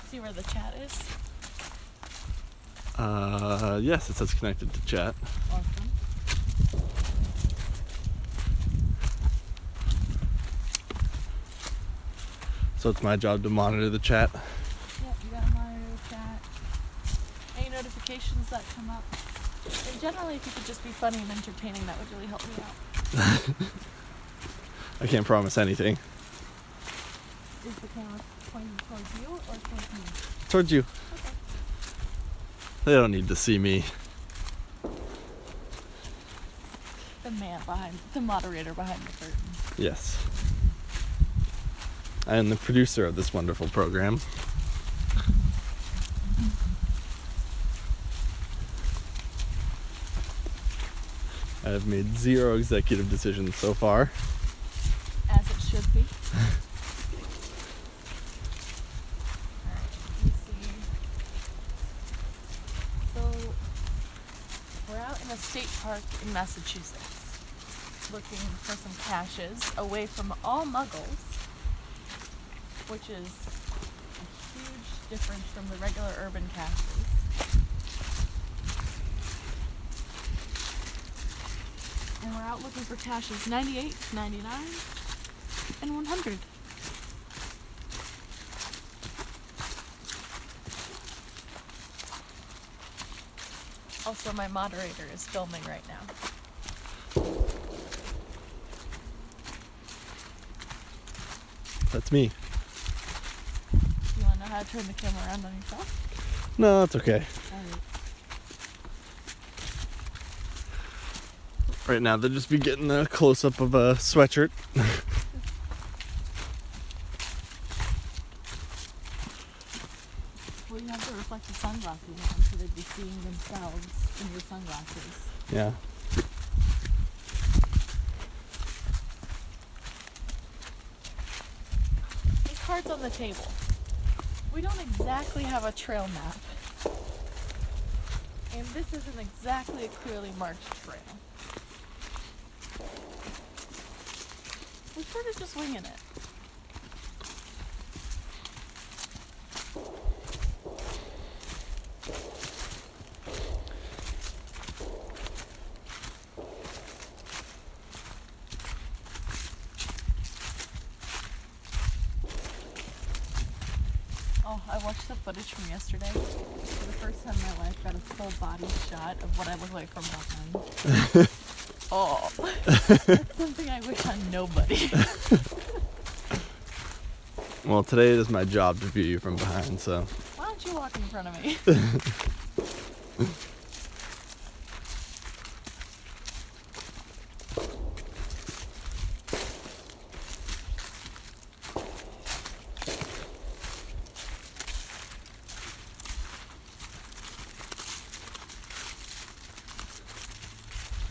See where the chat is? Yes, it says connected to chat. Awesome. So it's my job to monitor the chat. Yep, you gotta monitor the chat. Any notifications that come up. And generally, if you could just be funny and entertaining, that would really help me out. I can't promise anything. Is the camera pointing towards you or towards me? Towards you. Okay. They don't need to see me. The moderator behind the curtain. Yes. I am the producer of this wonderful program. I have made 0 executive decisions so far. As it should be. Alright, let me see. So, we're out in a state park in Massachusetts, looking for some caches away from all muggles, which is a huge difference from the regular urban caches. And we're out looking for caches 98, 99, and 100. Also, my moderator is filming right now. That's me. You want to know how to turn the camera around on yourself? No, that's okay. Alright. Right now, they'll just be getting a close-up of a sweatshirt. Well, you have to reflect the sunglasses on so they'd be seeing themselves in your sunglasses. Yeah. These cards on the table. We don't exactly have a trail map. And this isn't exactly a clearly marked trail. We're sort of just winging it. Oh, I watched the footage from yesterday. For the first time in my life, got a full body shot of what I look like from behind. Oh, that's something I wish on nobody. Well, today it is my job to view you from behind, so. Why don't you walk in front of me?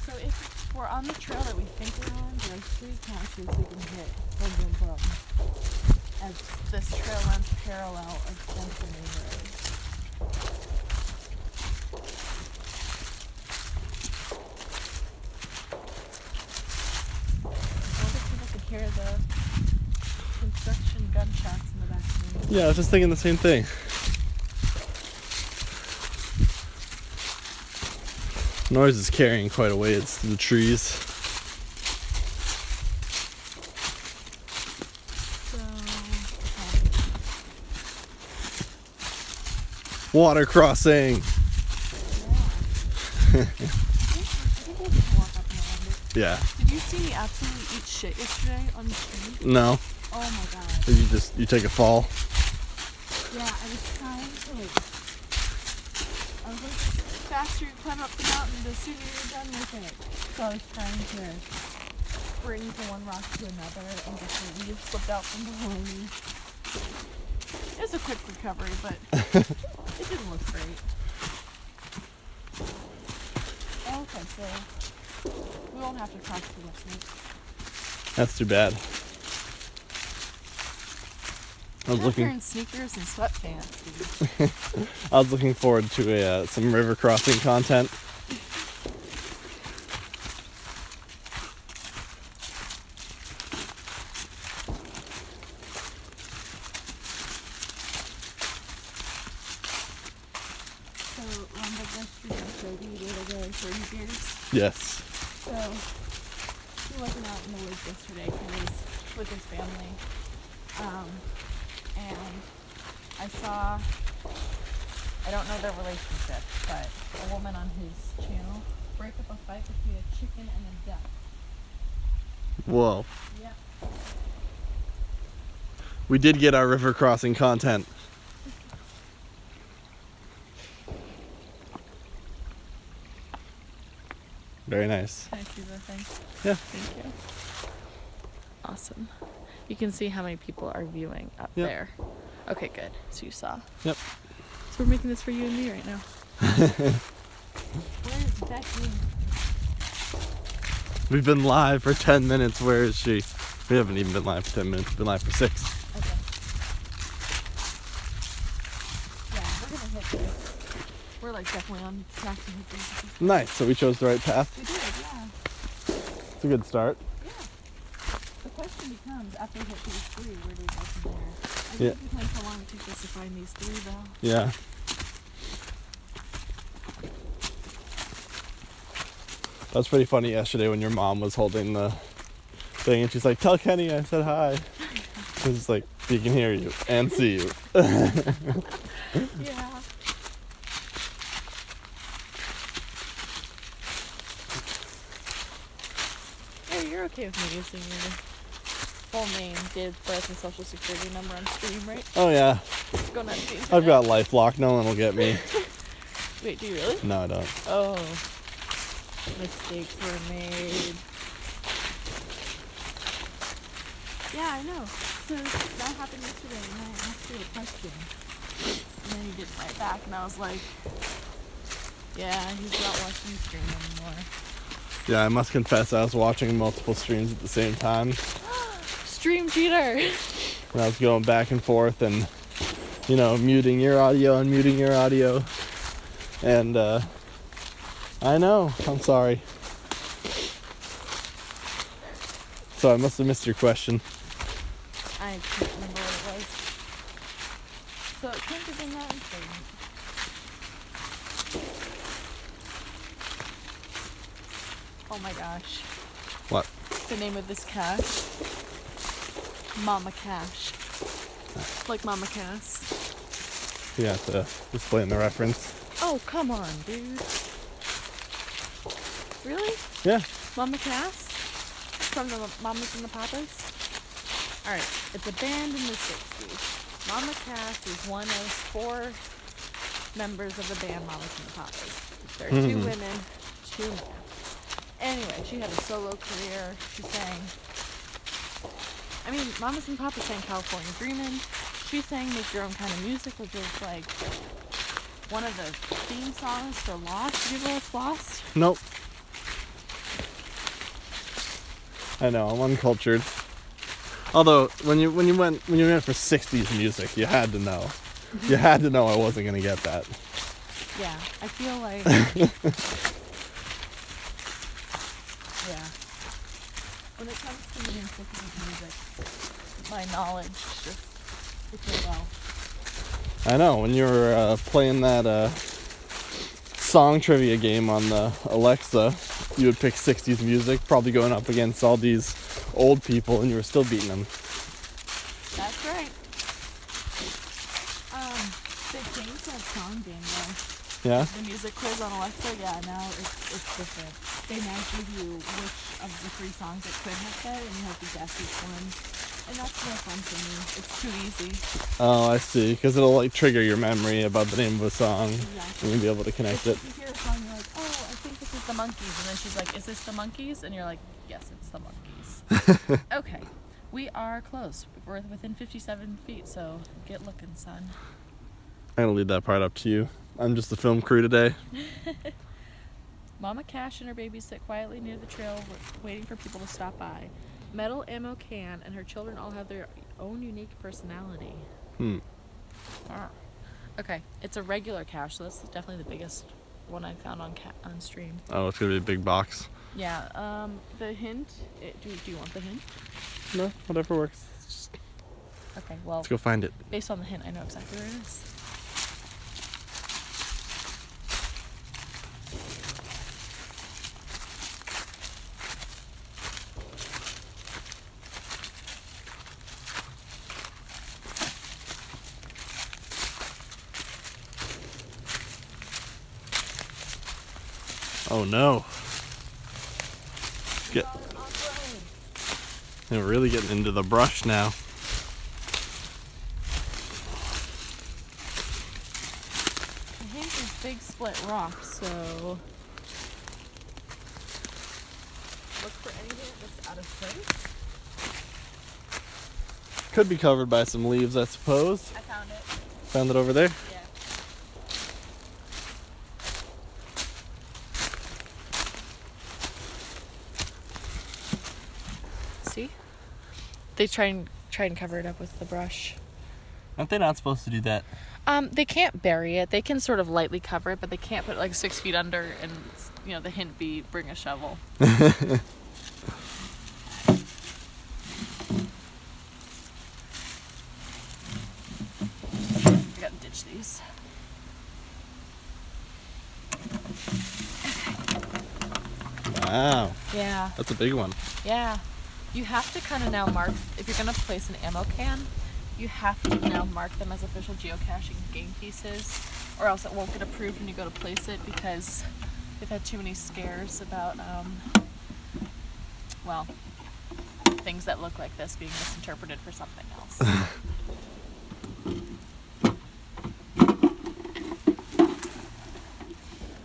So if we're on the trail that we think we're on, there are 3 caches we can hit. Boom, boom, boom. As this trail runs parallel against the main road. I wonder if people could hear the construction gunshots in the back of me. Yeah, I was just thinking the same thing. Noise is carrying quite a ways through the trees. So, Water crossing! I think we can walk up and around it. Yeah. Did you see me absolutely eat shit yesterday on the street? No? Oh my god. You take a fall? Yeah, I was trying to I was like, the faster you climb up the mountain, the sooner you're done with it. So I was trying to spring from one rock to another and just the leaves slipped out from behind me. It was a quick recovery, but it didn't look great. Okay, so we won't have to cross the wetland. That's too bad. I was looking. Wearing sneakers and sweatpants, dude. I was looking forward to some river crossing content. birdie beers. Yes. So he wasn't out in the woods yesterday. He was with his family. And I saw, I don't know their relationship, but a woman on his channel break up a fight between a chicken and a duck. Whoa. Yeah. We did get our river crossing content. Very nice. Can I see the thing? Yeah. Thank you. Awesome. You can see how many people are viewing up Yep. there. Okay, good. So you saw. Yep. So we're making this for you and me right now. Where is Becky? We've been live for 10 minutes. Where is she? We haven't even been live for 10 minutes. We've been live for 6. Okay. Yeah, we're gonna hit this. We're like definitely on track to hit this. Nice. So we chose the right path. We did, yeah. It's a good start. Yeah. The question becomes, after we hit these 3, where do we go from there? I Yeah. think it depends how long it takes us to find these 3, though. Yeah. That was pretty funny yesterday when your mom was holding the thing and she's like, "Tell Kenny I said hi." It's just like, he can hear you and see you. Yeah. Hey, you're okay with me using your full name, date of birth, and social security number on stream, right? Oh yeah. Go nuts, the internet. I've got LifeLock. No one will get me. Wait, do you really? No, I don't. Oh. Mistakes were made. Yeah, I know. So that happened yesterday, and I asked you a question. And then you didn't write back, and I was like, yeah, he's not watching the stream anymore. Yeah, I must confess I was watching multiple streams at the same time. Stream cheater! And I was going back and forth and, you know, muting your audio and muting your audio. And, I know, I'm sorry. So I must have missed your question. I can't remember what it was. So it can't have been that important. Oh my gosh. What? The name of this cache. Mama Cache. Like Mama Cass. You have to explain the reference. Oh, come on, dude. Really? Yeah. Mama Cass? From the Mamas and the Papas? Alright, it's a band in the 60s. Mama Cass is one of 4 members of the band Mamas and the Papas. There are 2 women, 2 men. Anyway, she had a solo career. She sang... I mean, Mamas and Papas sang California Dreamin'. She sang Make Your Own Kind of Music, which is like one of the theme songs for Lost. Did you ever watch Lost? Nope. I know, I'm uncultured. Although when you went for 60s music, you had to know. You had to know I wasn't gonna get that. Yeah, I feel like yeah. When it comes to me and 60s music, my knowledge just it's well. I know, when you were playing that song trivia game on the Alexa, you would pick 60s music, probably going up against all these old people, and you were still beating them. That's right. They changed that song game though. Yeah? The music quiz on Alexa, yeah, now it's different. They now give you which of the 3 songs it could have said, and you have to guess each one. And that's no fun for me. It's too easy. Oh, I see. Because it'll like trigger your memory about the name of a song, Exactly. and you'll be able to connect it. If you hear a song, you're like, oh, I think this is the Monkees. And then she's like, is this the Monkees? And you're like, yes, it's the Monkees. Okay. We are close. We're within 57 feet, so get looking, son. I'm gonna leave that part up to you. I'm just the film crew today. Mama Cash and her baby sit quietly near the trail, waiting for people to stop by. Metal ammo can and her children all have their own unique personality. Ah. Okay, it's a regular cache, so that's definitely the biggest one I found on stream. Oh, it's gonna be a big box. Yeah. The hint. Do you want the hint? No, whatever works. Okay. Well, Let's go find it. based on the hint, I know exactly where it is. Oh no. Get, we're really getting into the brush now. I hate these big split rocks, so look for anything that's out of place. Could be covered by some leaves, I suppose. I found it. Found it over there? Yeah. See? They try and cover it up with the brush. Aren't they not supposed to do that? They can't bury it. They can sort of lightly cover it, but they can't put it like 6 feet under and, you know, the hint be bring a shovel. I gotta ditch these. Wow. Yeah. That's a big one. Yeah. You have to kind of now mark, if you're going to place an ammo can, you have to now mark them as official geocaching game pieces, or else it won't get approved when you go to place it, because they've had too many scares about, well, things that look like this being misinterpreted for something else.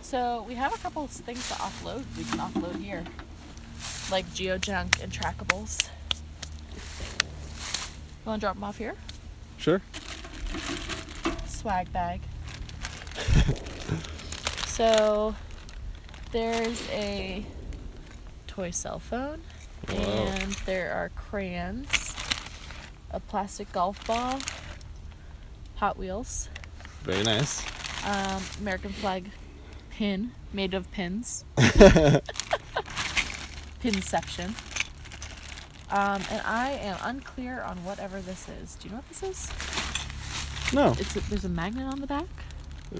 So we have a couple of things to offload. We can offload here, like geojunk and trackables. You want to drop them off here? Sure. Swag bag. So there's a toy cell phone, Whoa. and there are crayons, a plastic golf ball, Hot Wheels, Very nice. American flag pin made of pins, pinception. And I am unclear on whatever this is. Do you know what this is? No. There's a magnet on the back.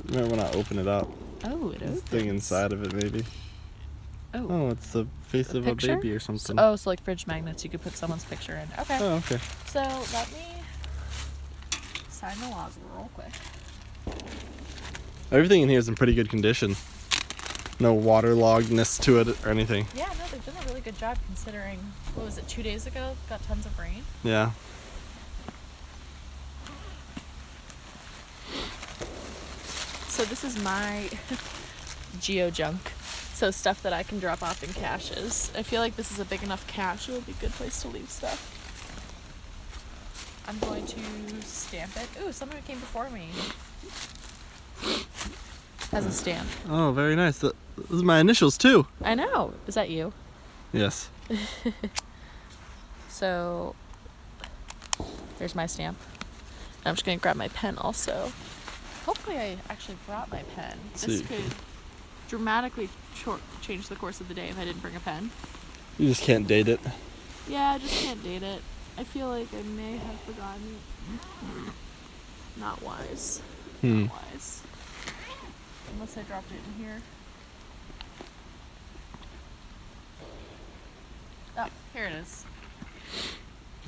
Remember when I open it up? Oh, it This opens. thing inside of it, maybe. Oh. Oh, it's the face of picture? a baby or something. Oh, so like fridge magnets, you could put someone's picture in. Okay. Oh, okay. So let me sign the log real quick. Everything in here is in pretty good condition. No waterloggedness to it or anything. Yeah, no, they've done a really good job considering, what was it, 2 days ago? Got tons of rain. Yeah. So this is my geojunk. So stuff that I can drop off in caches. I feel like this is a big enough cache. It would be a good place to leave stuff. I'm going to stamp it. Ooh, someone came before me. As a stamp. Oh, very nice. This is my initials too. I know. Is that you? Yes. So there's my stamp. And I'm just going to grab my pen also. Hopefully I actually brought my pen. This See. could dramatically change the course of the day if I didn't bring a pen. You just can't date it. Yeah, I just can't date it. I feel like I may have forgotten. Not wise. Hmm. Not wise. Unless I dropped it in here. Oh, here it is.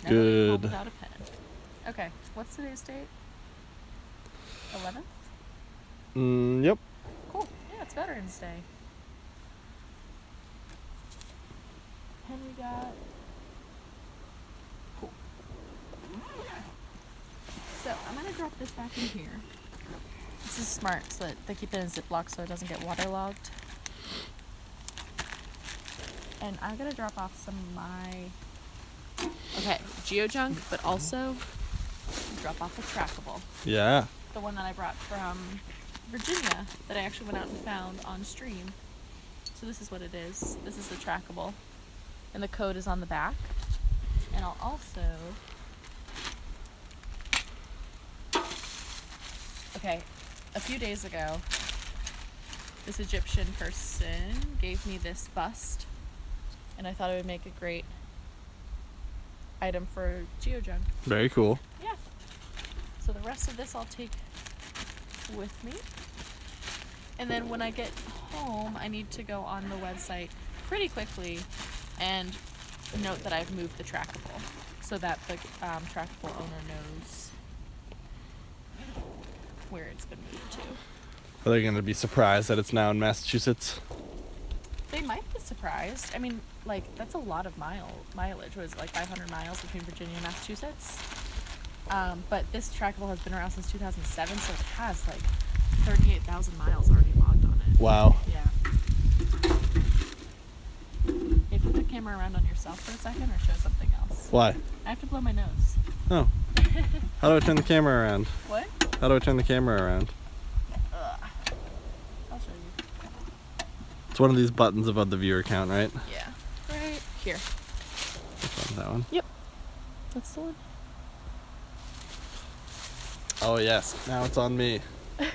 Never leave home Good. without a pen. Okay, what's today's date? 11th? Yep. Cool. Yeah, it's Veterans Day. And we got. Cool. So I'm gonna drop this back in here. This is smart, so that they keep it in Ziploc so it doesn't get waterlogged. And I'm gonna drop off some of my geojunk, but also drop off a trackable. Yeah. The one that I brought from Virginia that I actually went out and found on stream. So this is what it is. This is the trackable. And the code is on the back. And I'll also... Okay, a few days ago, this Egyptian person gave me this bust. And I thought it would make a great item for geojunk. Very cool. Yeah. So the rest of this I'll take with me. And then when I get home, I need to go on the website pretty quickly and note that I've moved the trackable so that the trackable owner knows where it's been moved to. Are they going to be surprised that it's now in Massachusetts? They might be surprised. I mean, like, that's a lot of mileage. What is it, like 500 miles between Virginia and Massachusetts? But this trackable has been around since 2007, so it has like 38,000 miles already logged on it. Wow. Yeah. Hey, put the camera around on yourself for a second or show something else. Why? I have to blow my nose. Oh. How do I turn the camera around? What? How do I turn the camera around? I'll show you. It's one of these buttons above the viewer count, right? Yeah. Right here. Which one's that one? Yep. That's the one. Oh yes, now it's on me. Do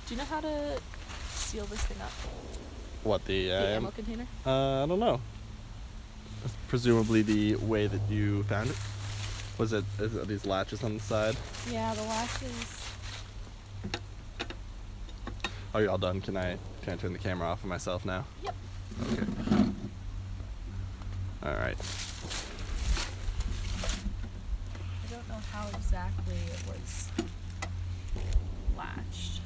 you know how to seal this thing up? What, the ammo container? I don't know. That's presumably the way that you found it. Is it these latches on the side? Yeah, the latches. Are you all done? Can I turn the camera off of myself now? Yep. Okay. All right. I don't know how exactly it was latched.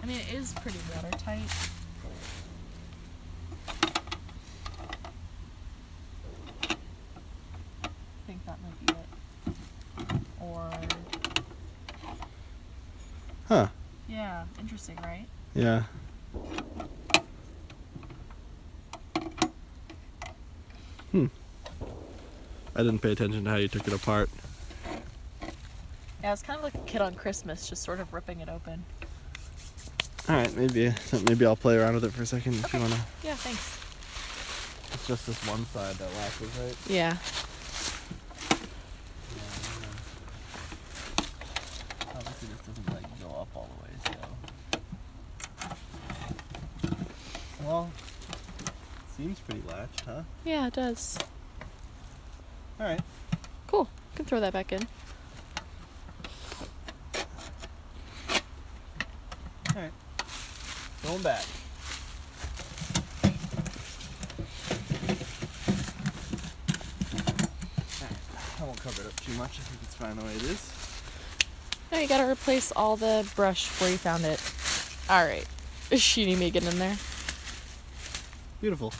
I mean, it is pretty watertight. I think that might be it. Or, Huh. yeah, interesting, right? Yeah. I didn't pay attention to how you took it apart. Yeah, it's kind of like a kid on Christmas, just sort of ripping it open. All right, maybe I'll play around with it for a second if you wanna. Yeah, thanks. It's just this one side that latches, right? Yeah. Obviously, this doesn't like go up all the way, so. Well, seems pretty latched, huh? Yeah, it does. All right. Cool. Can throw that back in. All right. Going back. I won't cover it up too much. I think it's fine the way it is. No, you gotta replace all the brush where you found it. Alright. Sheeny me get in there. Beautiful.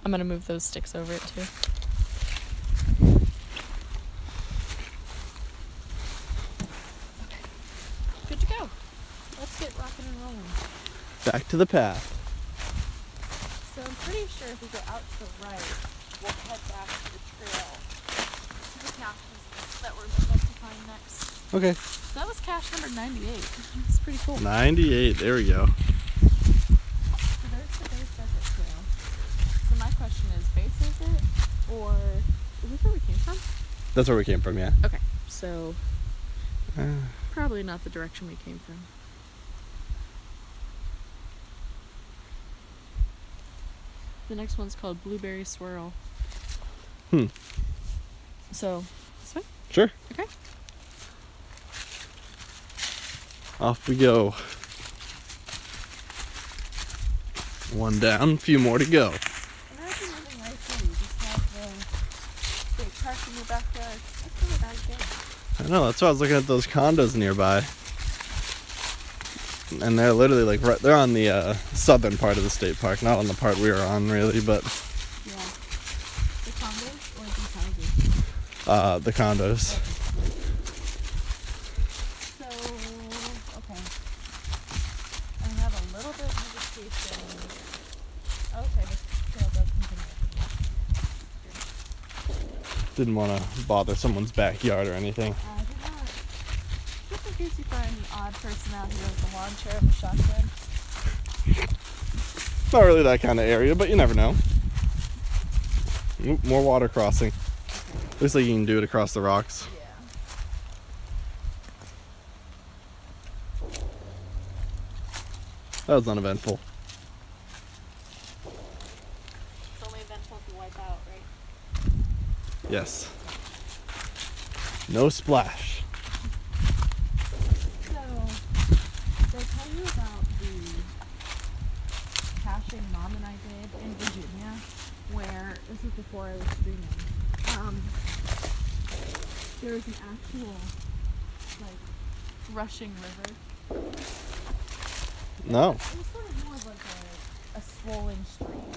I'm gonna move those sticks over it too. Good to go. Let's get rocking and rolling. Back to the path. So I'm pretty sure if we go out to the right, we'll head back to the trail to the caches that we're about to find next. Okay. So that was cache number 98. It's pretty cool. 98. There we go. So there's the base desert trail. So my question is, base desert or is this where we came from? That's where we came from, yeah. Okay, so probably not the direction we came from. The next one's called Blueberry Swirl. So, this way? Sure. Okay. Off we go. One down, a few more to go. Imagine living right here. You just have the state park in your backyard. That's not a bad thing. I know, that's why I was looking at those condos nearby. And they're literally like they're on the southern part of the state park, not on the part we were on really, but Yeah. The condos or these houses? the condos. So, okay. I have a little bit of indication. Okay, this trail does continue. Didn't want to bother someone's backyard or anything. I did not. Just in case you find the odd person out here with a lawn chair and a shotgun. Not really that kind of area, but you never know. Oop, more water crossing. Looks like you can do it across the rocks. Yeah. That was uneventful. It's only eventful if you wipe out, right? Yes. No splash. So, did I tell you about the caching Mom and I did in Virginia, where, this was before I was streaming, there was an actual, like, rushing river. No. It was sort of more of like a swollen stream.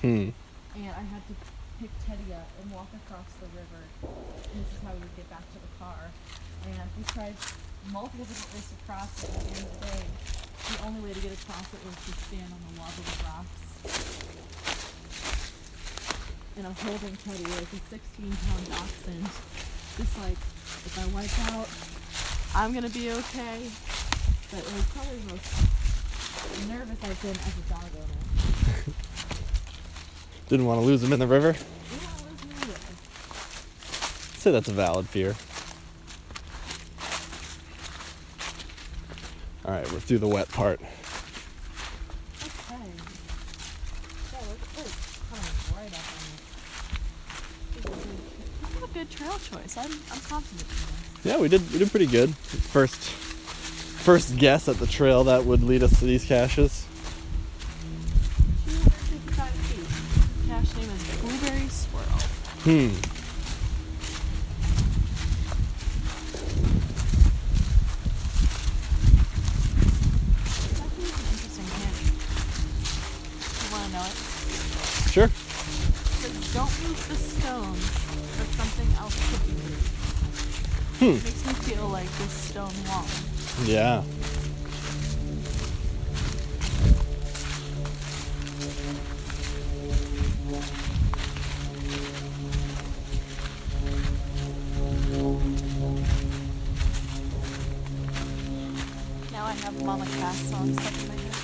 Hmm. And I had to pick Teddy up and walk across the river. And this is how we would get back to the car. And we tried multiple different ways to cross it. And at the end of the day, the only way to get across it was to stand on the wobbly rocks. And I'm holding Teddy like a 16-pound dachshund. Just like, if I wipe out, I'm gonna be okay. But it was probably the most nervous I've been as a dog owner. Didn't want to lose him in the river? We don't lose him either. I'd say that's a valid fear. Alright, we're through the wet part. Okay. Yeah, we're coming right up on it. This is a good trail choice. I'm confident in this. Yeah, we did pretty good. First guess at the trail that would lead us to these caches. 255 feet. Cache name is Blueberry Swirl. It's actually an interesting hint. You want to know it? Sure. It says, don't move the stones, but something else could be moved. It makes me feel like this stone wall. Yeah. Now I have Mama Cass song stuck in my head.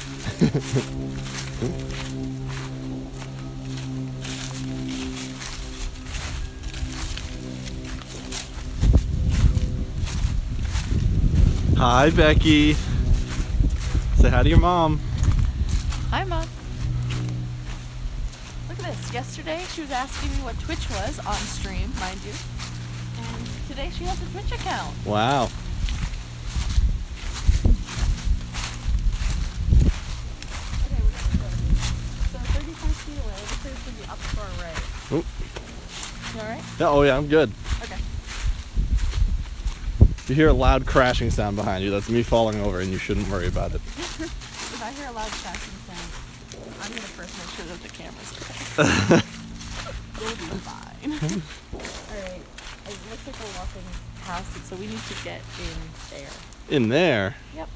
Hi, Becky. Say hi to your mom. Hi, Mom. Look at this. Yesterday she was asking me what Twitch was on stream, mind you. And today she has a Twitch account. Wow. Okay, we're gonna go. So 35 feet away, this is gonna be up to our right. Oop. You alright? Yeah, oh yeah, I'm good. Okay. If you hear a loud crashing sound behind you, that's me falling over, and you shouldn't worry about it. If I hear a loud crashing sound, I'm gonna first make sure that the camera's okay. We'll be fine. Alright. It looks like we're walking past it, so we need to get in there. In there? Yep.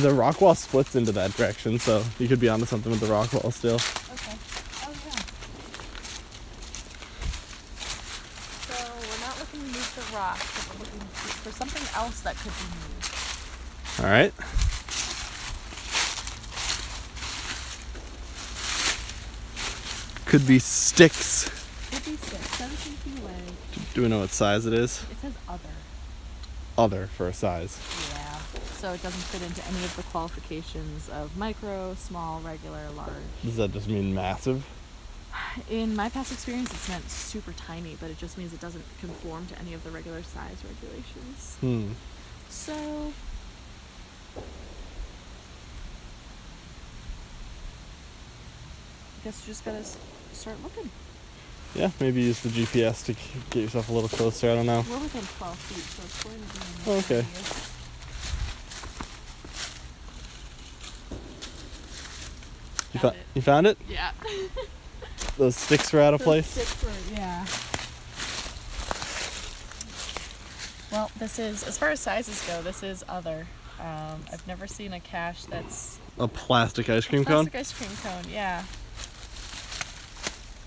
The rock wall splits into that direction, so you could be onto something with the rock wall still. Okay. Oh yeah. So we're not looking to move the rock, but we're looking for something else that could be moved. All right. Could be sticks. Could be 17 feet away. Do we know what size it is? It says other. Other for a size. Yeah. So it doesn't fit into any of the qualifications of micro, small, regular, large. Does that just mean massive? In my past experience, it's meant super tiny, but it just means it doesn't conform to any of the regular size regulations. So I guess you just gotta start looking. Yeah, maybe use the GPS to get yourself a little closer. I don't know. We're within 12 feet, so it's going to be in Oh, okay. radius. You found it? Yeah. Those sticks were out of place? Yeah. Well, this is, as far as sizes go, this is other. I've never seen a cache that's A plastic ice cream cone? plastic ice cream cone, yeah.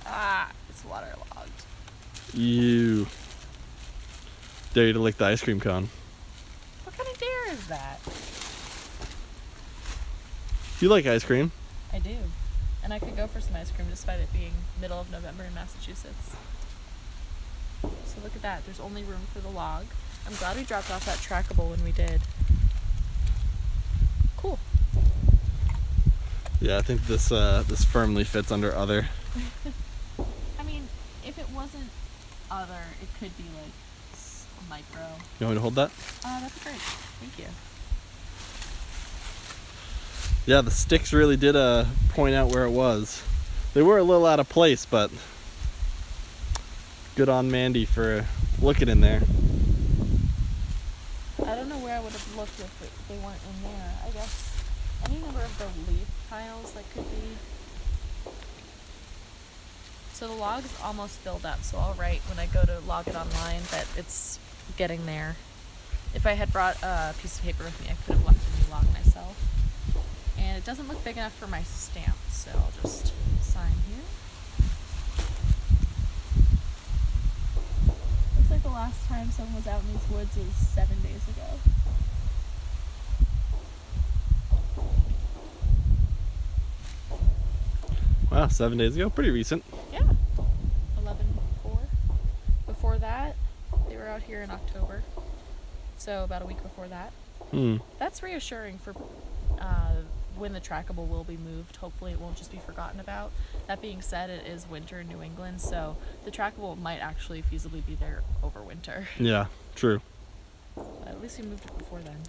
Ah, it's waterlogged. Ew. Dare you to lick the ice cream cone. What kind of dare is that? You like ice cream? I do. And I could go for some ice cream despite it being middle of November in Massachusetts. So look at that. There's only room for the log. I'm glad we dropped off that trackable when we did. Cool. Yeah, I think this this firmly fits under other. I mean, if it wasn't other, it could be like a micro. You want me to hold that? That'd be great. Thank you. Yeah, the sticks really did point out where it was. They were a little out of place, but Good on Mandy for looking in there. I don't know where I would have looked if they weren't in there. I guess any number of the leaf piles that could be. So the log's almost filled up, so I'll write when I go to log it online that it's getting there. If I had brought a piece of paper with me, I could have left a new log myself. And it doesn't look big enough for my stamp, so I'll just sign here. Looks like the last time someone was out in these woods was 7 days ago. Wow, 7 days ago? Pretty recent. Yeah. 11/4. Before that, they were out here in October. So about a week before that. That's reassuring for when the trackable will be moved. Hopefully it won't just be forgotten about. That being said, it is winter in New England, so the trackable might actually feasibly be there over winter. Yeah, true. But at least we moved it before then.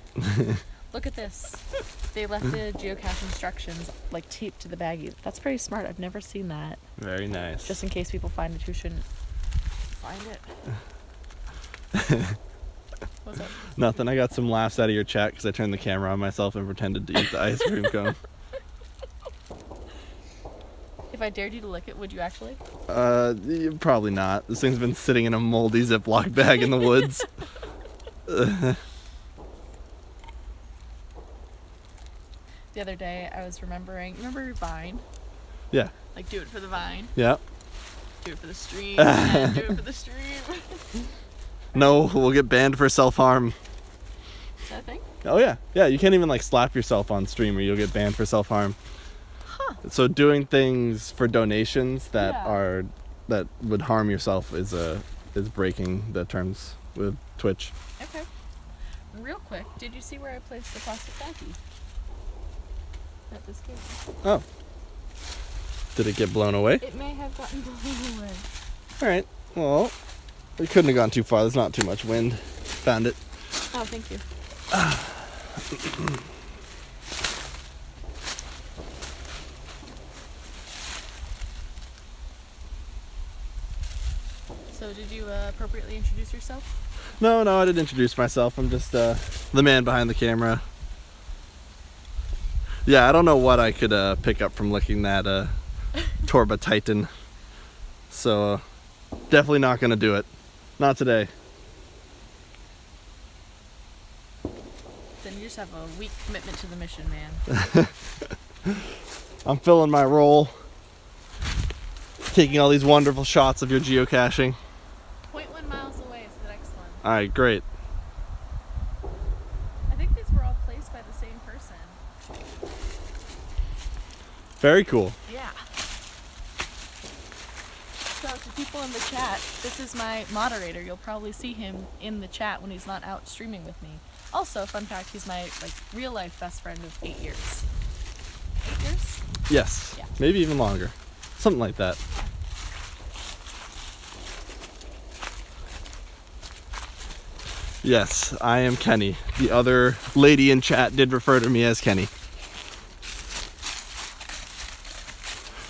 Look at this. They left the geocache instructions like taped to the baggie. That's pretty smart. I've never seen that. Very nice. Just in case people find it who shouldn't find it. What's up? Nothing. I got some laughs out of your chat because I turned the camera on myself and pretended to eat the ice cream cone. If I dared you to lick it, would you actually? Probably not. This thing's been sitting in a moldy Ziploc bag in the woods. The other day, I was remembering. Remember Vine? Yeah. Like, do it for the Vine. Yeah. Do it for the stream. Do it for the stream. No, we'll get banned for self-harm. Is that a thing? Oh yeah. Yeah, you can't even like slap yourself on stream or you'll get banned for self-harm. Huh. So doing things for donations that Yeah. that would harm yourself is breaking the terms with Twitch. Okay. Real quick, did you see where I placed the plastic baggie? At this game. Oh. Did it get blown away? It may have gotten blown away. Alright. Well, it couldn't have gone too far. There's not too much wind. Found it. Oh, thank you. So did you appropriately introduce yourself? No, I didn't introduce myself. I'm just the man behind the camera. Yeah, I don't know what I could pick up from licking that Torba Titan. So, definitely not going to do it. Not today. Then you just have a weak commitment to the mission, man. I'm filling my role. Taking all these wonderful shots of your geocaching. 0.1 miles away is the next one. Alright, great. I think these were all placed by the same person. Very cool. Yeah. So to people in the chat, this is my moderator. You'll probably see him in the chat when he's not out streaming with me. Also, fun fact, he's my real life best friend of 8 years. 8 years? Yes. Yeah. Maybe even longer. Something like that. Yes, I am Kenny. The other lady in chat did refer to me as Kenny.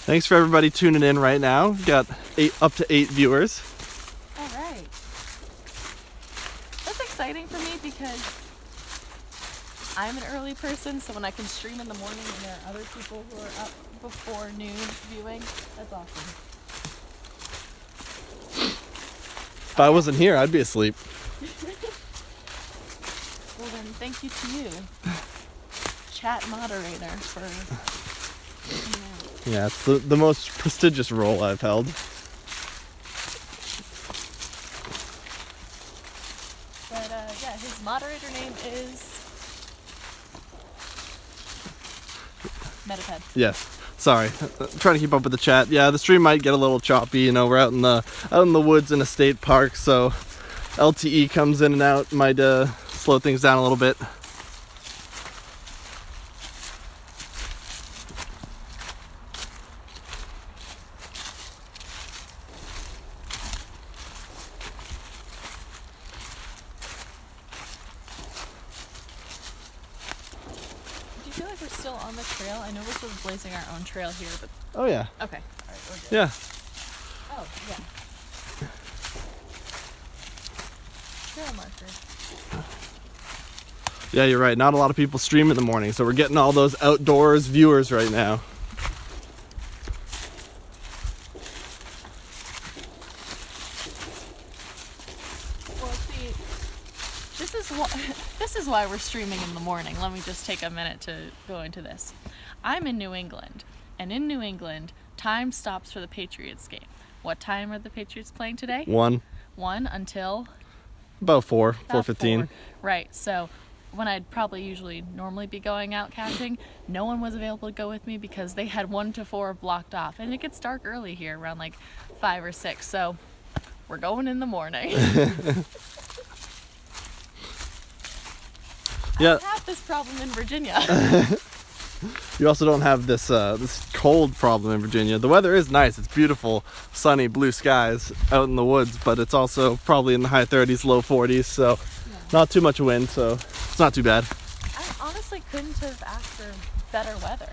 Thanks for everybody tuning in right now. We've got up to 8 viewers. All right. That's exciting for me because I'm an early person, so when I can stream in the morning and there are other people who are up before noon viewing, that's awesome. If I wasn't here, I'd be asleep. Well then, thank you to you, chat moderator, for reaching out. Yeah, it's the most prestigious role I've held. But yeah, his moderator name is Metaped. Yes. Sorry. Trying to keep up with the chat. Yeah, the stream might get a little choppy. You know, we're out in the woods in a state park, so LTE comes in and out. Might slow things down a little bit. Do you feel like we're still on the trail? I know we're sort of blazing our own trail here, but Oh yeah. okay. All right, we're good. Yeah. Oh, yeah. trail marker. Yeah, you're right. Not a lot of people stream in the morning, so we're getting all those outdoors viewers right now. Well, see, this is why we're streaming in the morning. Let me just take a minute to go into this. I'm in New England, and in New England, time stops for the Patriots game. What time are the Patriots playing today? 1. 1 until? About 4, About 4:15. 4. Right, so when I'd probably usually normally be going out caching, no one was available to go with me because they had 1 to 4 blocked off. And it gets dark early here, around like 5 or 6, so we're going in the morning. Yeah. I have this problem in Virginia. You also don't have this this cold problem in Virginia. The weather is nice. It's beautiful, sunny, blue skies out in the woods, but it's also probably in the high 30s, low 40s, so not too much wind, so it's not too bad. I honestly couldn't have asked for better weather.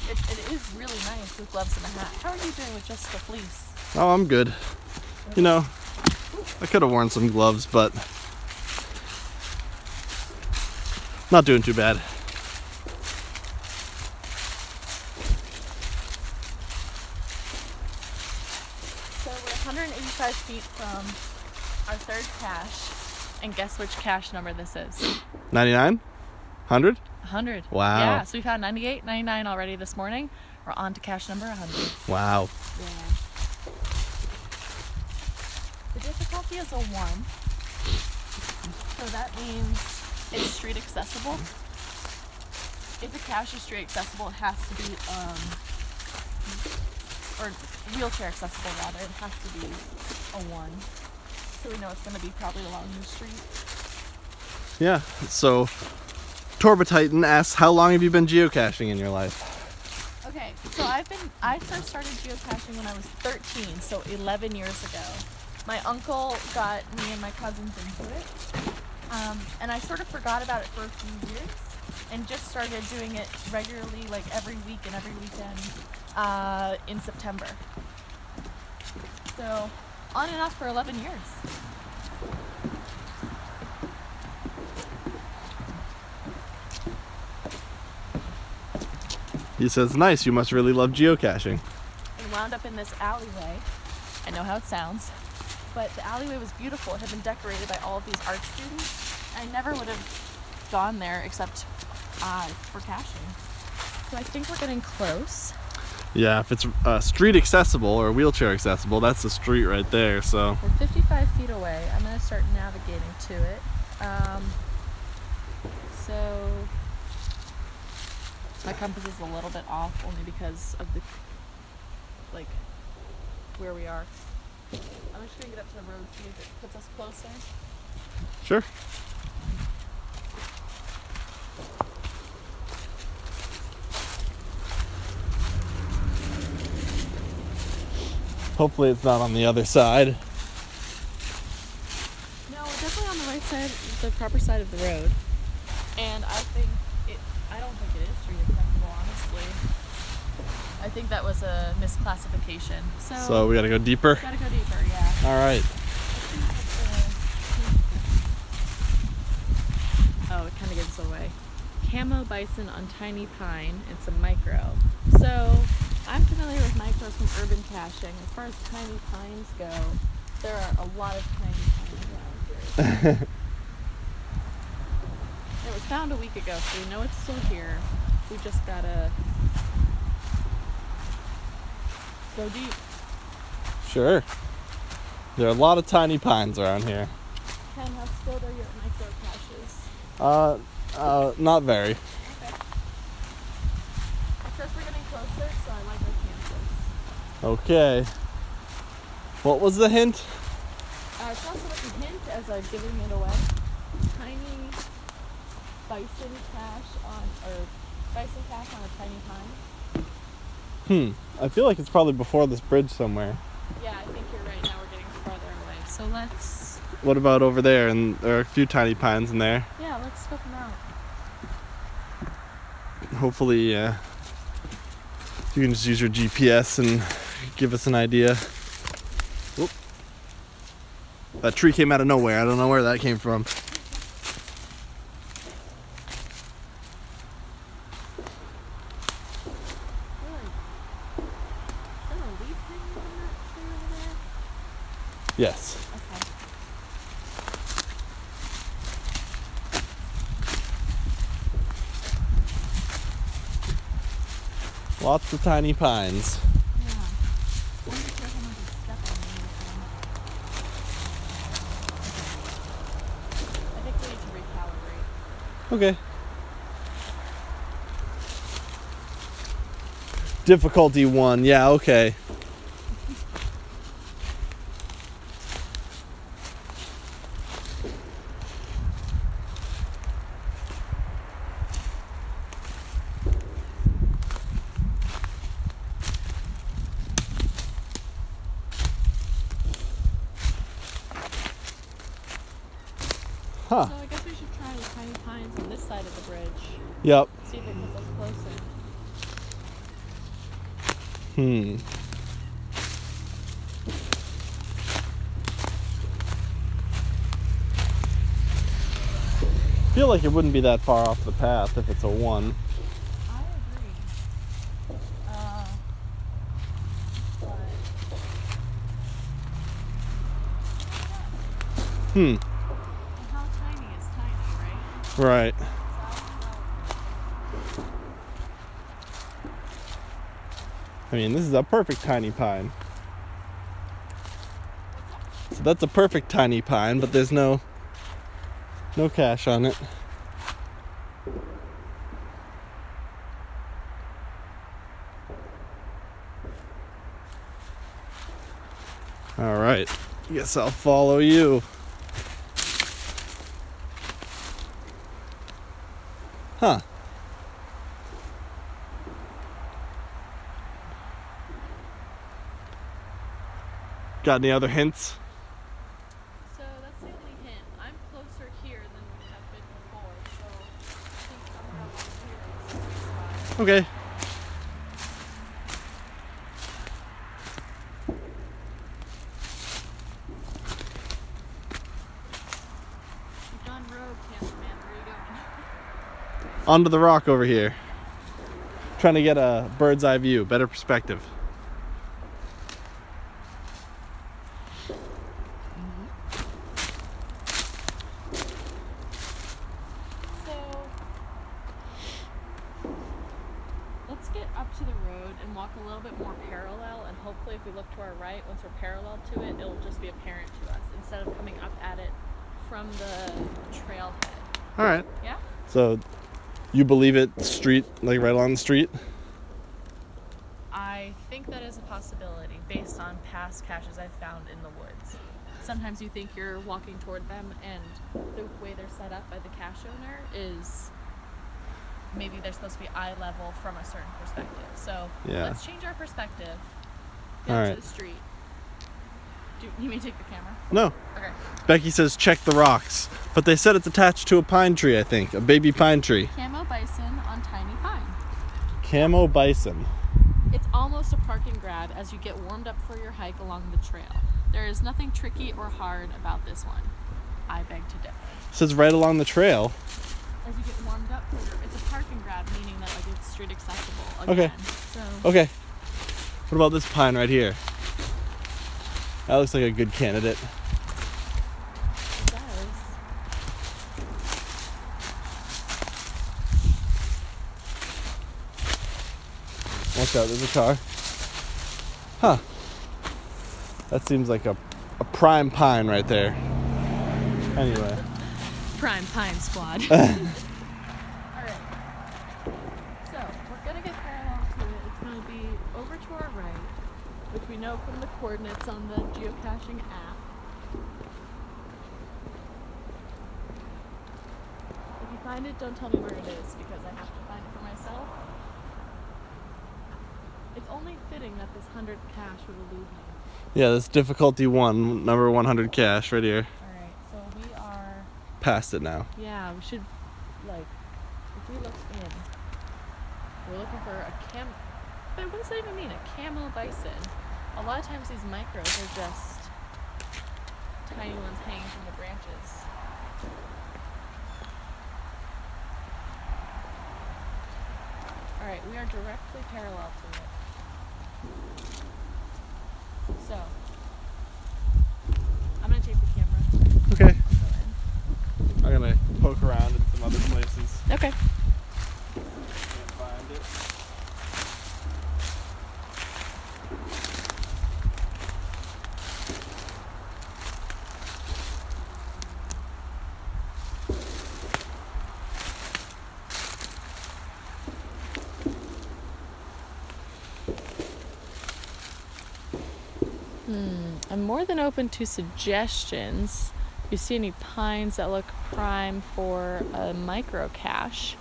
It is really nice with gloves and a hat. How are you doing with just the fleece? Oh, I'm good. You know, I could have worn some gloves, but not doing too bad. So we're 185 feet from our third cache, and guess which cache number this is? 99? 100? 100. Wow. Yeah, so we found 98, 99 already this morning. We're on to cache number 100. Wow. Yeah. The difficulty is a 1, so that means it's street accessible. If the cache is street accessible, it has to be, or wheelchair accessible rather, it has to be a 1. So we know it's going to be probably along the street. Yeah, so Torba Titan asks, how long have you been geocaching in your life? Okay, so I first started geocaching when I was 13, so 11 years ago. My uncle got me and my cousins into it, and I sort of forgot about it for a few years, and just started doing it regularly, like every week and every weekend in September. So on and off for 11 years. He says, nice, you must really love geocaching. And wound up in this alleyway. I know how it sounds, but the alleyway was beautiful. It had been decorated by all of these art students. I never would have gone there except for caching. So I think we're getting close. Yeah, if it's street accessible or wheelchair accessible, that's the street right there, so. We're 55 feet away. I'm going to start navigating to it. So my compass is a little bit off only because of the, like, where we are. I'm just going to get up to the road, see if it puts us closer. Sure. Hopefully it's not on the other side. No, we're definitely on the right side, the proper side of the road. And I don't think it is street accessible, honestly. I think that was a misclassification. So we gotta go deeper? Gotta go deeper, yeah. Alright. Oh, it kind of gives it away. Camo bison on tiny pine. It's a micro. So I'm familiar with micros from urban caching. As far as tiny pines go, there are a lot of tiny pines around here. It was found a week ago, so we know it's still here. We just gotta go deep. Sure. There are a lot of tiny pines around here. Ken, how skilled are you at micro caches? Not very. Okay. It says we're getting closer, so I like our chances. Okay. What was the hint? It's not so much a hint as I'm giving it away. Tiny bison cache on a tiny pine. I feel like it's probably before this bridge somewhere. Yeah, I think you're right. Now we're getting farther away. So let's. What about over there? And there are a few tiny pines in there. Yeah, let's scope them out. Hopefully, you can just use your GPS and give us an idea. Oop. That tree came out of nowhere. I don't know where that came from. Yes. Okay. Lots of tiny pines. Yeah. I wonder if there's another step on anything. I think we need to recalibrate. Okay. Difficulty 1. Yeah, okay. Huh. So I guess we should try the tiny pines on this side of the bridge. Yep. See if it gets us closer. I feel like it wouldn't be that far off the path if it's a 1. I agree. But Hmm. how tiny is tiny, right? Right. I mean, this is a perfect tiny pine. So that's a perfect tiny pine, but there's no cache on it. All right. Guess I'll follow you. Huh. Got any other hints? So that's the only hint. I'm closer here than we have been before, so I think somewhere along here is a sweet spot. Okay. You've gone rogue, cameraman. Where are you going? Onto the rock over here. Trying to get a bird's eye view, better perspective. So let's get up to the road and walk a little bit more parallel, and hopefully if we look to our right, once we're parallel to it, it'll just be apparent to us instead of coming up at it from the trailhead. All right. Yeah? So you believe it street, like right along the street? I think that is a possibility based on past caches I've found in the woods. Sometimes you think you're walking toward them, and the way they're set up by the cache owner is maybe they're supposed to be eye level from a certain perspective. So Yeah. let's change our perspective. Get All up right. to the street. Do you mean take the camera? No. Okay. Becky says check the rocks, but they said it's attached to a pine tree, I think. A baby pine tree. Camo bison on tiny pine. Camo bison. It's almost a park and grab as you get warmed up for your hike along the trail. There is nothing tricky or hard about this one. I beg to differ. It says right along the trail. As you get warmed up for it's a park and grab, meaning that like it's street accessible again. Okay. So Okay. What about this pine right here? That looks like a good candidate. it does. Watch out, there's a car. Huh. That seems like a prime pine right there. Anyway. Prime Pine Squad. Alright. So, we're gonna get parallel to it. It's gonna be over to our right, which we know from the coordinates on the geocaching app. If you find it, don't tell me where it is because I have to find it for myself. It's only fitting that this 100th cache would elude me. Yeah, this difficulty 1, number 100 cache right here. Alright, so we are, Past it now. yeah, we should, like, if we look in, we're looking for a but what does that even mean? A camo bison. A lot of times these micros are just tiny ones hanging from the branches. Alright, we are directly parallel to it. So, I'm gonna take the camera. Okay. I'll I'm gonna poke around in some other places. go in. Okay. Can't find it. I'm more than open to suggestions. If you see any pines that look prime for a micro cache.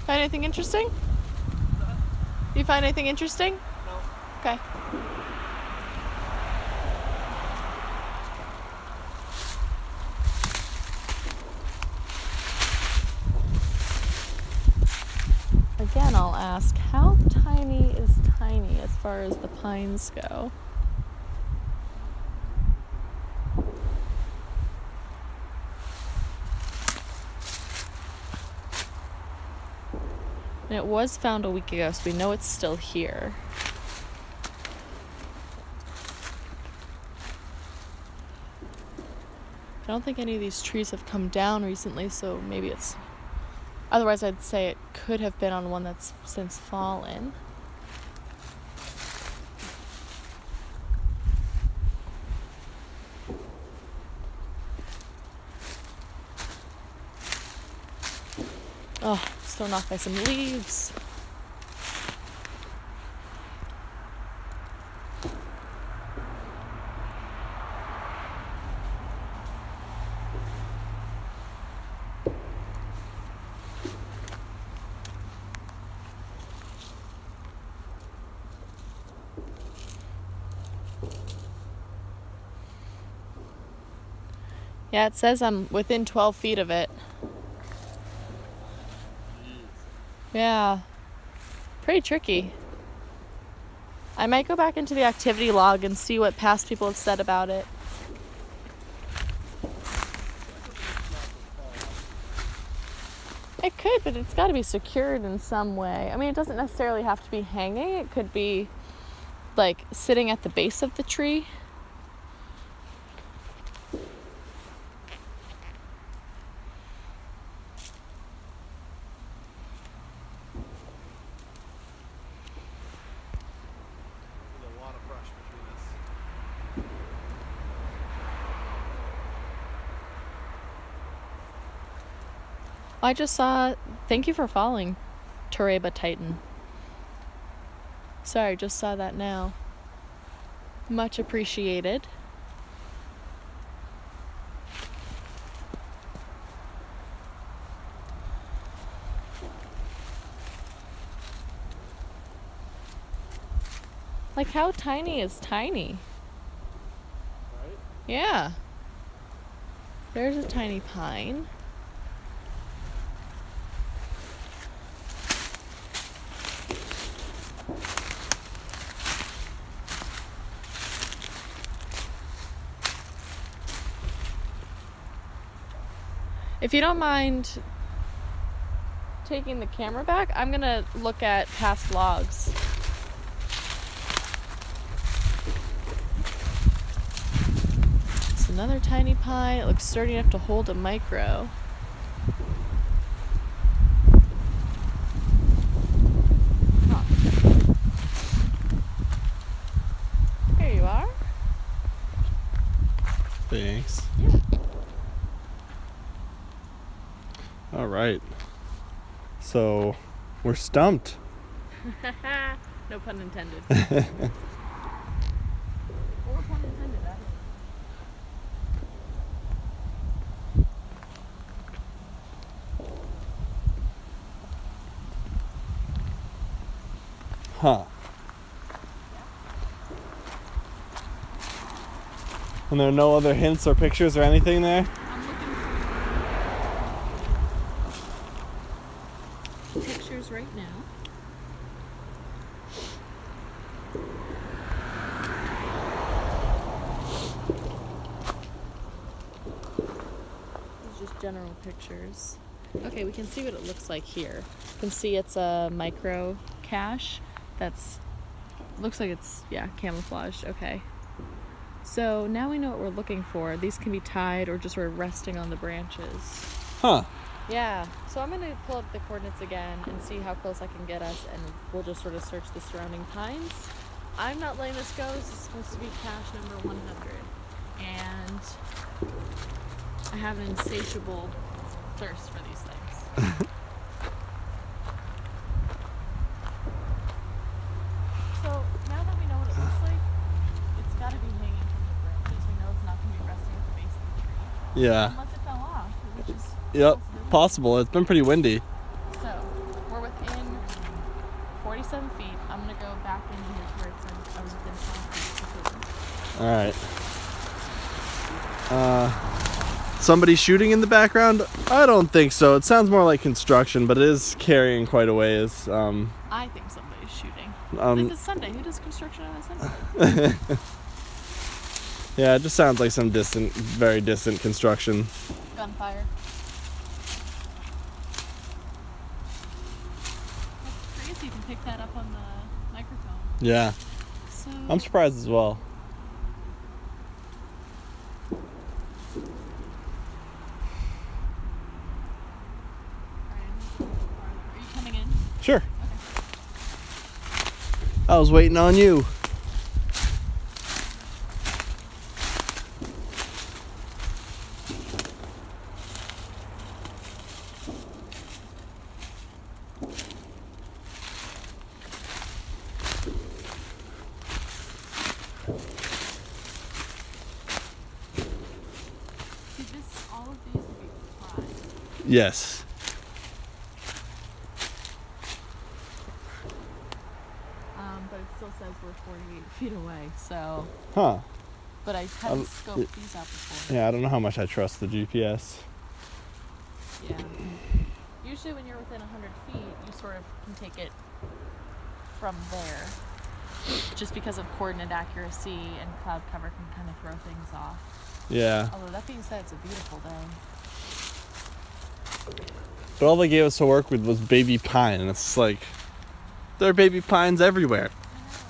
Find anything interesting? You find anything interesting? No. Okay. Again, I'll ask, how tiny is tiny as far as the pines go? And it was found a week ago, so we know it's still here. I don't think any of these trees have come down recently, so maybe it's... Otherwise, I'd say it could have been on one that's since fallen. Oh, it's thrown off by some leaves. Yeah, it says I'm within 12 feet of it. Yeah. Pretty tricky. I might go back into the activity log and see what past people have said about it. It could, but it's got to be secured in some way. I mean, it doesn't necessarily have to be hanging. It could be, like, sitting at the base of the tree. I just saw, thank you for following, Toreba Titan. Sorry, just saw that now. Much appreciated. Like, how tiny is tiny? Right? Yeah. There's a tiny pine. If you don't mind taking the camera back, I'm gonna look at past logs. It's another tiny pine. It looks sturdy enough to hold a micro. Huh. Here you are. Thanks. Yeah. All right. So we're stumped. No pun intended. Or pun intended, I don't know. Huh. And there are no other hints or pictures or anything there? I'm looking for pictures. general pictures. Okay, we can see what it looks like here. You can see it's a micro cache that's looks like it's camouflaged. Okay. So now we know what we're looking for. These can be tied or just sort of resting on the branches. Huh. Yeah. So I'm gonna pull up the coordinates again and see how close I can get us, and we'll just sort of search the surrounding pines. I'm not letting this go. This is supposed to be cache number 100, and I have an insatiable thirst for these things. So now that we know what it looks like, it's got to be hanging from the branches. We know it's not going to be resting at the base of the tree. Yeah. Unless it fell off, which is Yep. Possible. It's been pretty windy. So we're within 47 feet. I'm going to go back in here to where it said I was within 10 feet. All right. Somebody shooting in the background? I don't think so. It sounds more like construction, but it is carrying quite a ways. I think somebody's shooting. This is Sunday. Who does construction on a Sunday? Yeah, it just sounds like some distant, very distant construction. Gunfire. That's crazy. You can pick that up on the microphone. Yeah. So I'm surprised as well. Are you coming in? Sure. Okay. I was waiting on you. All of these would be fine. Yes. But it still says we're 48 feet away, so. Huh. But I haven't scoped these out before. Yeah, I don't know how much I trust the GPS. Yeah. Usually when you're within 100 feet, you sort of can take it from there. Just because of coordinate accuracy and cloud cover can kind of throw things off. Yeah. Although that being said, it's a beautiful day. But all they gave us to work with was baby pine, and it's like, there are baby pines everywhere. I know.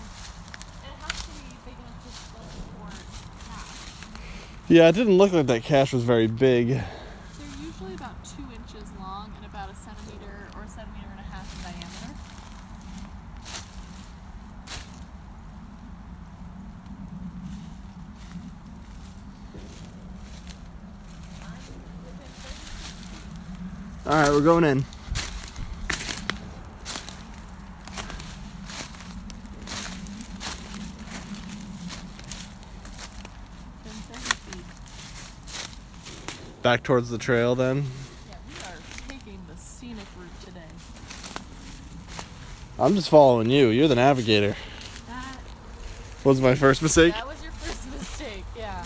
And it has to be big enough to support cache. Yeah, it didn't look like that cache was very big. They're usually about 2 inches long and about a centimeter or a centimeter and a half in diameter. All right, we're going in. Back towards the trail then. Yeah, we are taking the scenic route today. I'm just following you. You're the navigator. That Was my first mistake? was your first mistake, yeah.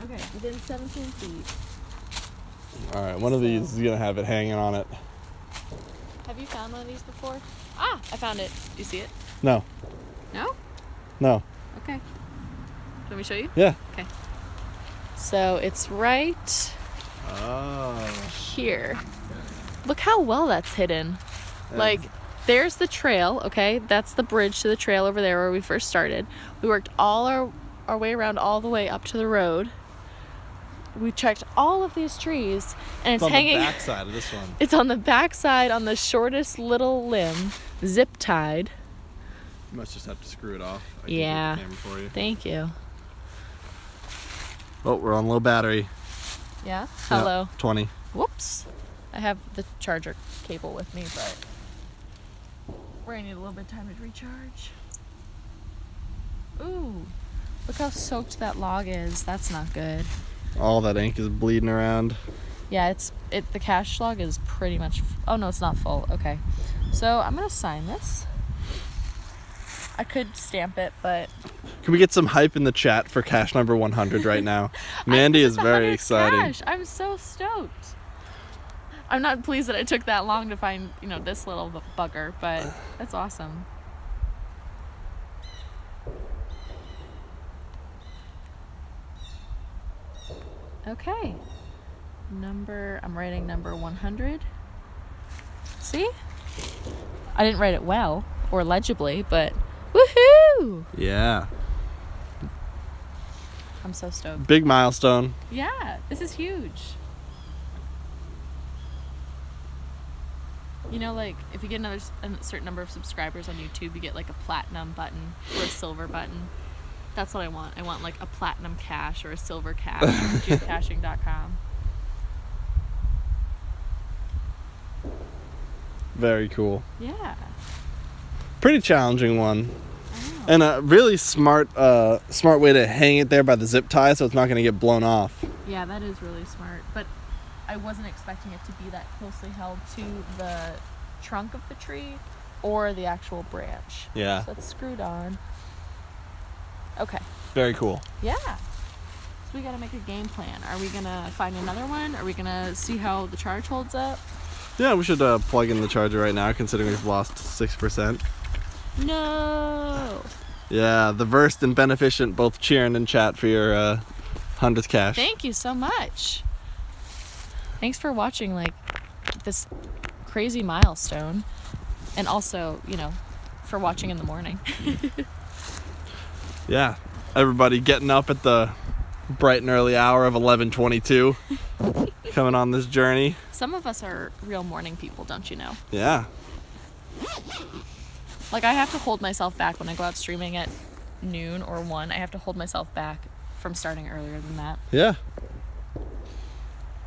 Okay, within 17 feet. All right, one of these is gonna have it hanging on it. Have you found one of these before? Ah, I found it. Do you see it? No. No? No. Okay. Let me show you? Yeah. Okay. So it's right Oh. here. Look how well that's hidden. Like, there's the trail, okay? That's the bridge to the trail over there where we first started. We worked all our way around all the way up to the road. We checked all of these trees, and it's on hanging. the back side of this one. It's on the back side on the shortest little limb, zip tied. You must just have to screw it off. I Yeah. can take the camera for you. Thank you. Oh, we're on low battery. Yeah? Hello. 20. Whoops. I have the charger cable with me, but we're gonna need a little bit of time to recharge. Ooh, look how soaked that log is. That's not good. All that ink is bleeding around. Yeah, the cache log is pretty much. Oh no, it's not full. Okay, so I'm gonna sign this. I could stamp it, but Can we get some hype in the chat for cache number 100 right now? Mandy is very excited. Cache. I'm so stoked. I'm not pleased that it took that long to find, this little bugger, but that's awesome. Okay. I'm writing number 100. See? I didn't write it well or legibly, but woohoo! Yeah. I'm so stoked. Big milestone. Yeah, this is huge. You know, like, if you get a certain number of subscribers on YouTube, you get, like, a platinum button or a silver button. That's what I want. I want, like, a platinum cache or a silver cache on geocaching.com. Very cool. Yeah. Pretty challenging one. I know. And a really smart way to hang it there by the zip tie so it's not going to get blown off. Yeah, that is really smart. But I wasn't expecting it to be that closely held to the trunk of the tree or the actual branch. Yeah. So it's screwed on. Okay. Very cool. Yeah. So we got to make a game plan. Are we going to find another one? Are we going to see how the charge holds up? Yeah, we should plug in the charger right now, considering we've lost 6%. No. Yeah, the versed and beneficent both cheering in chat for your 100th cache. Thank you so much. Thanks for watching, like, this crazy milestone. And also, you know, for watching in the morning. Yeah, everybody getting up at the bright and early hour of 11:22, coming on this journey. Some of us are real morning people, don't you know? Yeah. Like, I have to hold myself back when I go out streaming at noon or 1. I have to hold myself back from starting earlier than that. Yeah.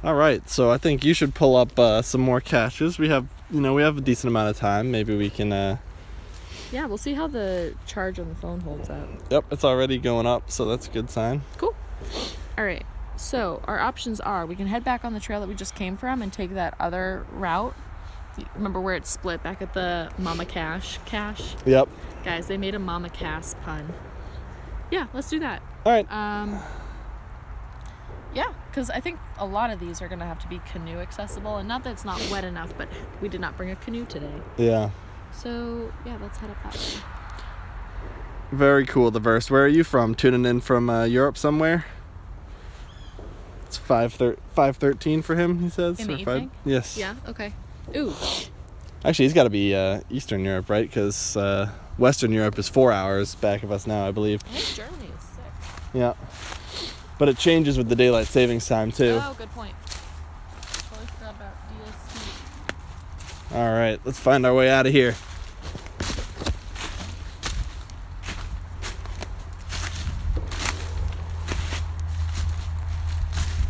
All right, so I think you should pull up some more caches. We have a decent amount of time. Maybe we can. Yeah, we'll see how the charge on the phone holds up. Yep, it's already going up, so that's a good sign. Cool. All right. So our options are we can head back on the trail that we just came from and take that other route. Remember where it's split back at the Mama Cache? Yep. Guys, they made a Mama Cache pun. Yeah, let's do that. All right. Yeah, because I think a lot of these are going to have to be canoe accessible. And not that it's not wet enough, but we did not bring a canoe today. Yeah. So, yeah, let's head up that way. Very cool, the verse. Where are you from? Tuning in from Europe somewhere? It's 5:13 for him, he says. In the or evening? Yes. Yeah, okay. Ooh. Actually, he's got to be Eastern Europe, right? Because Western Europe is 4 hours back of us now, I believe. I think Germany is 6. Yeah. But it changes with the daylight savings time, too. Oh, good point. Totally forgot about DST. All right, let's find our way out of here.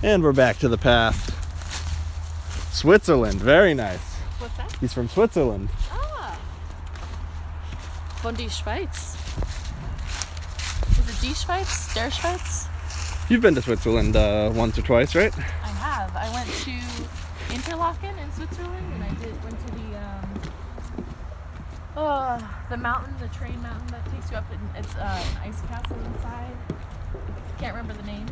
And we're back to the path. Switzerland, very nice. What's that? He's from Switzerland. Ah. Von die Schweiz. Is it die Schweiz? Der Schweiz? You've been to Switzerland once or twice, right? I have. I went to Interlaken in Switzerland, and I went to the mountain, the train mountain that takes you up, and it's an ice castle inside. Can't remember the name,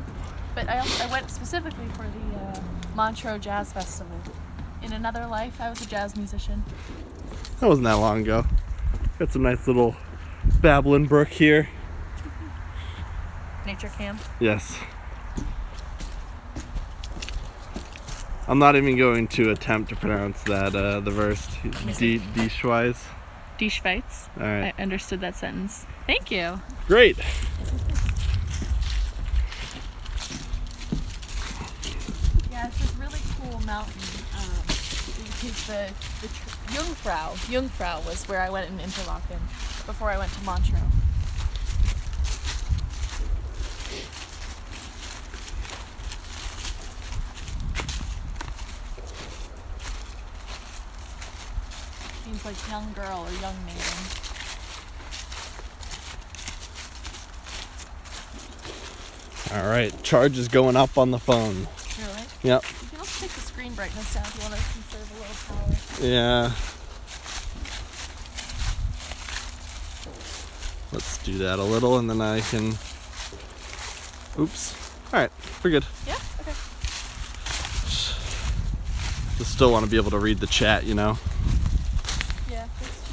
but I went specifically for the Montreux Jazz Festival. In another life, I was a jazz musician. That wasn't that long ago. Got some nice little babbling brook here. Nature cam. Yes. I'm not even going to attempt to pronounce that, the verse. Die Schweiz. Die Schweiz. All right. I understood that sentence. Thank you. Great. Yeah, it's this really cool mountain. Because the Jungfrau was where I went in Interlaken before I went to Montreux. Means like young girl or young maiden. All right, charge is going up on the phone. Really? Yep. You can also take the screen brightness down if you want to conserve a little power. Yeah. Let's do that a little, and then I can... Oops. All right, we're good. Yeah? Okay. Just still want to be able to read the chat, you know? Yeah, that's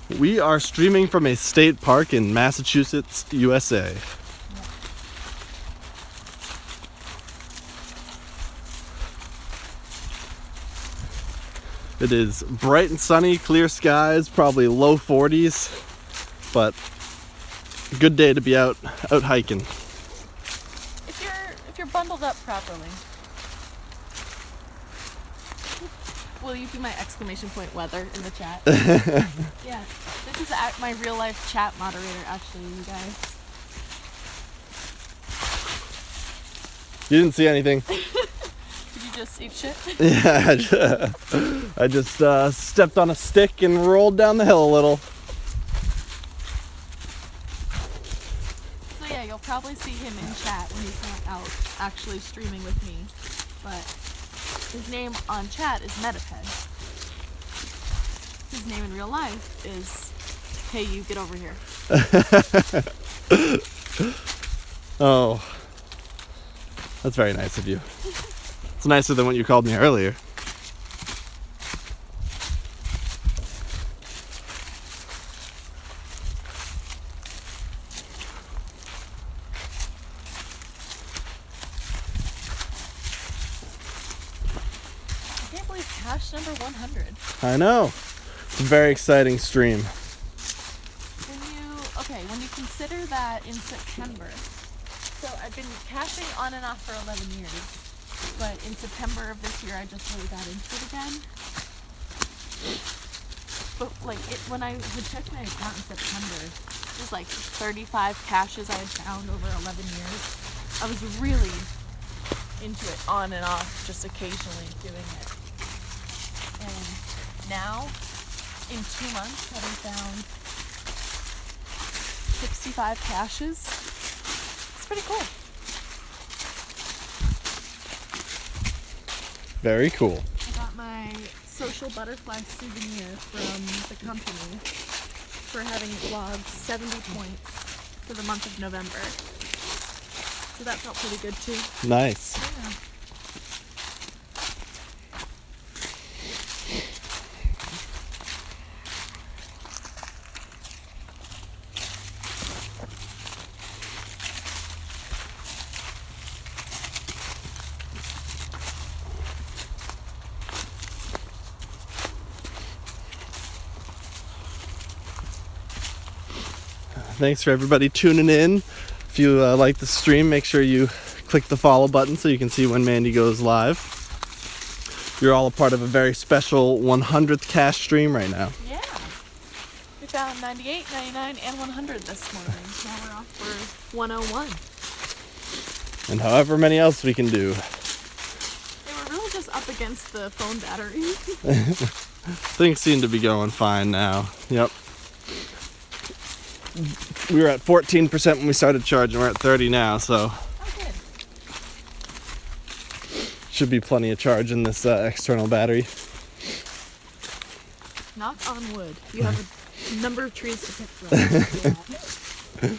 true. We are streaming from a state park in Massachusetts, USA. It is bright and sunny, clear skies, probably low 40s, but good day to be out hiking. If you're bundled up properly. Will you do my exclamation point weather in the chat? Yeah, this is my real life chat moderator, actually, you guys. You didn't see anything. Did you just eat shit? Yeah, I just stepped on a stick and rolled down the hill a little. So yeah, you'll probably see him in chat when he's not out actually streaming with me. But his name on chat is Metaped. His name in real life is, hey, you get over here. Oh, that's very nice of you. It's nicer than what you called me earlier. I can't believe cache number 100. I know. It's a very exciting stream. When you consider that in September, so I've been caching on and off for 11 years, but in September of this year I just really got into it again. But when I had checked my account in September, it was like 35 caches I had found over 11 years. I was really into it on and off, just occasionally doing it. And now, in 2 months, having found 65 caches. It's pretty cool. Very cool. I got my social butterfly souvenir from the company for having logged 70 points for the month of November. So that felt pretty good too. Nice. Yeah. Thanks for everybody tuning in. If you like the stream, make sure you click the follow button so you can see when Mandy goes live. You're all a part of a very special 100th cache stream right now. Yeah. We found 98, 99, and 100 this morning. Now we're off for 101. And however many else we can do. They were really just up against the phone battery. Things seem to be going fine now. Yep. We were at 14% when we started charging. We're at 30 now, so Oh, good. should be plenty of charge in this external battery. Knock on wood. You have a number of trees to pick from. Yeah.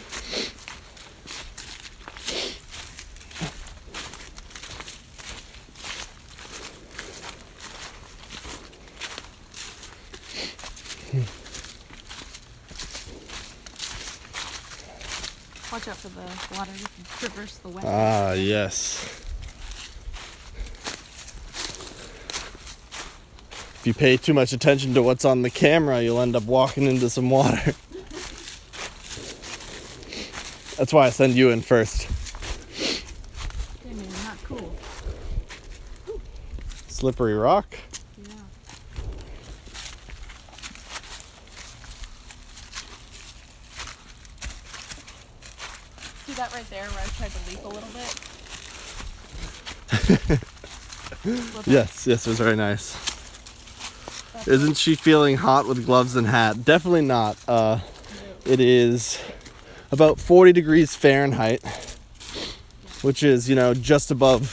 Watch out for the water. You can traverse the wet. Ah, yes. If you pay too much attention to what's on the camera, you'll end up walking into some water. That's why I send you in first. Okay, man, not cool. Slippery rock. Yeah. See that right there where I tried to leap a little bit? Yes, it was very nice. Isn't she feeling hot with gloves and hat? Definitely not. It is about 40 degrees Fahrenheit, which is, just above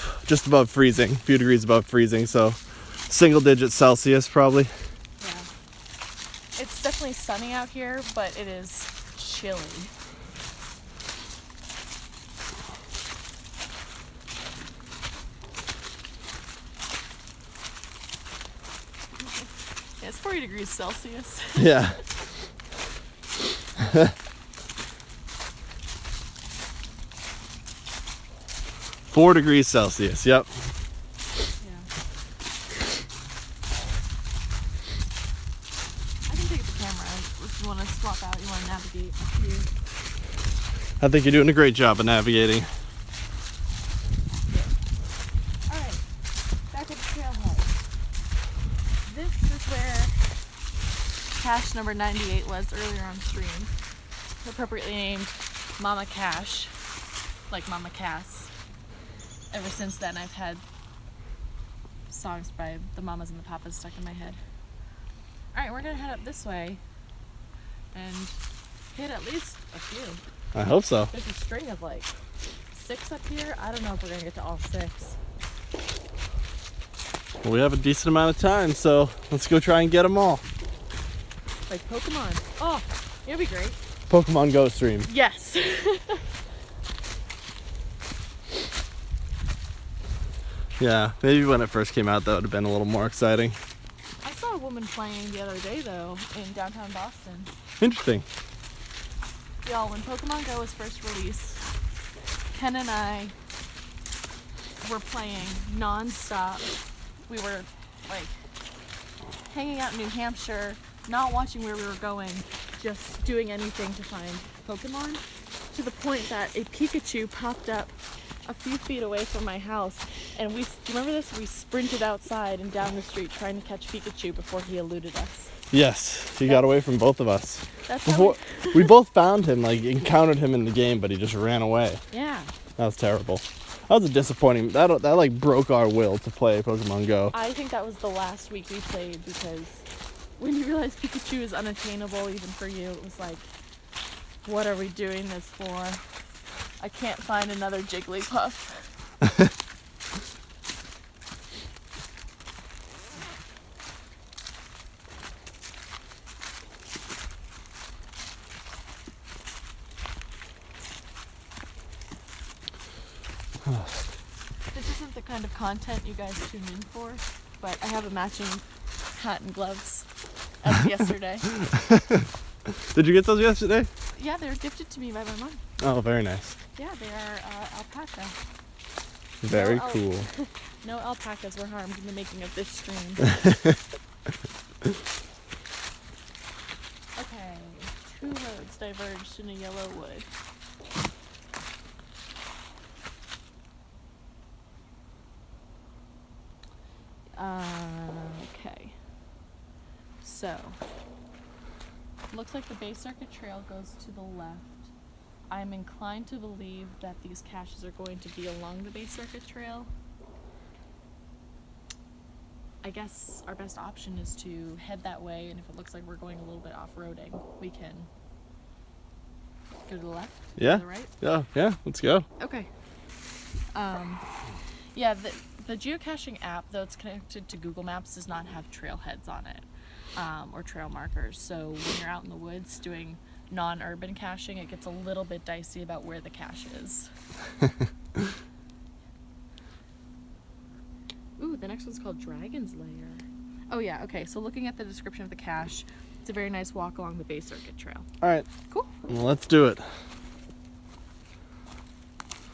freezing, a few degrees above freezing, so single digit Celsius probably. Yeah. It's definitely sunny out here, but it is chilly. Yeah, it's 40 degrees Celsius. Yeah. Four degrees Celsius. Yep. Yeah. I can take the camera if you want to swap out. You want to navigate. I think you're doing a great job of navigating. Alright, back at the trailhead. This is where cache number 98 was earlier on stream. Appropriately named Mama Cache, like Mama Cass. Ever since then, I've had songs by the Mamas and the Papas stuck in my head. Alright, we're gonna head up this way and hit at least a few. I hope so. There's a string of like 6 up here. I don't know if we're gonna get to all 6. Well, we have a decent amount of time, so let's go try and get them all. Like Pokemon. Oh, it'll be great. Pokemon Go stream. Yes. Yeah, maybe when it first came out that would have been a little more exciting. I saw a woman playing the other day though in downtown Boston. Interesting. Y'all, when Pokemon Go was first released, Ken and I were playing non-stop. We were like hanging out in New Hampshire, not watching where we were going, just doing anything to find Pokemon, to the point that a Pikachu popped up a few feet away from my house, and we, remember this? We sprinted outside and down the street trying to catch Pikachu before he eluded us. Yes, he got away from both of us. That's Before we both found him, like encountered him in the game, but he just ran away. Yeah. That was terrible. That was a disappointing. That like broke our will to play Pokemon Go. I think that was the last week we played, because when you realize Pikachu is unattainable even for you, it was like, what are we doing this for? I can't find another Jigglypuff. This isn't the kind of content you guys tune in for, but I have a matching hat and gloves as of yesterday. Did you get those yesterday? Yeah, they were gifted to me by my mom. Oh, very nice. Yeah, they are alpaca. Very No cool. No alpacas were harmed in the making of this stream. Okay, 2 roads diverged in a yellow wood. Okay. So, looks like the Bay Circuit Trail goes to the left. I'm inclined to believe that these caches are going to be along the Bay Circuit Trail. I guess our best option is to head that way, and if it looks like we're going a little bit off-roading, we can go to the left, Yeah. to the right. Yeah, let's go. Okay. Yeah, the geocaching app, though it's connected to Google Maps, does not have trailheads on it, or trail markers. So when you're out in the woods doing non-urban caching, it gets a little bit dicey about where the cache is. Ooh, the next one's called Dragon's Lair. Oh yeah, okay, so looking at the description of the cache, it's a very nice walk along the Bay Circuit Trail. All right. Cool. Well, let's do it.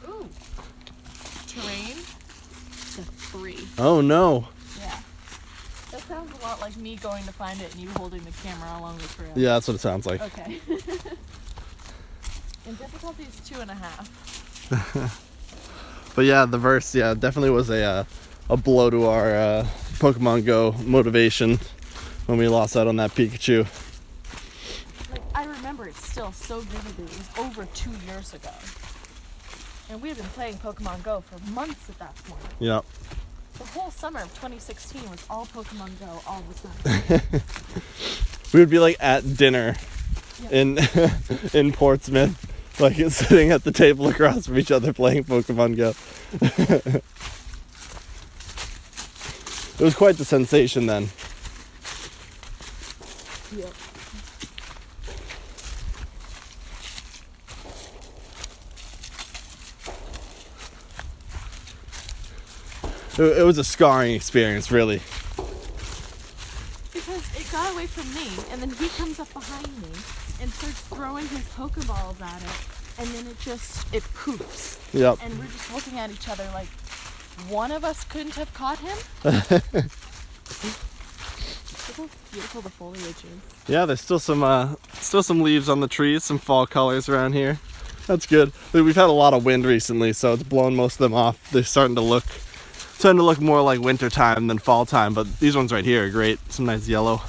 Ooh. Terrain to 3. Oh no. Yeah. That sounds a lot like me going to find it and you holding the camera along the trail. Yeah, that's what it sounds like. Okay. And difficulty is 2.5. But yeah, the verse, definitely was a blow to our Pokemon Go motivation when we lost out on that Pikachu. Like, I remember it still so vividly. It was over 2 years ago. And we had been playing Pokemon Go for months at that point. Yeah. The whole summer of 2016 was all Pokemon Go all the time. We would be like at dinner in in Portsmouth, like sitting at the table across from each other playing Pokemon Go. It was quite the sensation then. Yep. It was a scarring experience, really. Because it got away from me, and then he comes up behind me, and starts throwing his Pokeballs at it, and then it poofs. Yep. And we're just looking at each other like, one of us couldn't have caught him? Look how beautiful the foliage is. Yeah, there's still some leaves on the trees, some fall colors around here. That's good. We've had a lot of wind recently, so it's blown most of them off. They're starting to look more like winter time than fall time, but these ones right here are great. Some nice yellow.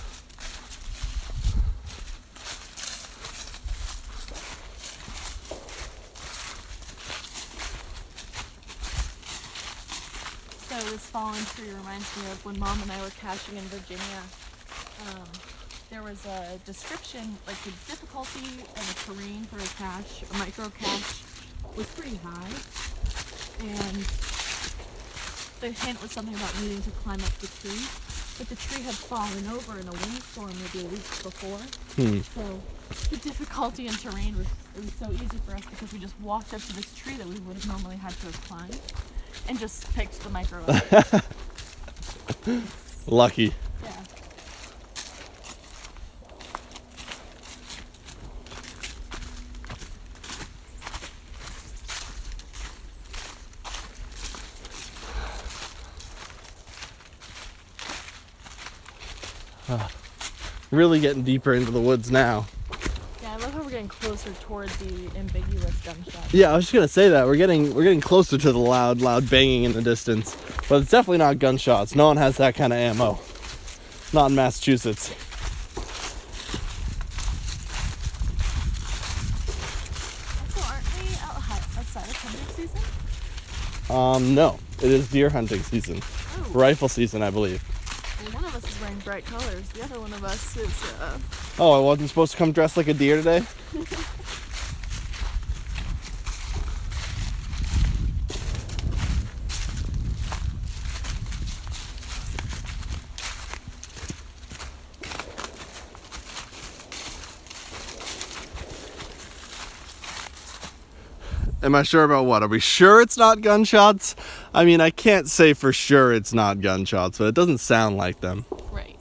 So this fallen tree reminds me of when Mom and I were caching in Virginia. There was a description, like the difficulty of the terrain for a cache, a micro cache, was pretty high. And the hint was something about needing to climb up the tree. But the tree had fallen over in a windstorm maybe a week before. So the difficulty in terrain was so easy for us because we just walked up to this tree that we would have normally had to have climbed and just picked the micro up. Lucky. Yeah. Really getting deeper into the woods now. Yeah, I love how we're getting closer toward the ambiguous gunshot. Yeah, I was just gonna say that we're getting closer to the loud banging in the distance, but it's definitely not gunshots. No one has that kind of ammo. Not in Massachusetts. So aren't we outside of hunting season? No, it is deer hunting season. Oh. Rifle season, I believe. Well, one of us is wearing bright colors. The other one of us is, Oh, I wasn't supposed to come dressed like a deer today? Am I sure about what? Are we sure it's not gunshots? I mean, I can't say for sure it's not gunshots, but it doesn't sound like them. right.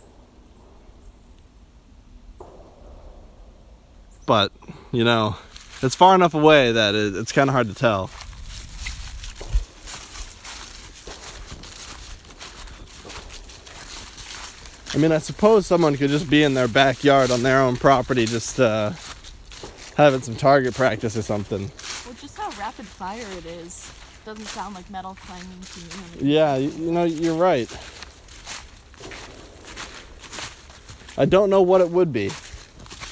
But, you know, it's far enough away that it's kind of hard to tell. I mean, I suppose someone could just be in their backyard on their own property just having some target practice or something. Well, just how rapid fire it is. Doesn't sound like metal clanging to me. Yeah, you know, you're right. I don't know what it would be.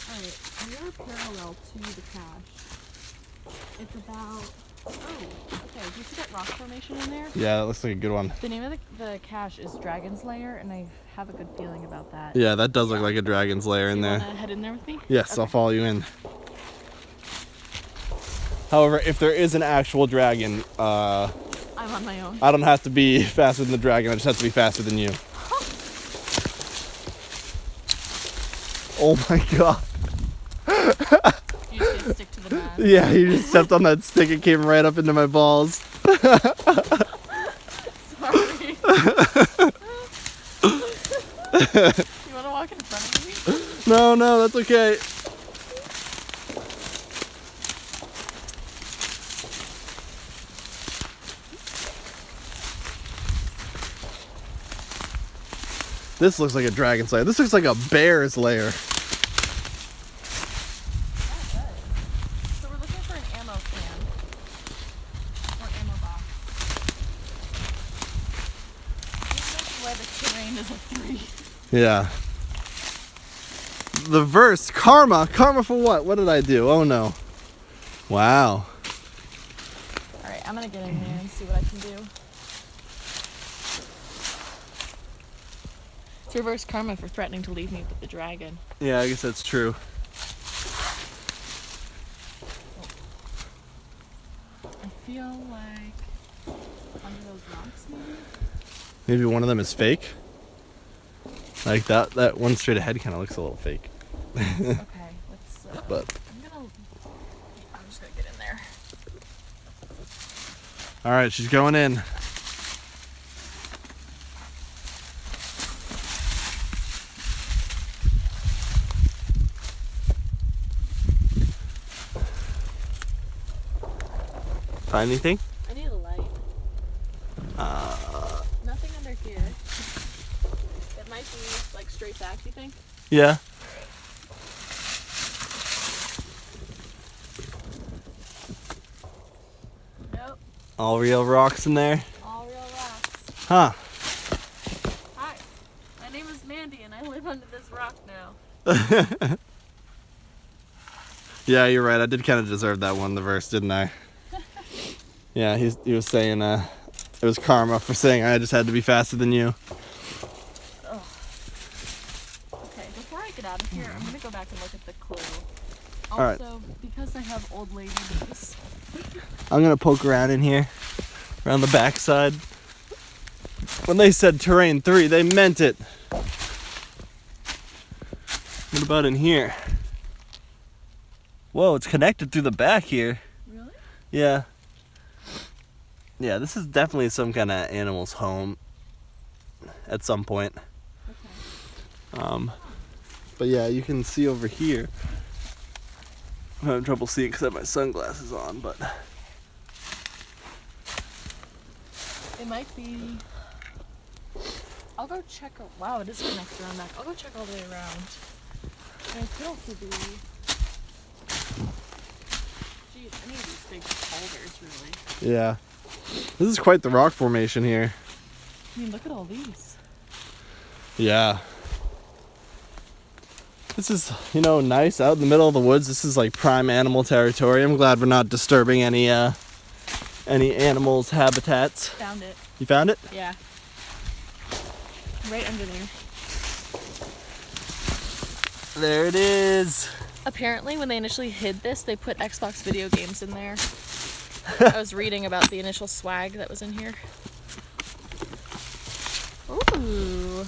Alright, we are parallel to the cache. It's about... Oh, okay. Do you see that rock formation in there? Yeah, that looks like a good one. The name of the cache is Dragon's Lair, and I have a good feeling about that. Yeah, that does look like a dragon's lair in there. You want to head in there with me? Yes, Okay. I'll follow you in. However, if there is an actual dragon, I'm on my own. I don't have to be faster than the dragon, I just have to be faster than you. Oh my god. You just stick to the mat. Yeah, you just stepped on that stick, it came right up into my balls. Sorry. You want to walk in front of me? No, that's okay. This looks like a dragon's lair. This looks like a bear's lair. Yeah, it does. So we're looking for an ammo can. Or ammo box. This is why the terrain is a 3. Yeah. The verse, karma. Karma for what? What did I do? Oh no. Wow. Alright, I'm gonna get in here and see what I can do. It's reverse karma for threatening to leave me with the dragon. Yeah, I guess that's true. I feel like under those rocks maybe? Maybe one of them is fake. Like that one straight ahead kind of looks a little fake. Okay, let's But I'm just gonna get in there. all right, she's going in. Find anything? I need a light. Nothing under here. It might be like straight back, you think? Yeah. Nope. All real rocks in there? All real rocks. Huh. Hi. My name is Mandy and I live under this rock now. Yeah, you're right. I did kind of deserve that one, the verse, didn't I? Yeah, he was saying it was karma for saying I just had to be faster than you. Ugh. Okay, before I get out of here, I'm going to go back and look at the clue. Also, All right. because I have old lady knees. I'm going to poke around in here, around the backside. When they said terrain 3, they meant it. What about in here? Whoa, it's connected through the back here. Really? Yeah. Yeah, this is definitely some kind of animal's home at some point. Okay. But yeah, you can see over here. I'm having trouble seeing because I have my sunglasses on, but It might be... I'll go check... Wow, it is connected around back. I'll go check all the way around. And it could also be... Geez, any of these big boulders, really. yeah. This is quite the rock formation here. I mean, look at all these. Yeah. This is, nice out in the middle of the woods. This is like prime animal territory. I'm glad we're not disturbing any animals' habitats. Found it. You found it? Yeah. Right under there. There it is. Apparently, when they initially hid this, they put Xbox video games in there. I was reading about the initial swag that was in here. Ooh.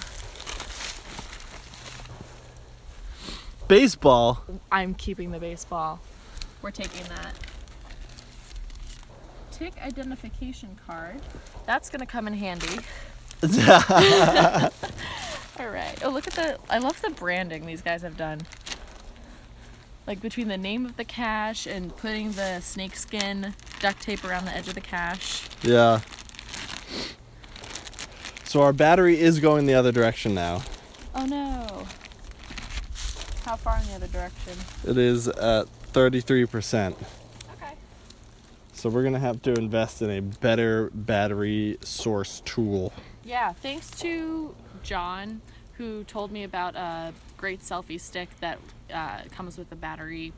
Baseball. I'm keeping the baseball. We're taking that. Tick identification card. That's gonna come in handy. All right. Oh, look at I love the branding these guys have done. Like between the name of the cache and putting the snakeskin duct tape around the edge of the cache. Yeah. So our battery is going the other direction now. Oh no. How far in the other direction? It is at 33%. Okay. So we're gonna have to invest in a better battery source tool. Yeah, thanks to John, who told me about a great selfie stick that comes with a battery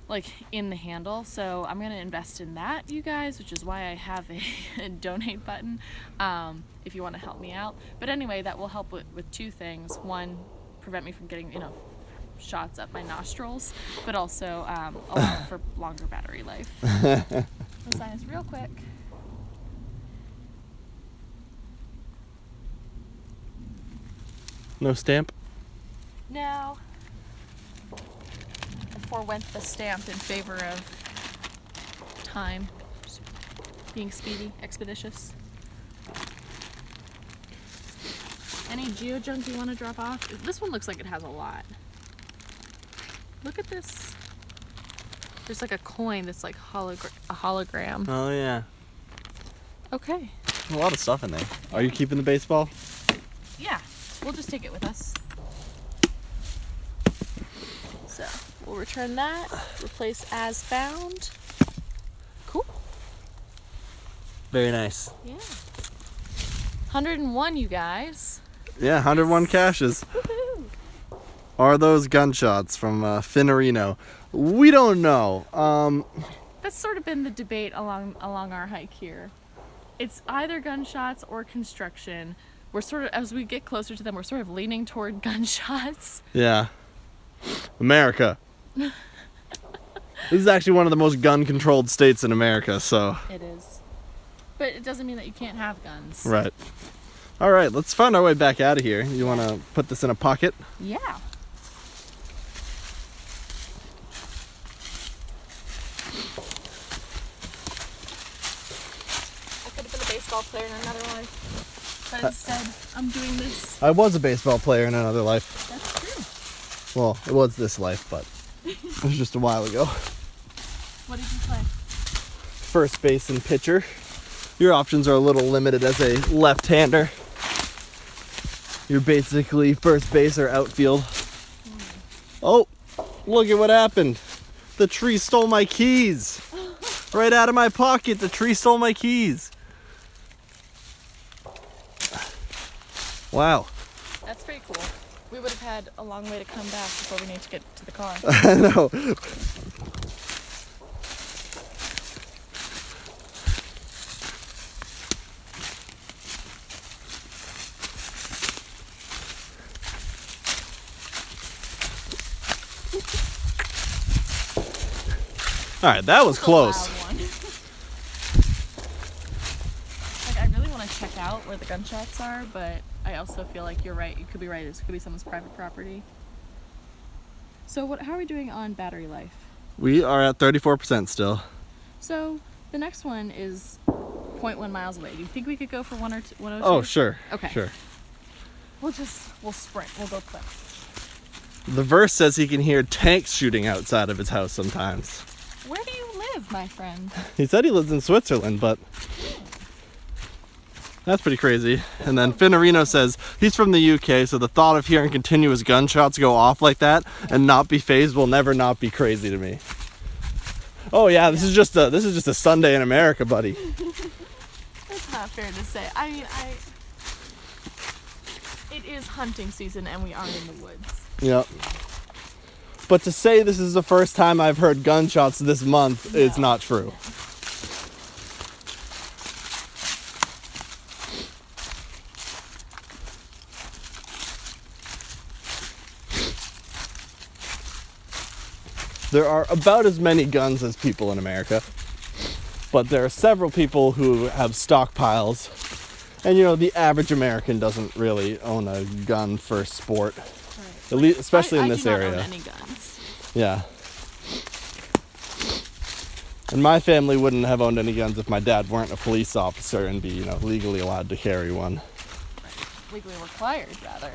like in the handle. So I'm gonna invest in that, you guys, which is why I have a donate button if you want to help me out. But anyway, that will help with two things. One, prevent me from getting shots up my nostrils, but also allow for longer battery life. The sign is real quick. No stamp? No. I forewent the stamp in favor of time. Just being speedy, expeditious. Any geojunk you want to drop off? This one looks like it has a lot. Look at this. There's like a coin that's like a hologram. Oh yeah. Okay. A lot of stuff in there. Are you keeping the baseball? Yeah. We'll just take it with us. So we'll return that. Replace as found. Cool. Very nice. Yeah. 101, you guys. Yeah, 101 caches. Woohoo! Are those gunshots from Finarino? We don't know. That's sort of been the debate along our hike here. It's either gunshots or construction. We're sort of, as we get closer to them, we're sort of leaning toward gunshots. Yeah. America. This is actually one of the most gun-controlled states in America, so. It is. But it doesn't mean that you can't have guns. Right. All right, let's find our way back out of here. You want to put this in a pocket? Yeah. I could have been a baseball player in another life. But instead, I'm doing this. I was a baseball player in another life. That's true. Well, it was this life, but it was just a while ago. What did you play? first base and pitcher. Your options are a little limited as a left-hander. You're basically first base or outfield. Oh, look at what happened. The tree stole my keys. Right out of my pocket, the tree stole my keys. Wow. That's pretty cool. We would have had a long way to come back before we need to get to the car. I know. All right, that was close. Like, I really want to check out where the gunshots are, but I also feel like you're right. You could be right. This could be someone's private property. So how are we doing on battery life? We are at 34% still. So the next one is 0.1 miles away. Do you think we could go for 102? Oh, sure. Okay. Sure. We'll sprint. We'll go quick. The verse says he can hear tanks shooting outside of his house sometimes. Where do you live, my friend? He said he lives in Switzerland, but that's pretty crazy. And then Finarino says he's from the UK, so the thought of hearing continuous gunshots go off like that and not be phased will never not be crazy to me. Oh yeah, this is just a Sunday in America, buddy. That's not fair to say. I mean, it is hunting season and we are in the woods. Yep. But to say this is the first time I've heard gunshots this month, it's not true. There are about as many guns as people in America, but there are several people who have stockpiles. And you know, the average American doesn't really own a gun for sport. Right. At least, especially in this I do area. not own any guns. Yeah. And my family wouldn't have owned any guns if my dad weren't a police officer and be, you know, legally allowed to carry one. Right. Legally required, rather.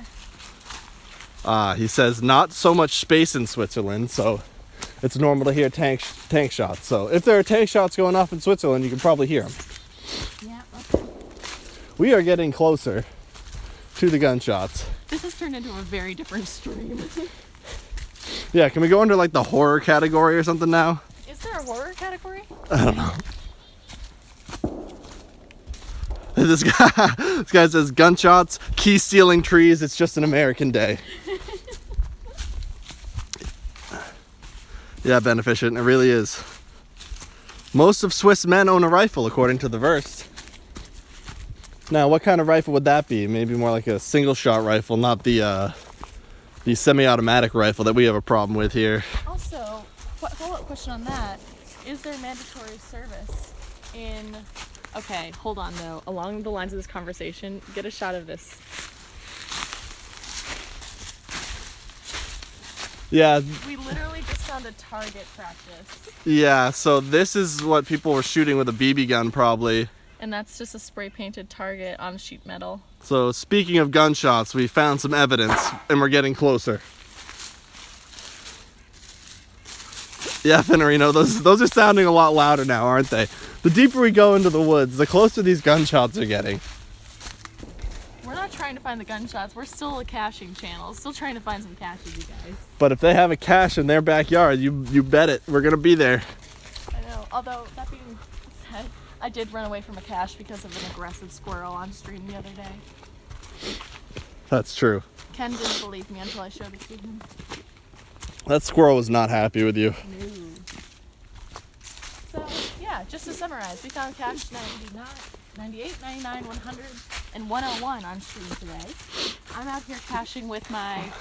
He says not so much space in Switzerland, so it's normal to hear tank shots. So if there are tank shots going off in Switzerland, you can probably hear them. Yeah, okay. We are getting closer to the gunshots. This has turned into a very different stream. Yeah, can we go under like the horror category or something now? Is there a horror category? I don't know. This guy says gunshots, key stealing trees, it's just an American day. Yeah, beneficent, it really is. Most of Swiss men own a rifle, according to the verse. Now, what kind of rifle would that be? Maybe more like a single shot rifle, not the semi-automatic rifle that we have a problem with here. Also, follow-up question on that. Is there mandatory service in... Okay, hold on though. Along the lines of this conversation, get a shot of this. Yeah. We literally just found a target practice. Yeah, so this is what people were shooting with a BB gun probably. And that's just a spray-painted target on sheet metal. So speaking of gunshots, we found some evidence and we're getting closer. Yeah, Finarino, those are sounding a lot louder now, aren't they? The deeper we go into the woods, the closer these gunshots are getting. We're not trying to find the gunshots. We're still a caching channel. Still trying to find some caches, you guys. But if they have a cache in their backyard, you bet it, we're gonna be there. I know. Although, that being said, I did run away from a cache because of an aggressive squirrel on stream the other day. That's true. Ken didn't believe me until I showed it to him. That squirrel was not happy with you. No. So, yeah, just to summarize, we found cache 99, 98, 99, 100, and 101 on stream today. I'm out here caching with my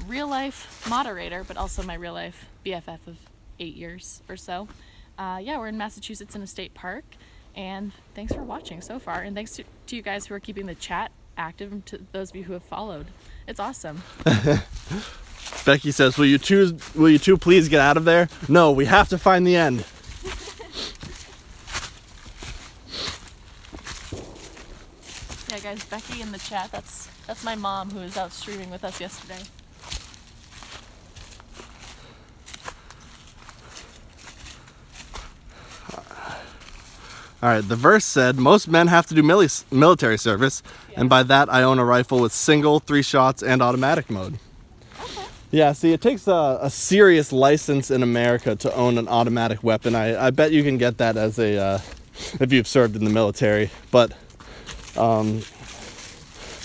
real-life moderator, but also my real-life BFF of 8 years or so. Yeah, we're in Massachusetts in a state park, and thanks for watching so far, and thanks to you guys who are keeping the chat active, and to those of you who have followed. It's awesome. Becky says, will you two please get out of there? No, we have to find the end. Yeah, guys, Becky in the chat, that's my mom who was out streaming with us yesterday. All right, the verse said most men have to do military service, Yeah. and by that I own a rifle with single, 3 shots, and automatic mode. Okay. Yeah, see, it takes a serious license in America to own an automatic weapon. I bet you can get that as a if you've served in the military, but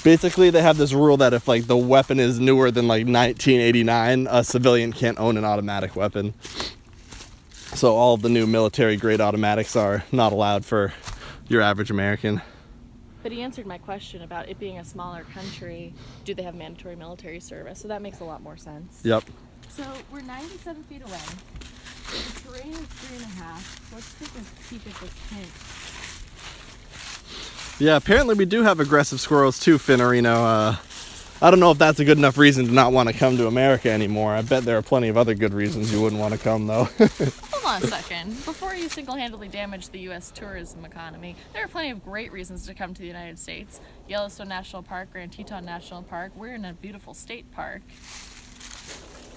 basically they have this rule that if like the weapon is newer than like 1989, a civilian can't own an automatic weapon. So all of the new military grade automatics are not allowed for your average American. But he answered my question about it being a smaller country. Do they have mandatory military service? So that makes a lot more sense. Yep. So we're 97 feet away. The terrain is 3.5. Let's take a peek at this hint. Yeah, apparently we do have aggressive squirrels too, Finorino. I don't know if that's a good enough reason to not want to come to America anymore. I bet there are plenty of other good reasons you wouldn't want to come, though. Hold on a second. Before you single-handedly damage the U.S. tourism economy, there are plenty of great reasons to come to the United States. Yellowstone National Park, Grand Teton National Park. We're in a beautiful state park.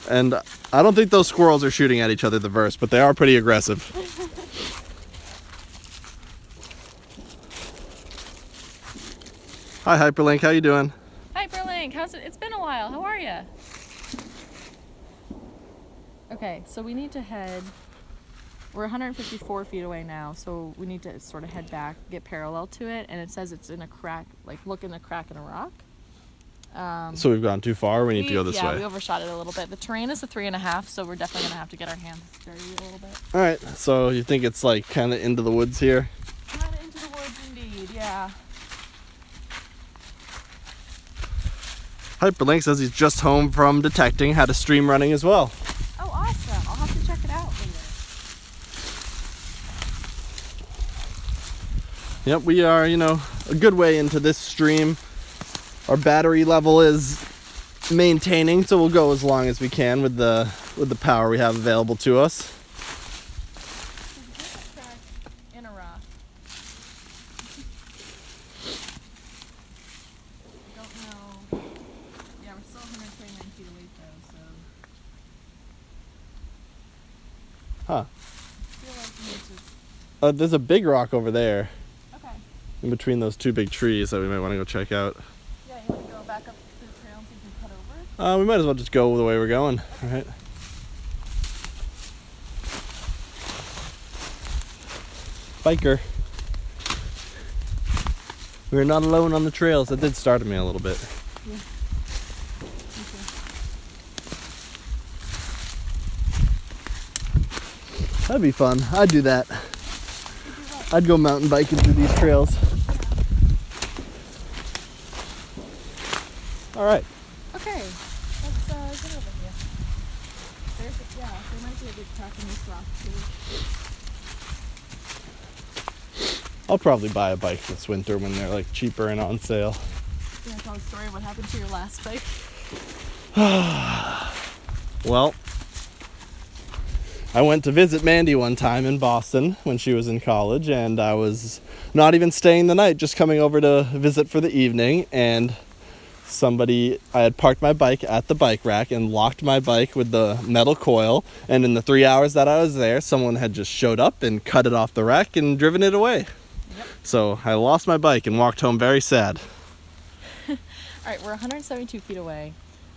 And I don't think those squirrels are shooting at each other, the verse, but they are pretty aggressive. Hi, Hyperlink. How you doing? Hyperlink, how's it? It's been a while. How are you? Okay, so we need to head. We're 154 feet away now, so we need to sort of head back, get parallel to it, and it says it's in a crack. Like, look in the crack in a rock. So we've gone too far. We need to go this yeah, way. we overshot it a little bit. The terrain is a 3.5, so we're definitely gonna have to get our hands dirty a little bit. All right. So you think it's like kind of into the woods here? Kind of into the woods, indeed. Yeah. Hyperlink says he's just home from detecting, had a stream running as well. Oh, awesome! I'll have to check it out later. Yep, we are, a good way into this stream. Our battery level is maintaining, so we'll go as long as we can with the power we have available to us. There's a crack in a rock. I don't know. Yeah, we're still 129 feet away though, so. Huh. I feel like we need to. There's a big rock over there Okay. in between those 2 big trees that we might want to go check out. Yeah, you want to go back up the trail so you can cut over? We might as well just go the way we're going. All right. Biker. We're not alone on the trails. That did startle me a little bit. Yeah. That'd be fun. I'd do that. I'd go mountain biking through these trails. All right. Okay, let's get over here. There might be a big crack in this rock too. I'll probably buy a bike this winter when they're like cheaper and on sale. You want to tell the story of what happened to your last bike? Well, I went to visit Mandy one time in Boston when she was in college, and I was not even staying the night, just coming over to visit for the evening, and I had parked my bike at the bike rack and locked my bike with the metal coil, and in the 3 hours that I was there, someone had just showed up and cut it off the rack and driven it away. Yep. So I lost my bike and walked home very sad. All right, we're 172 feet away.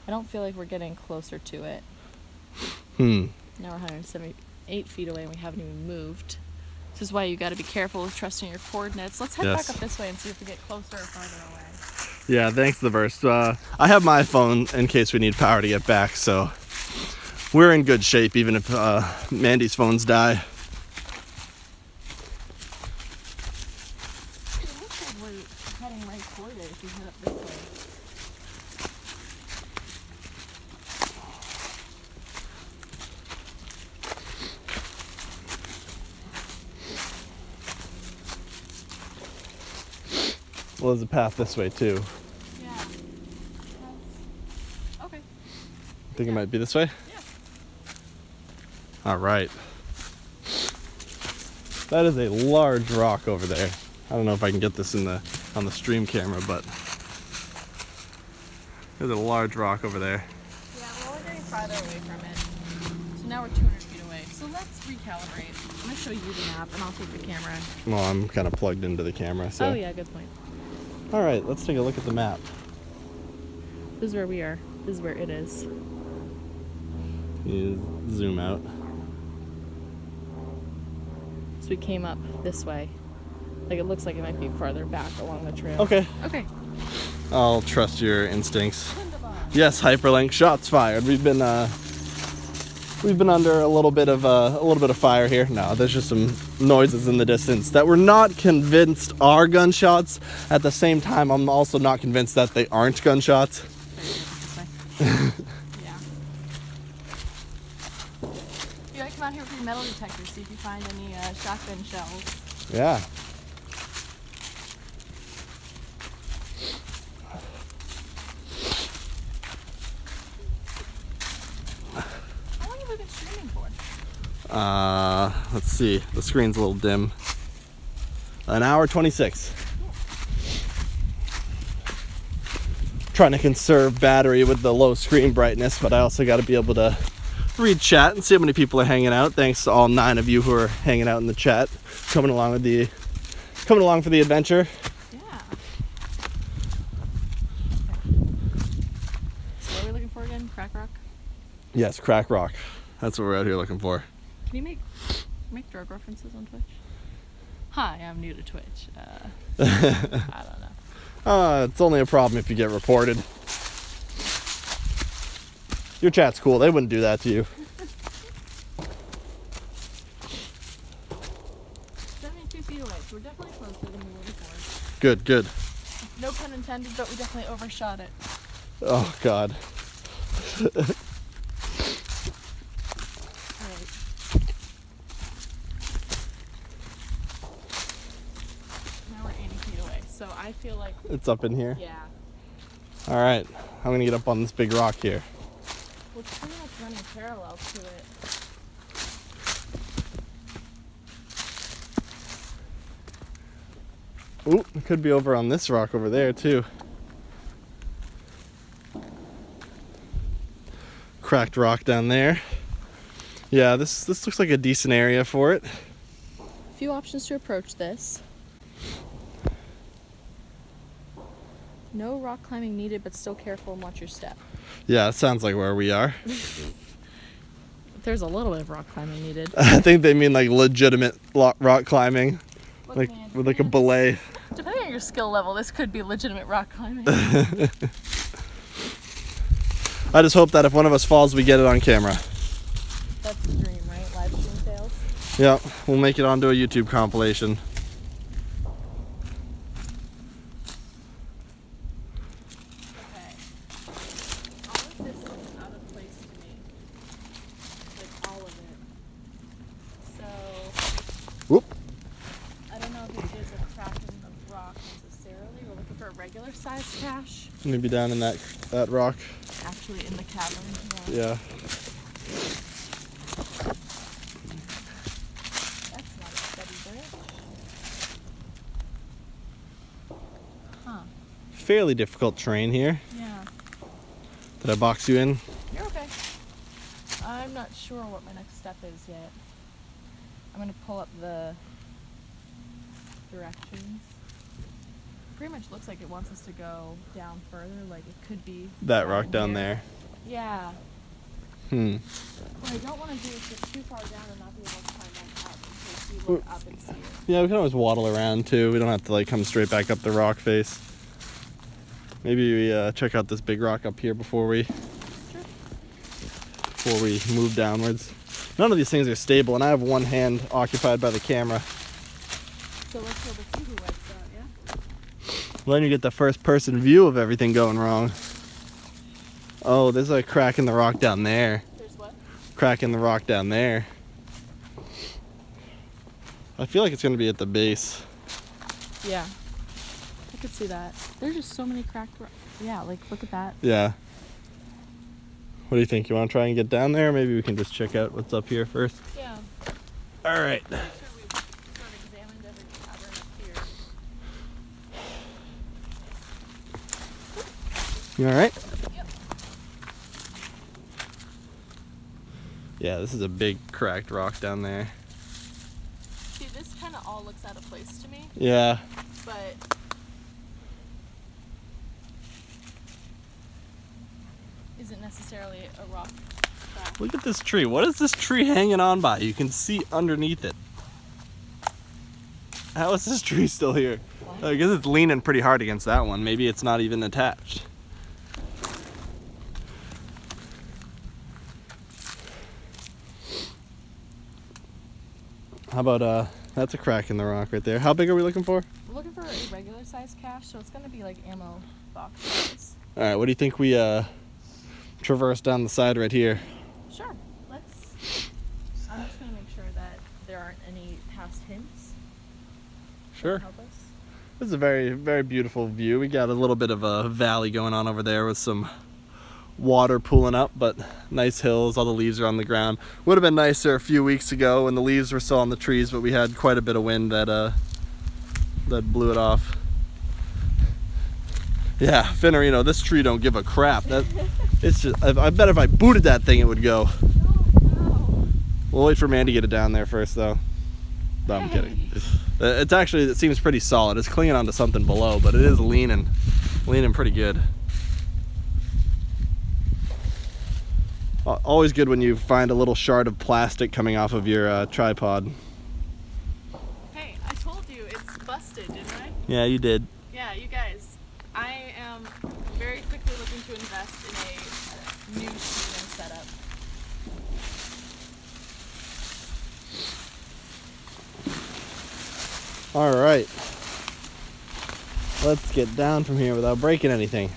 I don't feel like we're getting closer to it. Now we're 178 feet away and we haven't even moved. This is why you got to be careful with trusting your coordinates. Let's head Yes. back up this way and see if we get closer or farther away. Yeah, thanks, the verse. I have my phone in case we need power to get back, so we're in good shape even if Mandy's phones die. It looks like we're heading right toward it if we head up this way. Well, there's a path this way too. Yeah. Okay. Think it might be this way? Yeah. All right. That is a large rock over there. I don't know if I can get this on the stream camera, but there's a large rock over there. Yeah, we're only getting farther away from it. So now we're 200 feet away. So let's recalibrate. I'm gonna show you the map, and I'll take the camera. Well, I'm kind of plugged into the camera, so. Oh yeah, good point. All right, let's take a look at the map. This is where we are. This is where it is. You zoom out. So we came up this way. Like it looks like it might be farther back along the trail. Okay. Okay. I'll trust your instincts. Yes, hyperlink shots fired. We've been under a little bit of fire here. No, there's just some noises in the distance that we're not convinced are gunshots. At the same time, I'm also not convinced that they aren't gunshots. Yeah. You want to come out here with your metal detector, see if you find any shotgun shells. Yeah. How long have we been streaming for? Let's see. The screen's a little dim. An hour 26. Trying to conserve battery with the low screen brightness, but I also got to be able to read chat and see how many people are hanging out. Thanks to all 9 of you who are hanging out in the chat, coming along for the adventure. Yeah. So what are we looking for again? Crack Rock? Yes, Crack Rock. That's what we're out here looking for. Can you make drug references on Twitch? Hi, I'm new to Twitch. I don't know. It's only a problem if you get reported. Your chat's cool. They wouldn't do that to you. 72 feet away, so we're definitely closer than we were before. Good, good. No pun intended, but we definitely overshot it. Oh, God. Alright. Now we're 80 feet away, so I feel like, It's up in here. yeah. All right. I'm going to get up on this big rock here. Well, it's pretty much running parallel to it. Ooh, it could be over on this rock over there, too. Cracked rock down there. Yeah, this looks like a decent area for it. A few options to approach this. No rock climbing needed, but still careful and watch your step. Yeah, it sounds like where we are. There's a little bit of rock climbing needed. I think they mean like legitimate rock climbing. Look, Like man, with like a belay. depending on your skill level, this could be legitimate rock climbing. I just hope that if one of us falls, we get it on camera. That's the dream, right? Live stream fails. Yeah, we'll make it onto a YouTube compilation. Okay. All of this looks out of place to me. Like all of it. So Whoop. I don't know if it is a crack in the rock necessarily. We're looking for a regular sized cache. Maybe down in that rock. Actually in the cavern. Yeah. That's not a steady branch. Huh. Fairly difficult terrain here. Yeah. Did I box you in? You're okay. I'm not sure what my next step is yet. I'm gonna pull up the directions. Pretty much looks like it wants us to go down further, like it could be That rock down here. there. Yeah. What I don't want to do is get too far down and not be able to climb back up in case you look up and see it. Yeah, we can always waddle around too. We don't have to like come straight back up the rock face. Maybe we check out this big rock up here before we move downwards. None of these things are stable, and I have one hand occupied by the camera. So let's go to see who wipes out, yeah? Well, then you get the first person view of everything going wrong. Oh, there's a crack in the rock down there. There's what? Crack in the rock down there. I feel like it's going to be at the base. Yeah. I could see that. There's just so many cracked rocks. Yeah, like look at that. Yeah. What do you think? You want to try and get down there? Maybe we can just check out what's up here first. Yeah. All right. Make sure we've sort of examined every cavern up here. You all right? Yep. Yeah, this is a big cracked rock down there. See, this kind of all looks out of place to me. Yeah. But isn't necessarily a rock crack. Look at this tree. What is this tree hanging on by? You can see underneath it. How is this tree still here? I guess it's leaning pretty hard against that one. Maybe it's not even attached. How about, that's a crack in the rock right there. How big are we looking for? We're looking for a regular size cache, so it's gonna be like ammo box size. All right, what do you think we traverse down the side right here? Sure, let's. I'm just gonna make sure that there aren't any past hints. Sure. Help us. This is a very, very beautiful view. We got a little bit of a valley going on over there with some water pooling up, but nice hills. All the leaves are on the ground. Would have been nicer a few weeks ago when the leaves were still on the trees, but we had quite a bit of wind that blew it off. Yeah, Finnerino, this tree don't give a crap. It's just, I bet if I booted that thing, it would go. No. We'll wait for man to get it down there first, though. No, I'm kidding. It's actually, it seems pretty solid. It's clinging onto something below, but it is leaning pretty good. Always good when you find a little shard of plastic coming off of your tripod. Hey, I told you it's busted, didn't I? Yeah, you did. Yeah, you guys. I am very quickly looking to invest in a new streaming setup. All right. Let's get down from here without breaking anything.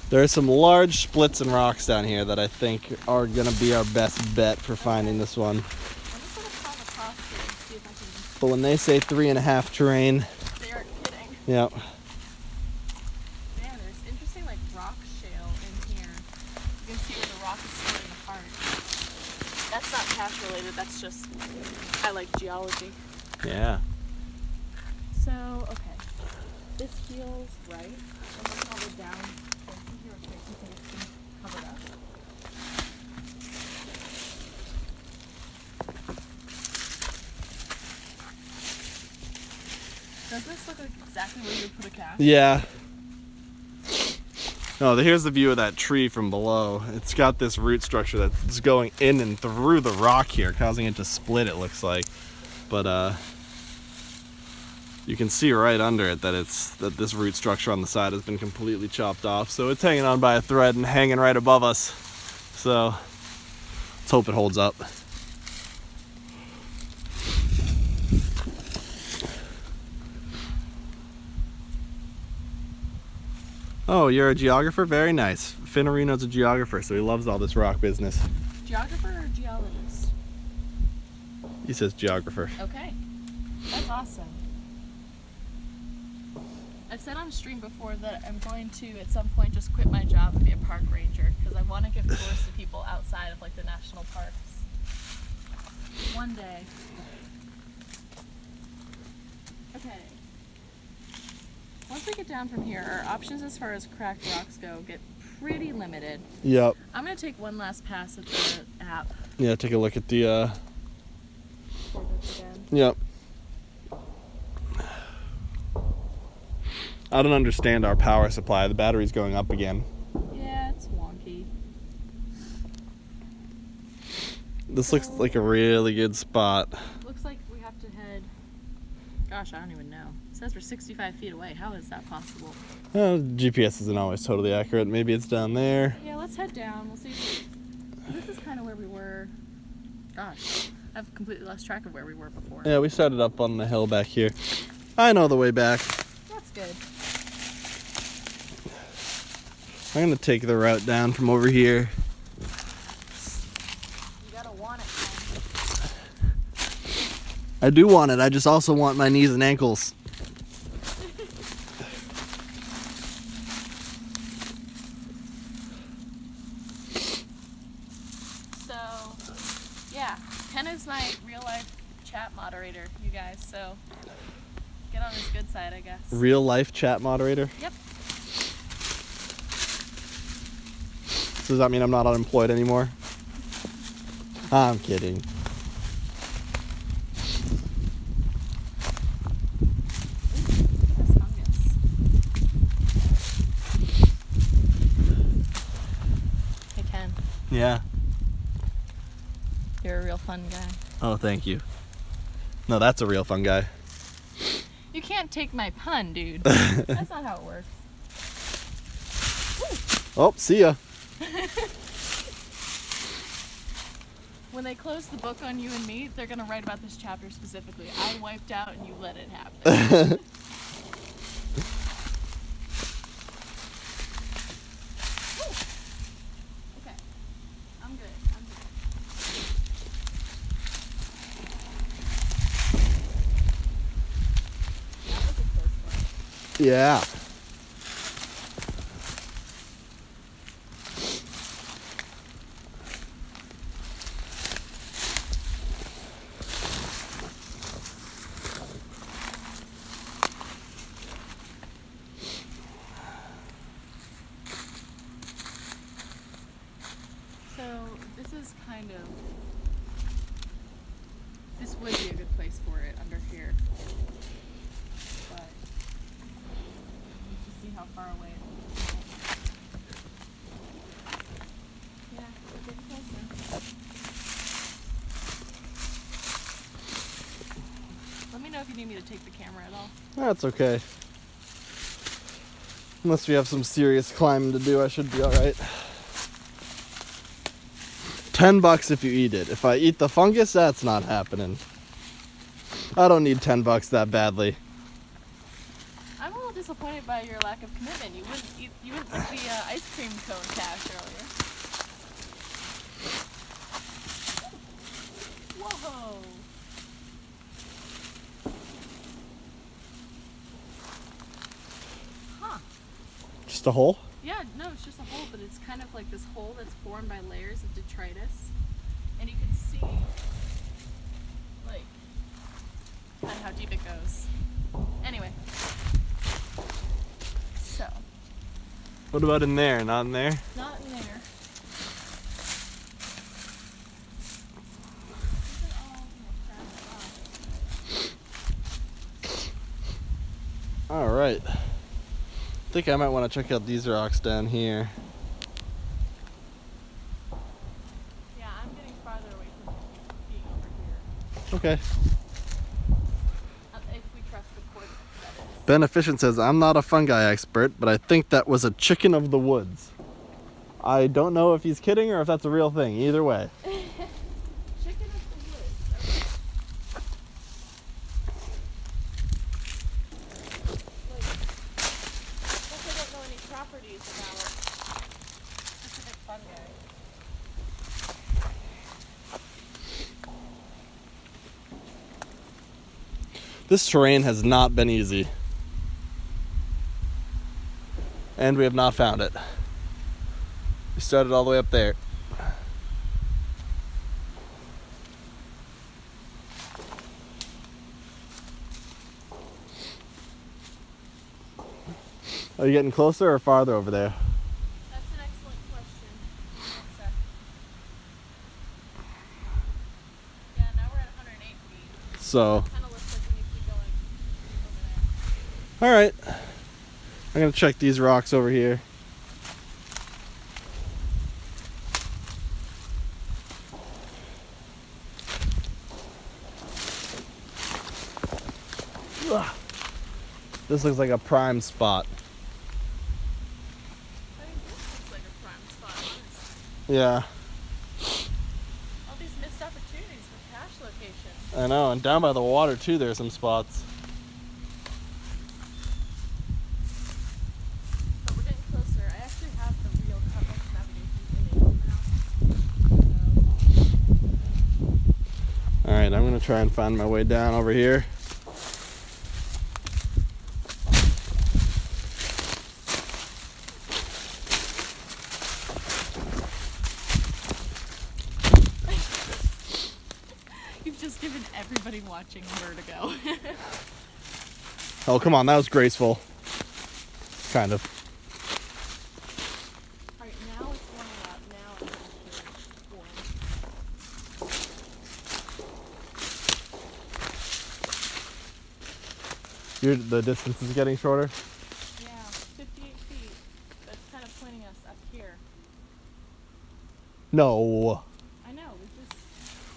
There are some large splits and rocks down here that I think are gonna be our best bet for finding this one. I'm just gonna climb across it and see if I But when they say 3.5 terrain, can. They aren't kidding. yeah. Man, there's interesting like rock shale in here. You can see where the rock is splitting apart. That's not cache related. That's just I like geology. Yeah. So okay, this feels right. And then I'll go down. Here, okay, it's been covered up. Does this look like exactly where you would put a cache? Yeah. No, here's the view of that tree from below. It's got this root structure that's going in and through the rock here, causing it to split, it looks like. But you can see right under it that this root structure on the side has been completely chopped off. So it's hanging on by a thread and hanging right above us. So let's hope it holds up. Oh, you're a geographer? Very nice. Finnerino's a geographer, so he loves all this rock business. Geographer or geologist? He says geographer. Okay, that's awesome. I've said on stream before that I'm going to at some point just quit my job and be a park ranger because I want to give tours to people outside of like the national parks. One day. Okay. Once we get down from here, our options as far as cracked rocks go get pretty limited. Yep. I'm going to take one last pass at the app. Yeah, take a look at the Coordinates again. Yep. I don't understand our power supply. The battery's going up again. Yeah, it's wonky. This looks like a really good spot. Looks like we have to head. Gosh, I don't even know. It says we're 65 feet away. How is that possible? GPS isn't always totally accurate. Maybe it's down there. Yeah, let's head down. We'll see. This is kind of where we were. Gosh, I've completely lost track of where we were before. Yeah, we started up on the hill back here. I know the way back. That's good. I'm gonna take the route down from over here. You gotta want it, man. I do want it. I just also want my knees and ankles. So, yeah, Ken is my real life chat moderator, you guys. So, get on his good side, I guess. Real life chat moderator? Yep. So does that mean I'm not unemployed anymore? I'm kidding. Look at this fungus. Hey Ken, Yeah. you're a real fun guy. Oh, thank you. No, that's a real fun guy. You can't take my pun, dude. That's not how it works. Oh, see ya. When they close the book on you and me, they're gonna write about this chapter specifically. I wiped out and you let it happen. Okay. I'm good. That was a close one. Yeah. So this is kind of, this would be a good place for it under here, but just see how far away it is. Yeah, we're getting closer. Let me know if you need me to take the camera at all. That's okay. Unless we have some serious climbing to do, I should be alright. $10 if you eat it. If I eat the fungus, that's not happening. I don't need $10 that badly. I'm a little disappointed by your lack of commitment. You wouldn't lick the ice cream cone cache earlier. Whoa! Huh. Just a hole? Yeah, no, it's just a hole, but it's kind of like this hole that's formed by layers of detritus. And you can see, like, kind of how deep it goes. Anyway. So, What about in there? Not in there? not in there. Alright. I think I might want to check out these rocks down here. Yeah, I'm getting farther away from being over here. Okay. If we trust the coordinates, that is. Beneficent says, I'm not a fungi expert, but I think that was a chicken of the woods. I don't know if he's kidding or if that's a real thing. Either way. Chicken of the woods. Okay. Like, I guess I don't know any properties about specific fungi. This terrain has not been easy. And we have not found it. We started all the way up there. Are you getting closer or farther over there? That's an excellent question. One sec. Yeah, now we're at 108 feet. So, Kind of looks like we need to keep going over there. alright. I'm gonna check these rocks over here. Ugh. This looks like a prime spot. I mean, this looks like a prime spot, honestly. Yeah, All these missed opportunities for cache locations. I know. And down by the water too, there's some spots. But we're getting closer. I actually have the real compass navigation thing now. Alright, I'm gonna try and find my way down over here. You've just given everybody watching vertigo. Oh, come on, that was graceful. Kind of. Alright, now it's warming up. Now I'm going to warm. The distance is getting shorter. Yeah, 58 feet. That's kind of pointing us up here. No. I know,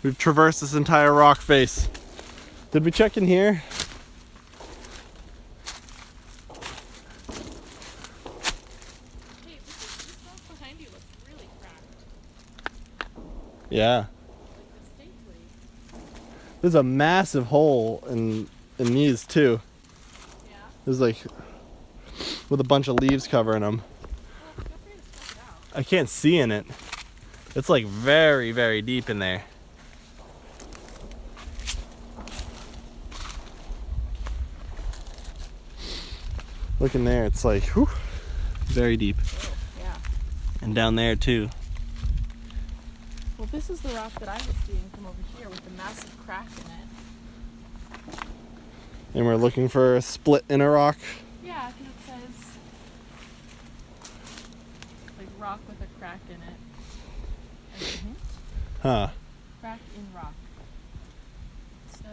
We've traversed this entire rock face. Did we check in here? Hey, this rock behind you looks really cracked. Yeah. Like distinctly. There's a massive hole in these too. Yeah? There's like with a bunch of leaves covering them. Well, feel free to check it out. I can't see in it. It's like very, very deep in there. Look in there, it's like, whew, very deep. Oh, yeah. And down there too. Well, this is the rock that I was seeing from over here with the massive crack in it. And we're looking for a split in a rock. Yeah, because it says like rock with a crack in it. And a hint? Huh. Crack in rock. So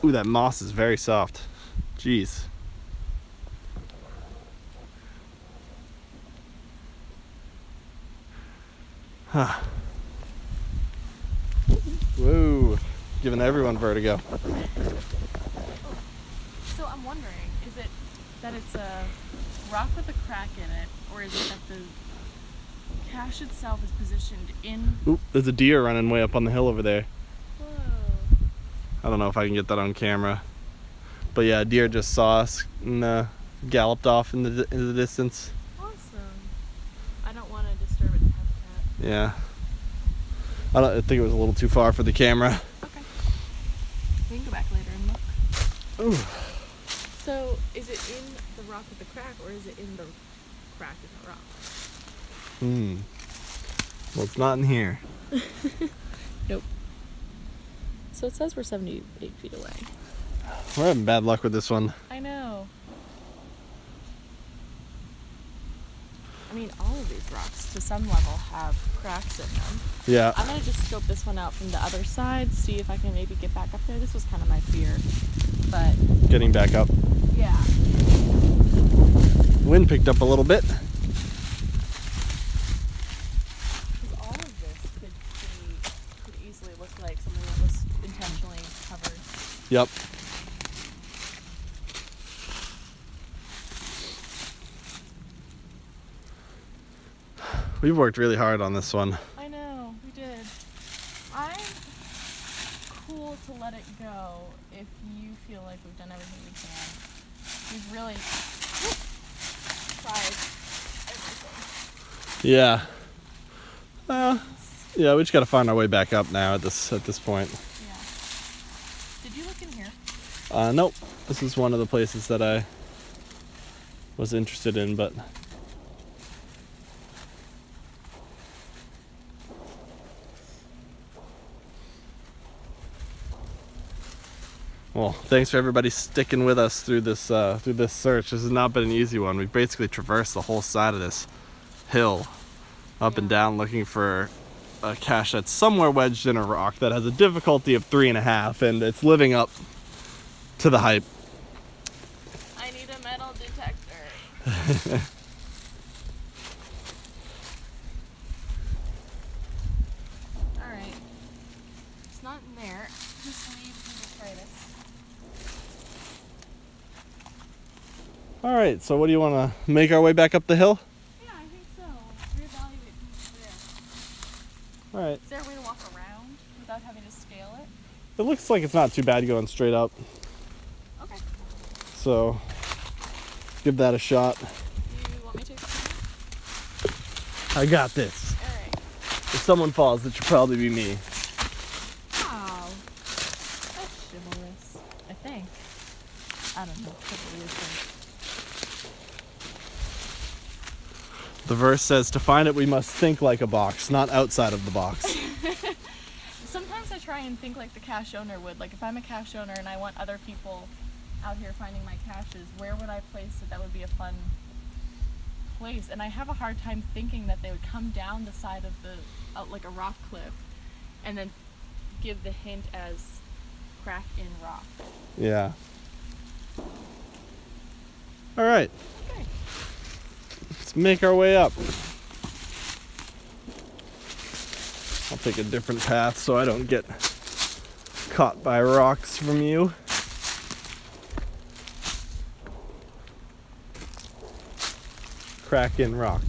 Ooh, that moss is very soft. Jeez. Huh. Whoa. Giving everyone vertigo. So I'm wondering, is it that it's a rock with a crack in it, or is it that the cache itself is positioned in? Oop, there's a deer running way up on the hill over there. Whoa. I don't know if I can get that on camera. But yeah, a deer just saw us and galloped off in the distance. Awesome. I don't want to disturb its habitat. Yeah. I think it was a little too far for the camera. Okay. We can go back later and look. Ooh. So, is it in the rock with the crack, or is it in the crack in the rock? Well, it's not in here. Nope. So it says we're 78 feet away. We're having bad luck with this one. I know. I mean, all of these rocks, to some level, have cracks in them. Yeah. I'm going to just scope this one out from the other side, see if I can maybe get back up there. This was kind of my fear, but... Getting back up. Yeah. Wind picked up a little bit. Because all of this could easily look like something that was intentionally covered. Yep. We've worked really hard on this one. I know, we did. I'm cool to let it go if you feel like we've done everything we can. We've really tried everything. Yeah. Yeah, we just gotta find our way back up now at this point. Yeah. Did you look in here? Nope. This is one of the places that I was interested in, but well, thanks for everybody sticking with us through this search. This has not been an easy one. We've basically traversed the whole side of this hill, up and down, looking for a cache that's somewhere wedged in a rock that has a difficulty of 3.5, and it's living up to the hype. I need a metal detector. Alright. It's not in there. Just leave detritus. All right, so what do you want to make our way back up the hill? Yeah, I think so. Reevaluate these there. All right. Is there a way to walk around without having to scale it? It looks like it's not too bad going straight up. Okay. So give that a shot. Do you want me to? I got this. Alright. If someone falls, it should probably be me. Wow. That's chivalrous. I think. I don't know. Probably is. The verse says, to find it, we must think like a box, not outside of the box. Sometimes I try and think like the cache owner would. Like if I'm a cache owner and I want other people out here finding my caches, where would I place it that would be a fun place? And I have a hard time thinking that they would come down the side of the, like a rock cliff, and then give the hint as crack in rock. Yeah. All right. Okay. Let's make our way up. I'll take a different path so I don't get caught by rocks from you. Crack in rock.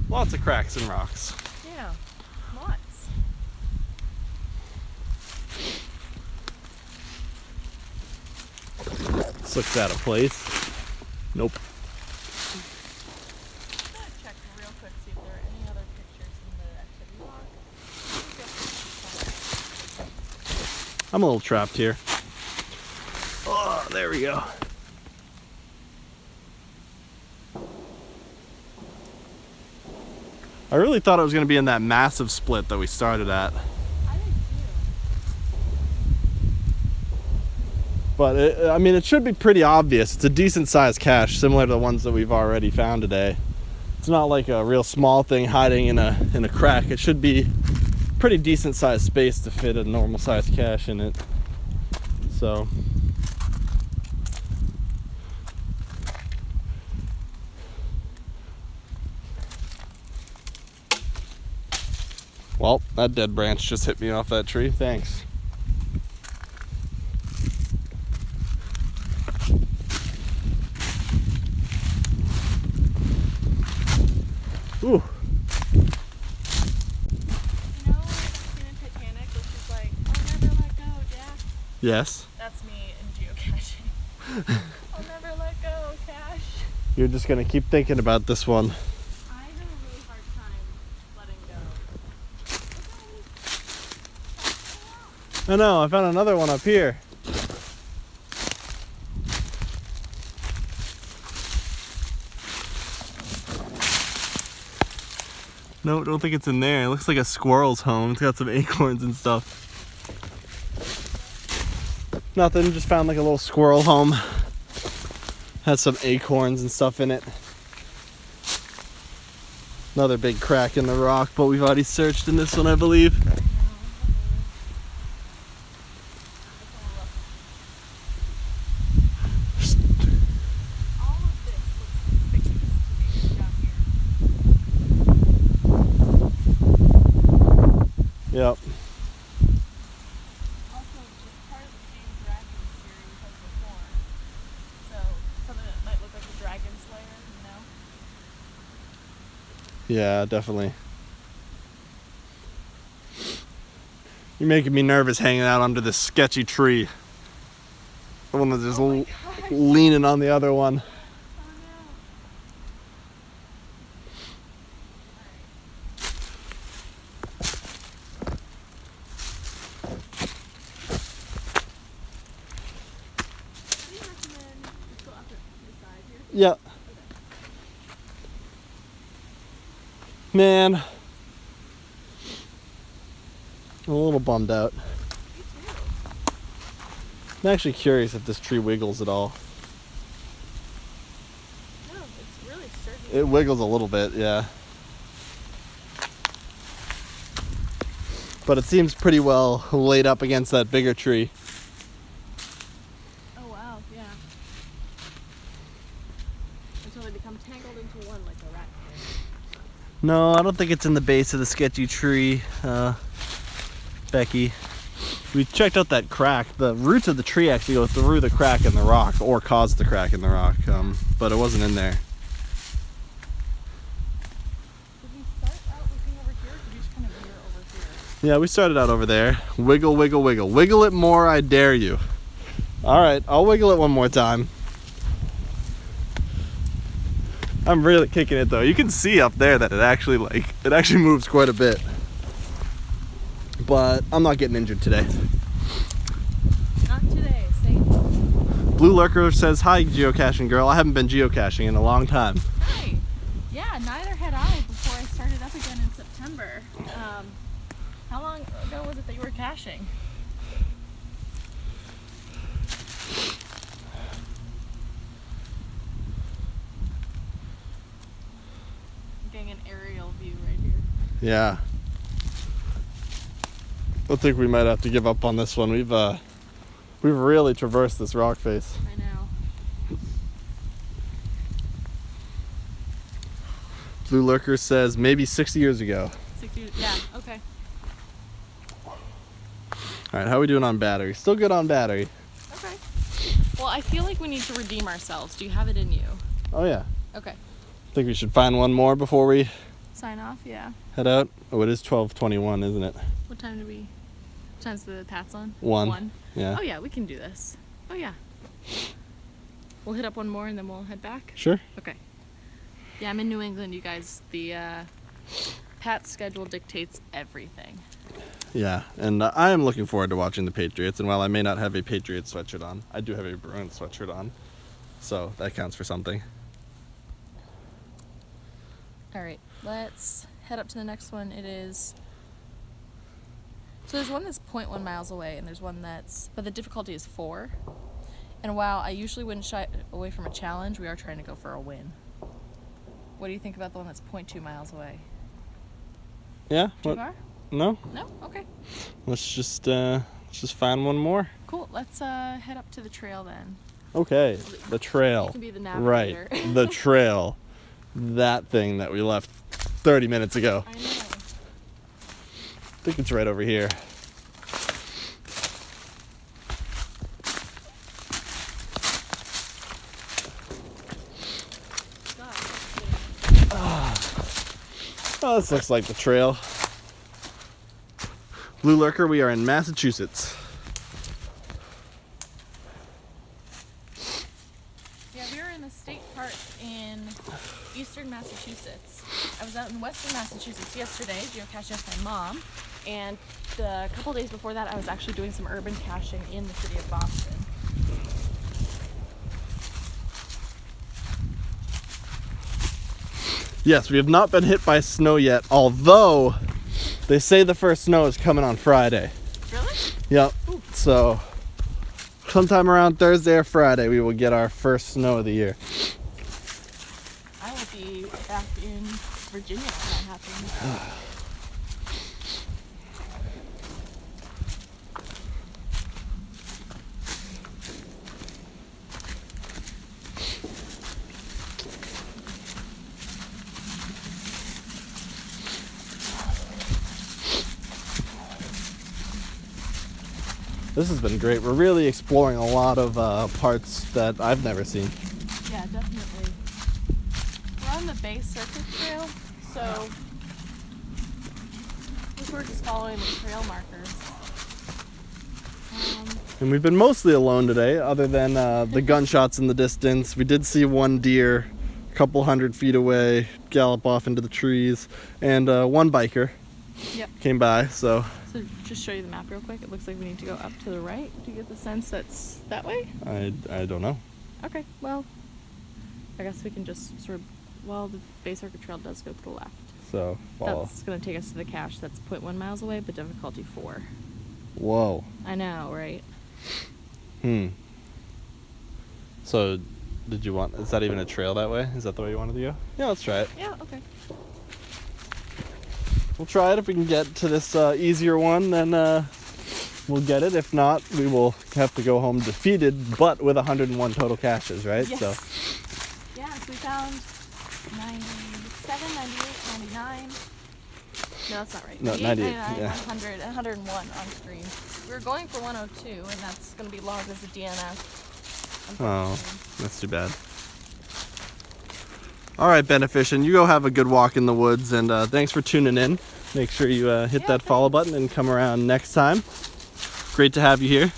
Lots of cracks in rocks. Yeah, lots. This looks out of place. Nope. I'm gonna check real quick, see if there are any other pictures in the activity log. I'm a little trapped here. Oh, there we go. I really thought it was going to be in that massive split that we started at. I did too. But it should be pretty obvious. It's a decent sized cache, similar to the ones that we've already found today. It's not like a real small thing hiding in a crack. It should be pretty decent sized space to fit a normal sized cache in it. So well, that dead branch just hit me off that tree. Thanks. Ooh. You know that scene in Titanic where she's like, "I'll never let go, Jack"? Yes. That's me in geocaching. I'll never let go, Cash. You're just gonna keep thinking about this one. I have a really hard time letting go. I know, I found another one up here. No, don't think it's in there. It looks like a squirrel's home. It's got some acorns and stuff. Nothing, just found like a little squirrel home. Has some acorns and stuff in it. Another big crack in the rock, but we've already searched in this one, I believe. All of this looks conspicuous to me down here. Yep. Also, just part of the same dragon series as before. So, something that might look like a dragon slayer, you know? Yeah, definitely. You're making me nervous hanging out under this sketchy tree. The one that's just Oh my gosh. leaning on the other one. Oh no. What do you recommend? Just go up to the side here. Yep. Man, I'm a little bummed out. Me too. I'm actually curious if this tree wiggles at all. No, it's really sturdy. It wiggles a little bit, yeah. But it seems pretty well laid up against that bigger tree. Oh wow, yeah. Until they become tangled into one like a rat tail. No, I don't think it's in the base of the sketchy tree, Becky. We checked out that crack. The roots of the tree actually go through the crack in the rock, or cause the crack in the rock, but it wasn't in there. Did we start out looking over here, or did we just kind of veer over here? Yeah, we started out over there. Wiggle, wiggle, wiggle. Wiggle it more, I dare you. All right, I'll wiggle it one more time. I'm really kicking it though. You can see up there that it actually moves quite a bit. But I'm not getting injured today. Not today, Satan. Blue Lurker says, "Hi, geocaching girl. I haven't been geocaching in a long time." Hi. Yeah, neither had I before I started up again in September. How long ago was it that you were caching? I'm getting an aerial view right here. Yeah. I think we might have to give up on this one. We've really traversed this rock face. I know. Blue Lurker says maybe 60 years ago. 60, yeah, okay. Alright, how are we doing on battery? Still good on battery. Okay. Well, I feel like we need to redeem ourselves. Do you have it in you? Oh yeah. Okay. Think we should find one more before we Sign off, yeah. head out? Oh, it is 12:21, isn't it? What time do we... What time's the Pat's on? 1. Yeah. Oh yeah, we can do this. Oh yeah. We'll hit up one more and then we'll head back? Sure. Okay. Yeah, I'm in New England, you guys. The Pat's schedule dictates everything. Yeah, and I am looking forward to watching the Patriots, and while I may not have a Patriots sweatshirt on, I do have a Bruins sweatshirt on, so that counts for something. All right, let's head up to the next one. It is... So there's one that's 0.1 miles away, and there's one that's... But the difficulty is 4. And while I usually wouldn't shy away from a challenge, we are trying to go for a win. What do you think about the one that's 0.2 miles away? Yeah? Too far? No? No? Okay. Let's just find one more. Cool. Let's head up to the trail then. Okay, the trail. You can be the navigator. Right, the trail. That thing that we left 30 minutes ago. I know. I think it's right over here. Oh, this looks like the trail. Blue Lurker, we are in Massachusetts. Yeah, we were in the state park in eastern Massachusetts. I was out in western Massachusetts yesterday, geocaching with my mom, and the couple days before that I was actually doing some urban caching in the city of Boston. Yes, we have not been hit by snow yet, although they say the first snow is coming on Friday. Really? Yep. Ooh. So sometime around Thursday or Friday we will get our first snow of the year. I will be back in Virginia when that happens. This has been great. We're really exploring a lot of parts that I've never seen. Yeah, definitely. We're on the Bay Circuit Trail, so I think we're just following the trail markers. And we've been mostly alone today, other than the gunshots in the distance. We did see one deer a couple 100 feet away gallop off into the trees, and one biker came by, so just show you the map real quick. It looks like we need to go up to the right. Do you get the sense that's that way? I don't know. Okay, well, I guess we can just sort of, well, the Bay Circuit Trail does go to the left. So follow. That's going to take us to the cache that's 0.1 miles away, but difficulty 4. Whoa. I know, right? So did you want, is that even a trail that way? Is that the way you wanted to go? Yeah, let's try it. Yeah, okay. We'll try it. If we can get to this easier one, then we'll get it. If not, we will have to go home defeated, but with 101 total caches, right? Yes. So Yeah, so we found 97, 98, 99. No, that's not right. No, 98, 98, 99, yeah. 100, and 101 on screen. We were going for 102, and that's going to be logged as a DNF. Oh, that's too bad. All right, Beneficient, you go have a good walk in the woods, and thanks for tuning in. Make sure you hit that follow button and come around next time. Great to have you here.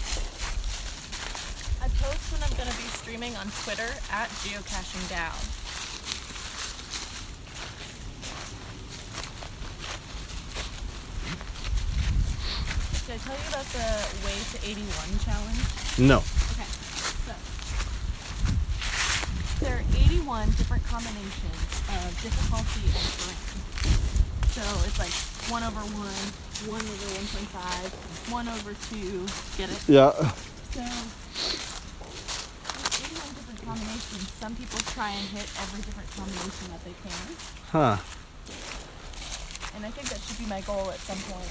I post when I'm going to be streaming on Twitter at Geocaching Down. Did I tell you about the Way to 81 challenge? No. Okay, so there are 81 different combinations of difficulty and terrain. So it's like 1 over 1, 1 over 1.5, 1 over 2, get it? Yeah. So there's 81 different combinations. Some people try and hit every different combination that they can. Huh. And I think that should be my goal at some point.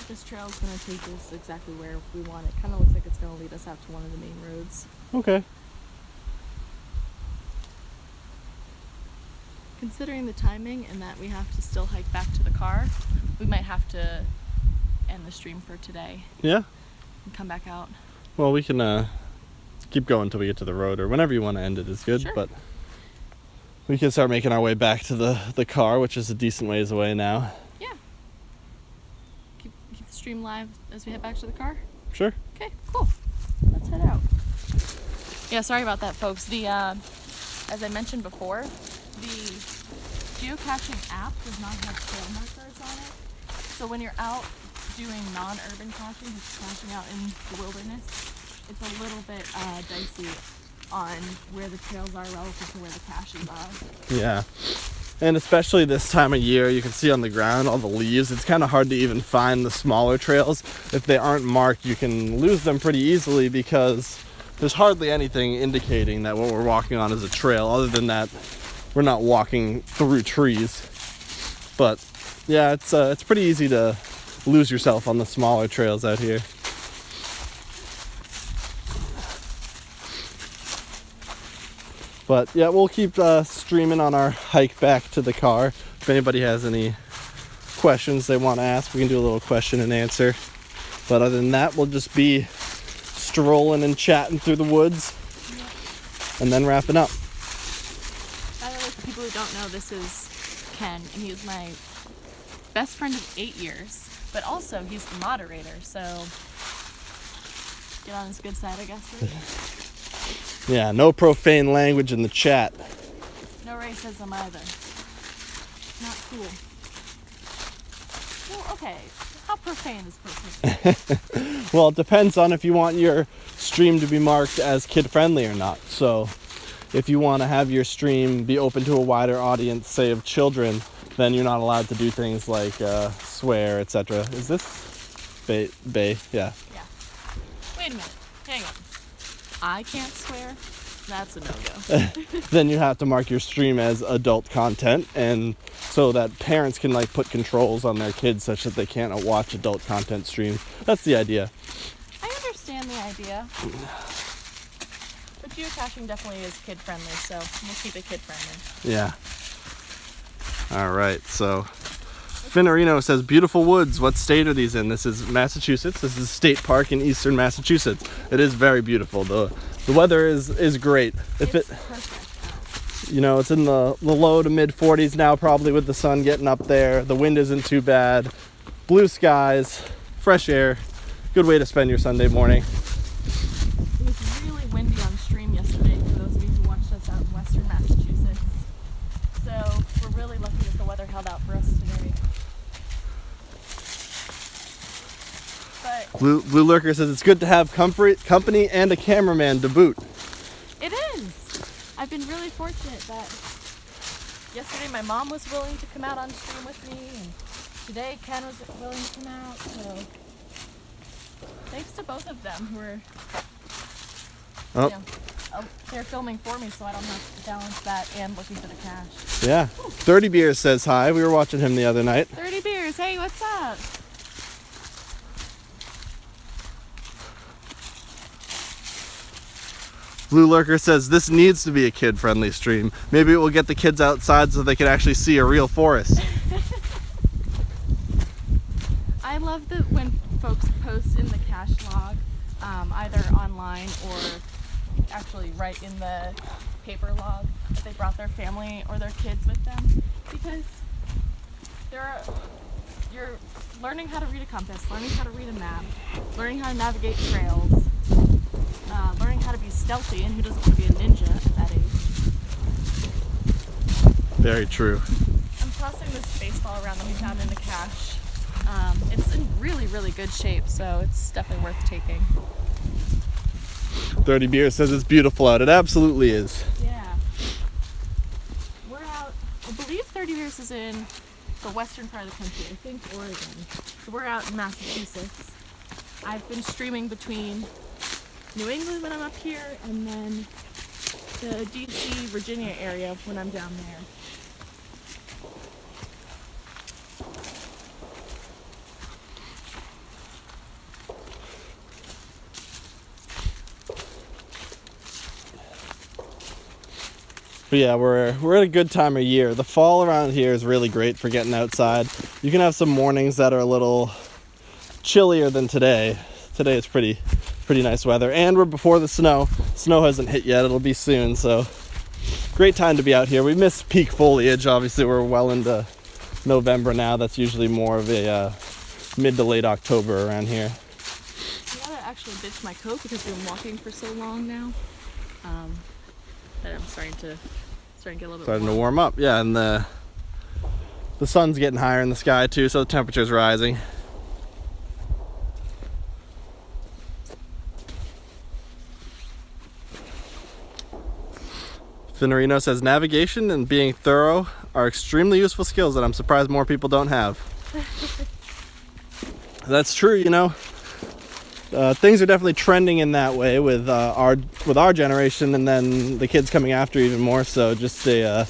This trail is going to take us exactly where we want. It kind of looks like it's going to lead us out to one of the main roads. Okay. Considering the timing and that we have to still hike back to the car, we might have to end the stream for today Yeah. and come back out. Well, we can keep going until we get to the road, or whenever you want to end it is good. Sure. But we can start making our way back to the car, which is a decent ways away now. Yeah. Keep the stream live as we head back to the car. Sure. Okay, cool. Let's head out. Yeah, sorry about that, folks. The as I mentioned before, the geocaching app does not have trail markers on it. So when you're out doing non-urban caching, just caching out in the wilderness, it's a little bit dicey on where the trails are relative to where the caches are. Yeah. And especially this time of year, you can see on the ground all the leaves. It's kind of hard to even find the smaller trails. If they aren't marked, you can lose them pretty easily because there's hardly anything indicating that what we're walking on is a trail. Other than that, we're not walking through trees. But yeah, it's pretty easy to lose yourself on the smaller trails out here. But yeah, we'll keep streaming on our hike back to the car. If anybody has any questions they want to ask, we can do a little question and answer. But other than that, we'll just be strolling and chatting through the woods, and then wrapping up. By the way, for people who don't know, this is Ken, and he is my best friend of 8 years, but also he's the moderator, so get on his good side, I guess. Yeah, no profane language in the chat. No racism either. Not cool. Well, okay. How profane is profane? Well, it depends on if you want your stream to be marked as kid-friendly or not. So if you want to have your stream be open to a wider audience, say of children, then you're not allowed to do things like swear, etc. Is this Bay? Yeah. Yeah. Wait a minute. Hang on. I can't swear? That's a no-go. Then you have to mark your stream as adult content, and so that parents can like put controls on their kids such that they can't watch adult content streams. That's the idea. I understand the idea. But geocaching definitely is kid-friendly, so we'll keep it kid-friendly. Yeah. All right, so Finorino says, beautiful woods. What state are these in? This is Massachusetts. This is a state park in eastern Massachusetts. It is very beautiful. The weather is great. It's perfect. You know, it's in the low to mid 40s now, probably, with the sun getting up there. The wind isn't too bad. Blue skies, fresh air. Good way to spend your Sunday morning. It was really windy on stream yesterday for those of you who watched us out in western Massachusetts. So we're really lucky that the weather held out for us today. But Blue Lurker says it's good to have company and a cameraman to boot. it is. I've been really fortunate that yesterday my mom was willing to come out on stream with me, and today Ken was willing to come out. So thanks to both of them who are, Oh. you know, they're filming for me, so I don't have to balance that and looking for the cache. Yeah. 30 Beers says hi. We were watching him the other night. 30 Beers, hey, what's up? Blue Lurker says this needs to be a kid-friendly stream. Maybe it will get the kids outside so they can actually see a real forest. I love that when folks post in the cache log, either online or actually right in the paper log, that they brought their family or their kids with them, because you're learning how to read a compass, learning how to read a map, learning how to navigate trails, learning how to be stealthy, and who doesn't want to be a ninja at that age. Very true. I'm tossing this baseball around that we found in the cache. It's in really, really good shape, so it's definitely worth taking. 30 Beer says it's beautiful out. It absolutely is. Yeah. We're out, I believe 30 Years is in the western part of the country, I think Oregon. So we're out in Massachusetts. I've been streaming between New England when I'm up here, and then the DC, Virginia area when I'm down there. But yeah, we're at a good time of year. The fall around here is really great for getting outside. You can have some mornings that are a little chillier than today. Today is pretty nice weather, and we're before the snow. Snow hasn't hit yet. It'll be soon, so great time to be out here. We miss peak foliage. Obviously, we're well into November now. That's usually more of a mid to late October around here. I gotta actually ditch my coat because we've been walking for so long now that I'm starting to get a little bit Starting to warm up, yeah, and the sun's getting higher in the sky too, so the temperature's rising. Finarino says navigation and being thorough are extremely useful skills that I'm surprised more people don't have. That's true, you know. Things are definitely trending in that way with our generation, and then the kids coming after even more so. Just a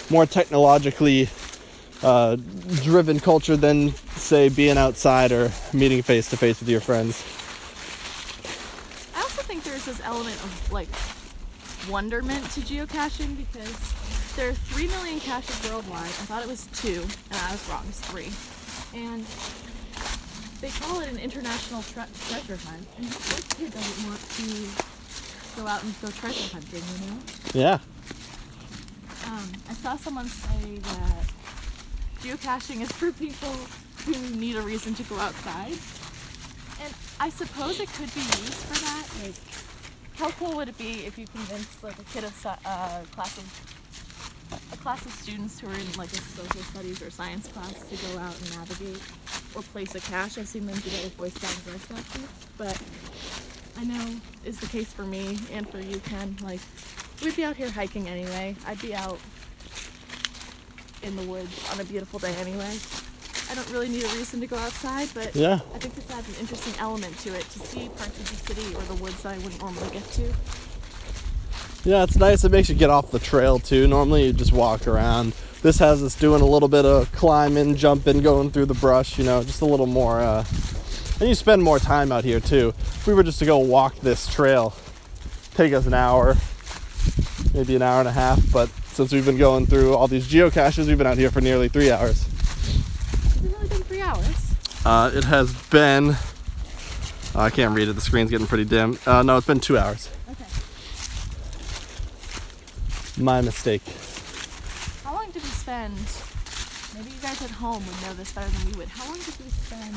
more technologically driven culture than, say, being outside or meeting face to face with your friends. I also think there's this element of like wonderment to geocaching because there are 3 million caches worldwide. I thought it was 2, and I was wrong. It's 3, and they call it an international treasure hunt. And what kid doesn't want to go out and go treasure hunting, you know? Yeah. I saw someone say that geocaching is for people who need a reason to go outside, and I suppose it could be used for that. Like, how cool would it be if you convinced like a class of students who are in like a social studies or science class to go out and navigate or place a cache? I've seen them do that with Boy Scout and Girl Scout groups, but I know is the case for me and for you, Ken. Like, we'd be out here hiking anyway. I'd be out in the woods on a beautiful day anyway. I don't really need a reason to go outside, but Yeah. I think this adds an interesting element to it, to see parts of the city or the woods that I wouldn't normally get to. Yeah, it's nice. It makes you get off the trail too. Normally you just walk around. This has us doing a little bit of climbing, jumping, going through the brush, you know, just a little more. And you spend more time out here too. If we were just to go walk this trail, take us an hour, maybe an hour and a half. But since we've been going through all these geocaches, we've been out here for nearly 3 hours. Has it really been 3 hours? It has been. I can't read it. The screen's getting pretty dim. No, it's been 2 hours. Okay. My mistake. How long did we spend? Maybe you guys at home would know this better than we would. How long did we spend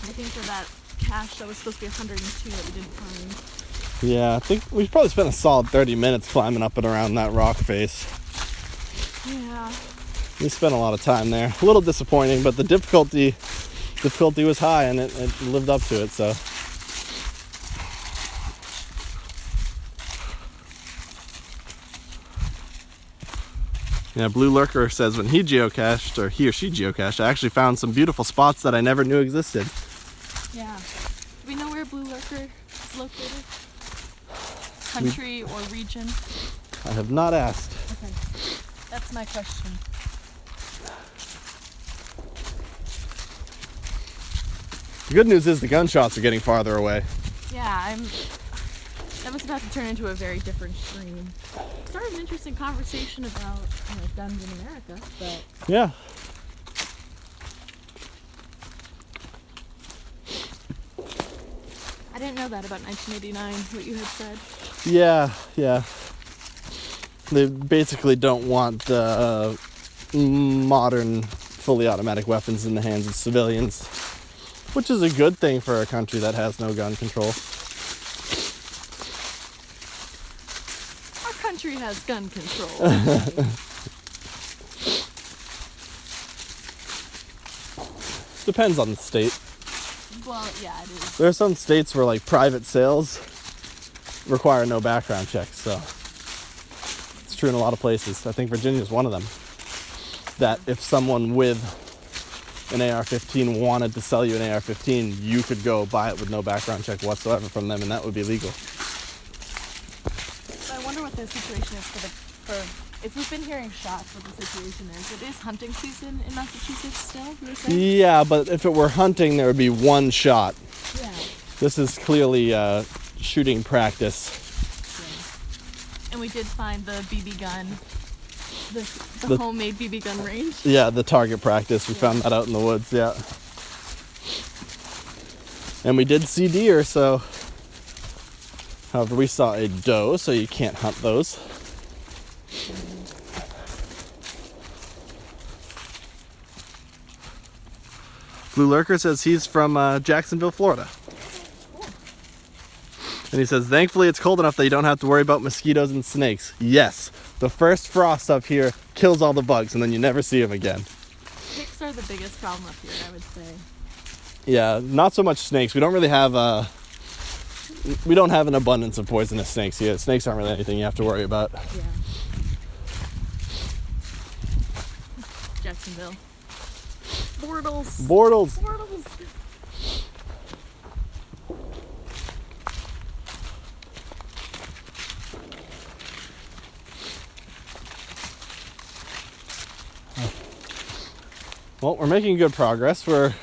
looking for that cache that was supposed to be 102 that we didn't find? Yeah, I think we probably spent a solid 30 minutes climbing up and around that rock face. Yeah. We spent a lot of time there. A little disappointing, but the difficulty was high, and it lived up to it, so. Yeah, Blue Lurker says when he geocached, or he or she geocached, I actually found some beautiful spots that I never knew existed. Yeah. Do we know where Blue Lurker is located? Country or region? I have not asked. Okay. That's my question. The good news is the gunshots are getting farther away. Yeah, that was about to turn into a very different stream. Sort of an interesting conversation about guns in America, but Yeah. I didn't know that about 1989, what you had said. Yeah. They basically don't want modern, fully automatic weapons in the hands of civilians, which is a good thing for a country that has no gun control. Our country has gun control. Depends on the state. Well, yeah, it is. There are some states where like private sales require no background checks, so it's true in a lot of places. I think Virginia's one of them. That if someone with an AR-15 wanted to sell you an AR-15, you could go buy it with no background check whatsoever from them, and that would be legal. So I wonder what the situation is for if we've been hearing shots, what the situation is. It is hunting season in Massachusetts still, you were saying? Yeah, but if it were hunting, there would be one shot. Yeah. This is clearly shooting practice. Yeah. And we did find the BB gun the homemade BB gun range. Yeah, the target practice. We found that out in the woods, yeah. And we did see deer, so... However, we saw a doe, so you can't hunt those. Blue Lurker says he's from Jacksonville, Florida. And he says, thankfully it's cold enough that you don't have to worry about mosquitoes and snakes. Yes, the first frost up here kills all the bugs, and then you never see them again. Ticks are the biggest problem up here, I would say. Yeah, not so much snakes. We don't really have we don't have an abundance of poisonous snakes here. Snakes aren't really anything you have to worry about. Yeah. Jacksonville. Bortles. Bortles. Bortles. Well, we're making good progress. We're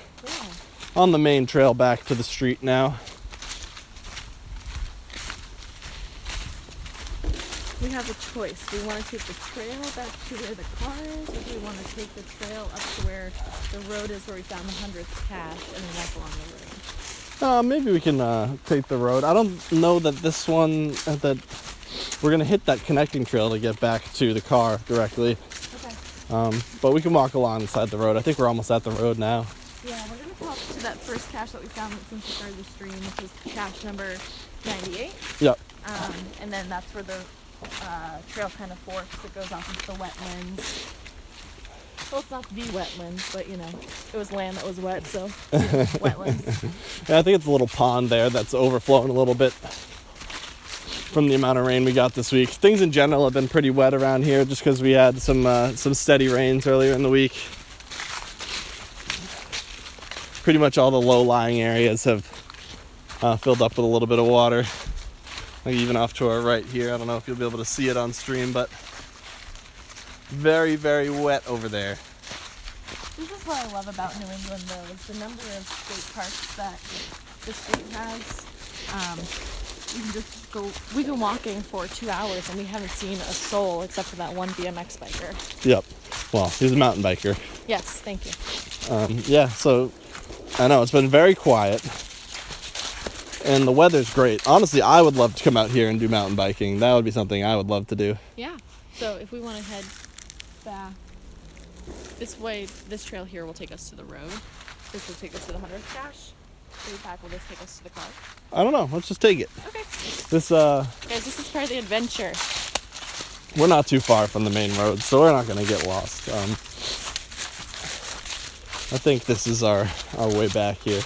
on the main trail back to the street now. We have a choice. Do we want to take the trail back to where the car is, or do we want to take the trail up to where the road is where we found the 100th cache and then walk along the road? Maybe we can take the road. I don't know that this one, that we're going to hit that connecting trail to get back to the car directly. Okay. But we can walk alongside the road. I think we're almost at the road now. Yeah, we're going to go up to that first cache that we found since we started the stream, which is cache number 98. Yep. And then that's where the trail kind of forks. It goes off into the wetlands. Well, it's not the wetlands, but you know, it was land that was wet, so wetlands. Yeah, I think it's a little pond there that's overflowing a little bit from the amount of rain we got this week. Things in general have been pretty wet around here just because we had some steady rains earlier in the week. Pretty much all the low-lying areas have filled up with a little bit of water. Like even off to our right here. I don't know if you'll be able to see it on stream, but very, very wet over there. This is what I love about New England, though, is the number of state parks that the state has. You can just go. We've been walking for 2 hours and we haven't seen a soul except for that one BMX biker. Yep. Well, he's a mountain biker. Yes, thank you. Yeah, so I know it's been very quiet. And the weather's great. Honestly, I would love to come out here and do mountain biking. That would be something I would love to do. Yeah. So if we want to head back this way, this trail here will take us to the road. This will take us to the 100th cache. Way back will this take us to the car? I don't know. Let's just take it. Okay. This guys, this is part of the adventure. We're not too far from the main road, so we're not going to get lost. I think this is our way back here.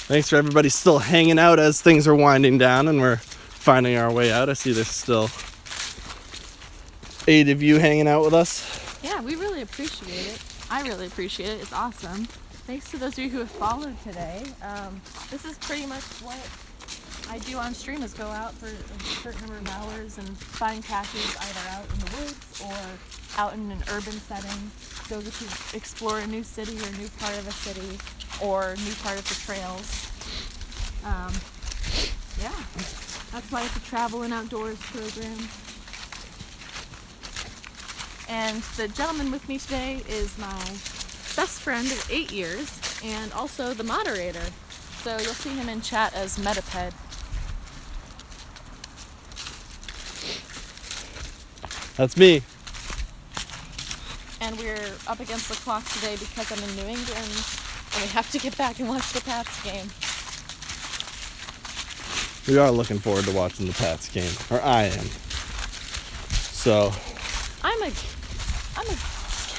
Thanks for everybody still hanging out as things are winding down and we're finding our way out. I see there's still 8 of you hanging out with us. Yeah, we really appreciate it. I really appreciate it. It's awesome. Thanks to those of you who have followed today. This is pretty much what I do on stream, is go out for a certain number of hours and find caches either out in the woods or out in an urban setting. Go to explore a new city or a new part of a city or a new part of the trails. Yeah, that's why it's a travel and outdoors program. And the gentleman with me today is my best friend of 8 years and also the moderator. So you'll see him in chat as Metaped. That's me. And we're up against the clock today because I'm in New England and we have to get back and watch the Pats game. We are looking forward to watching the Pats game, or I am. So I'm a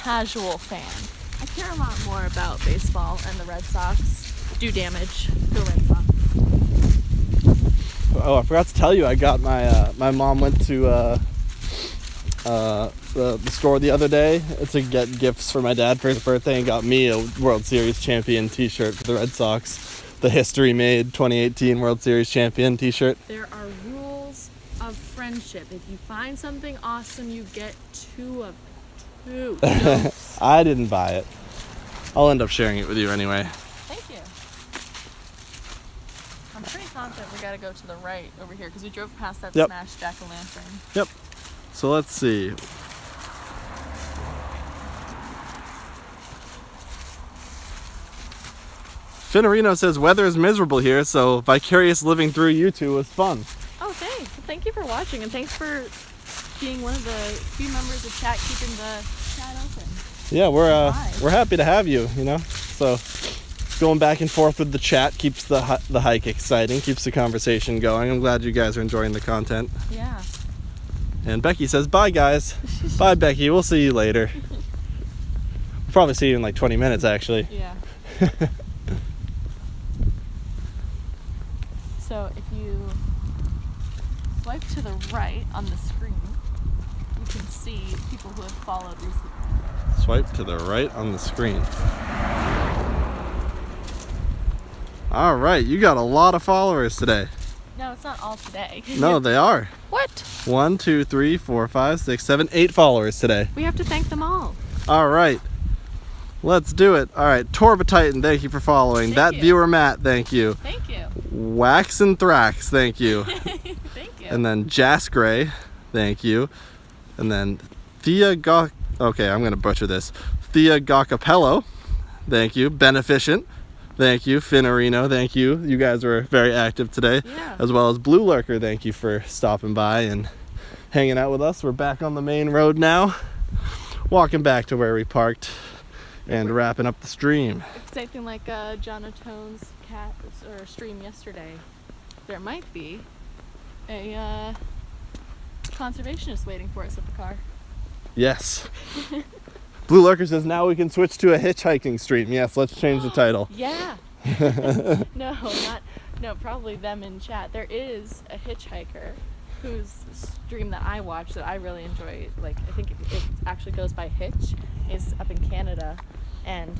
casual fan. I care a lot more about baseball and the Red Sox. Do damage. Go Red Sox. Oh, I forgot to tell you, I got my mom went to the store the other day to get gifts for my dad for his birthday and got me a World Series champion t-shirt for the Red Sox. The history made 2018 World Series champion t-shirt. There are rules of friendship. If you find something awesome, you get 2 of 2. No. I didn't buy it. I'll end up sharing it with you anyway. Thank you. I'm pretty confident we gotta go to the right over here because we drove past that Yep. smashed jack-o'-lantern. Yep. So let's see. Finorino says weather is miserable here, so vicarious living through you two was fun. Oh, thanks. Thank you for watching, and thanks for being one of the few members of chat keeping the chat open. Yeah, Hi. we're happy to have you. You know, so going back and forth with the chat keeps the hike exciting, keeps the conversation going. I'm glad you guys are enjoying the content. Yeah. And Becky says, "Bye, guys." Bye, Becky. We'll see you later. We'll probably see you in like 20 minutes, actually. Yeah. So if you swipe to the right on the screen, you can see people who have followed recently. Swipe to the right on the screen. All right, you got a lot of followers today. No, it's not all today. No, they are. What? 1, 2, 3, 4, 5, 6, 7, 8 followers today. We have to thank them all. All right. Let's do it. All right, Torba Titan, thank you for following. Thank That you. viewer Matt, thank you. Thank you. Wax and Thrax, thank you. Thank you. And then Jasgray, thank you. And then okay, I'm gonna butcher this. Thea Gacapello, thank you. Beneficent, thank you. Finorino, thank you. You guys were very active today. Yeah. As well as Blue Lurker, thank you for stopping by and hanging out with us. We're back on the main road now, walking back to where we parked and wrapping up the stream. Same thing like John O'Tone's cat or stream yesterday. There might be a conservationist waiting for us at the car. Yes. Blue Lurker says now we can switch to a hitchhiking stream. Yes, let's change the title. Yeah. No, probably them in chat. There is a hitchhiker whose stream that I watch that I really enjoy. Like, I think it actually goes by Hitch. Is up in Canada, and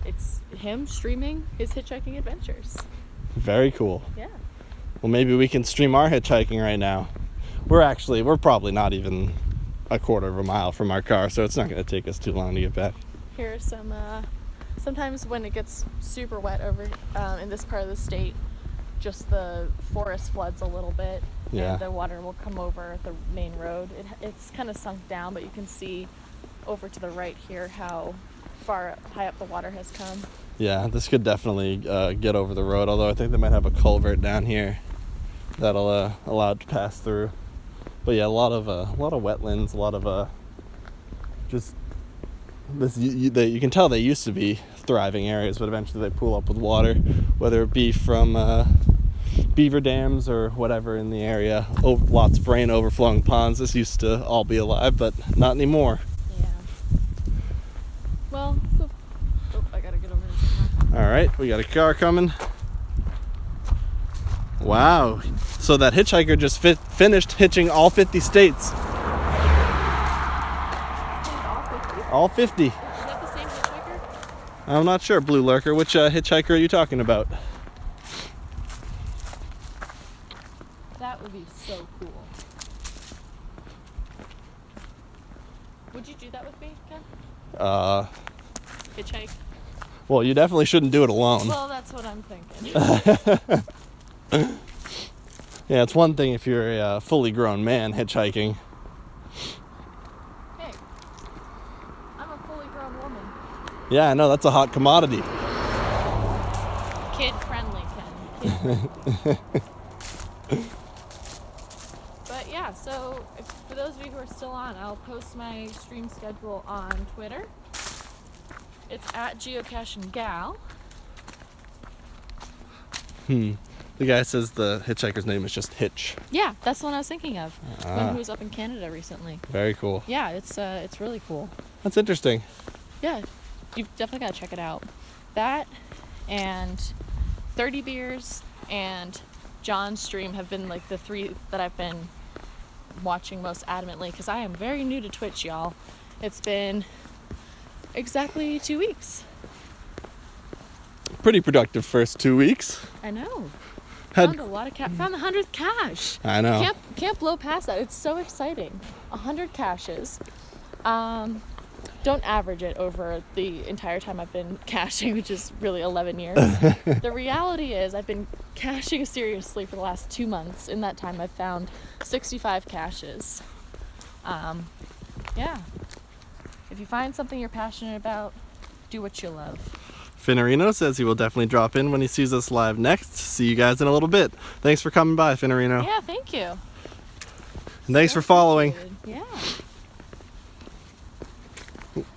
it's him streaming his hitchhiking adventures. Very cool. Yeah. Well, maybe we can stream our hitchhiking right now. We're probably not even a quarter of a mile from our car, so it's not going to take us too long to get back. Here are some, sometimes when it gets super wet over in this part of the state, just the forest floods a little bit. Yeah. And the water will come over the main road. It's kind of sunk down, but you can see over to the right here how high up the water has come. Yeah, this could definitely get over the road, although I think they might have a culvert down here that'll allow it to pass through. But yeah, a lot of wetlands, a lot of just this. You can tell they used to be thriving areas, but eventually they pool up with water, whether it be from beaver dams or whatever in the area. Lots of rain, overflowing ponds. This used to all be alive, but not anymore. Yeah. Well, I gotta get over this car. All right, we got a car coming. Wow. So that hitchhiker just finished hitching all 50 states. All 50. Is that the same hitchhiker? I'm not sure, Blue Lurker. Which hitchhiker are you talking about? That would be so cool. Would you do that with me, Ken? Hitchhike? Well, you definitely shouldn't do it alone. Well, that's what I'm thinking. Yeah, it's one thing if you're a fully grown man hitchhiking. Hey, I'm a fully grown woman. Yeah, I know, that's a hot commodity. Kid friendly, Ken. Kid friendly. But yeah, so for those of you who are still on, I'll post my stream schedule on Twitter. It's at Geocaching Gal. The guy says the hitchhiker's name is just Hitch. Yeah, that's the one I was thinking of. Ah. One who was up in Canada recently. Very cool. Yeah, it's really cool. That's interesting. Yeah, you've definitely got to check it out. That and 30 Beers and John's stream have been like the three that I've been watching most adamantly because I am very new to Twitch, y'all. It's been exactly 2 weeks. Pretty productive first 2 weeks. I know. Had- Found a lot of found the 100th cache. I know. Can't blow past that. It's so exciting. 100 caches. don't average it over the entire time I've been caching, which is really 11 years. The reality is I've been caching seriously for the last 2 months. In that time, I've found 65 caches. Yeah. If you find something you're passionate about, do what you love. Finarino says he will definitely drop in when he sees us live next. See you guys in a little bit. Thanks for coming by, Finarino. Yeah, thank you. And thanks for following. Yeah.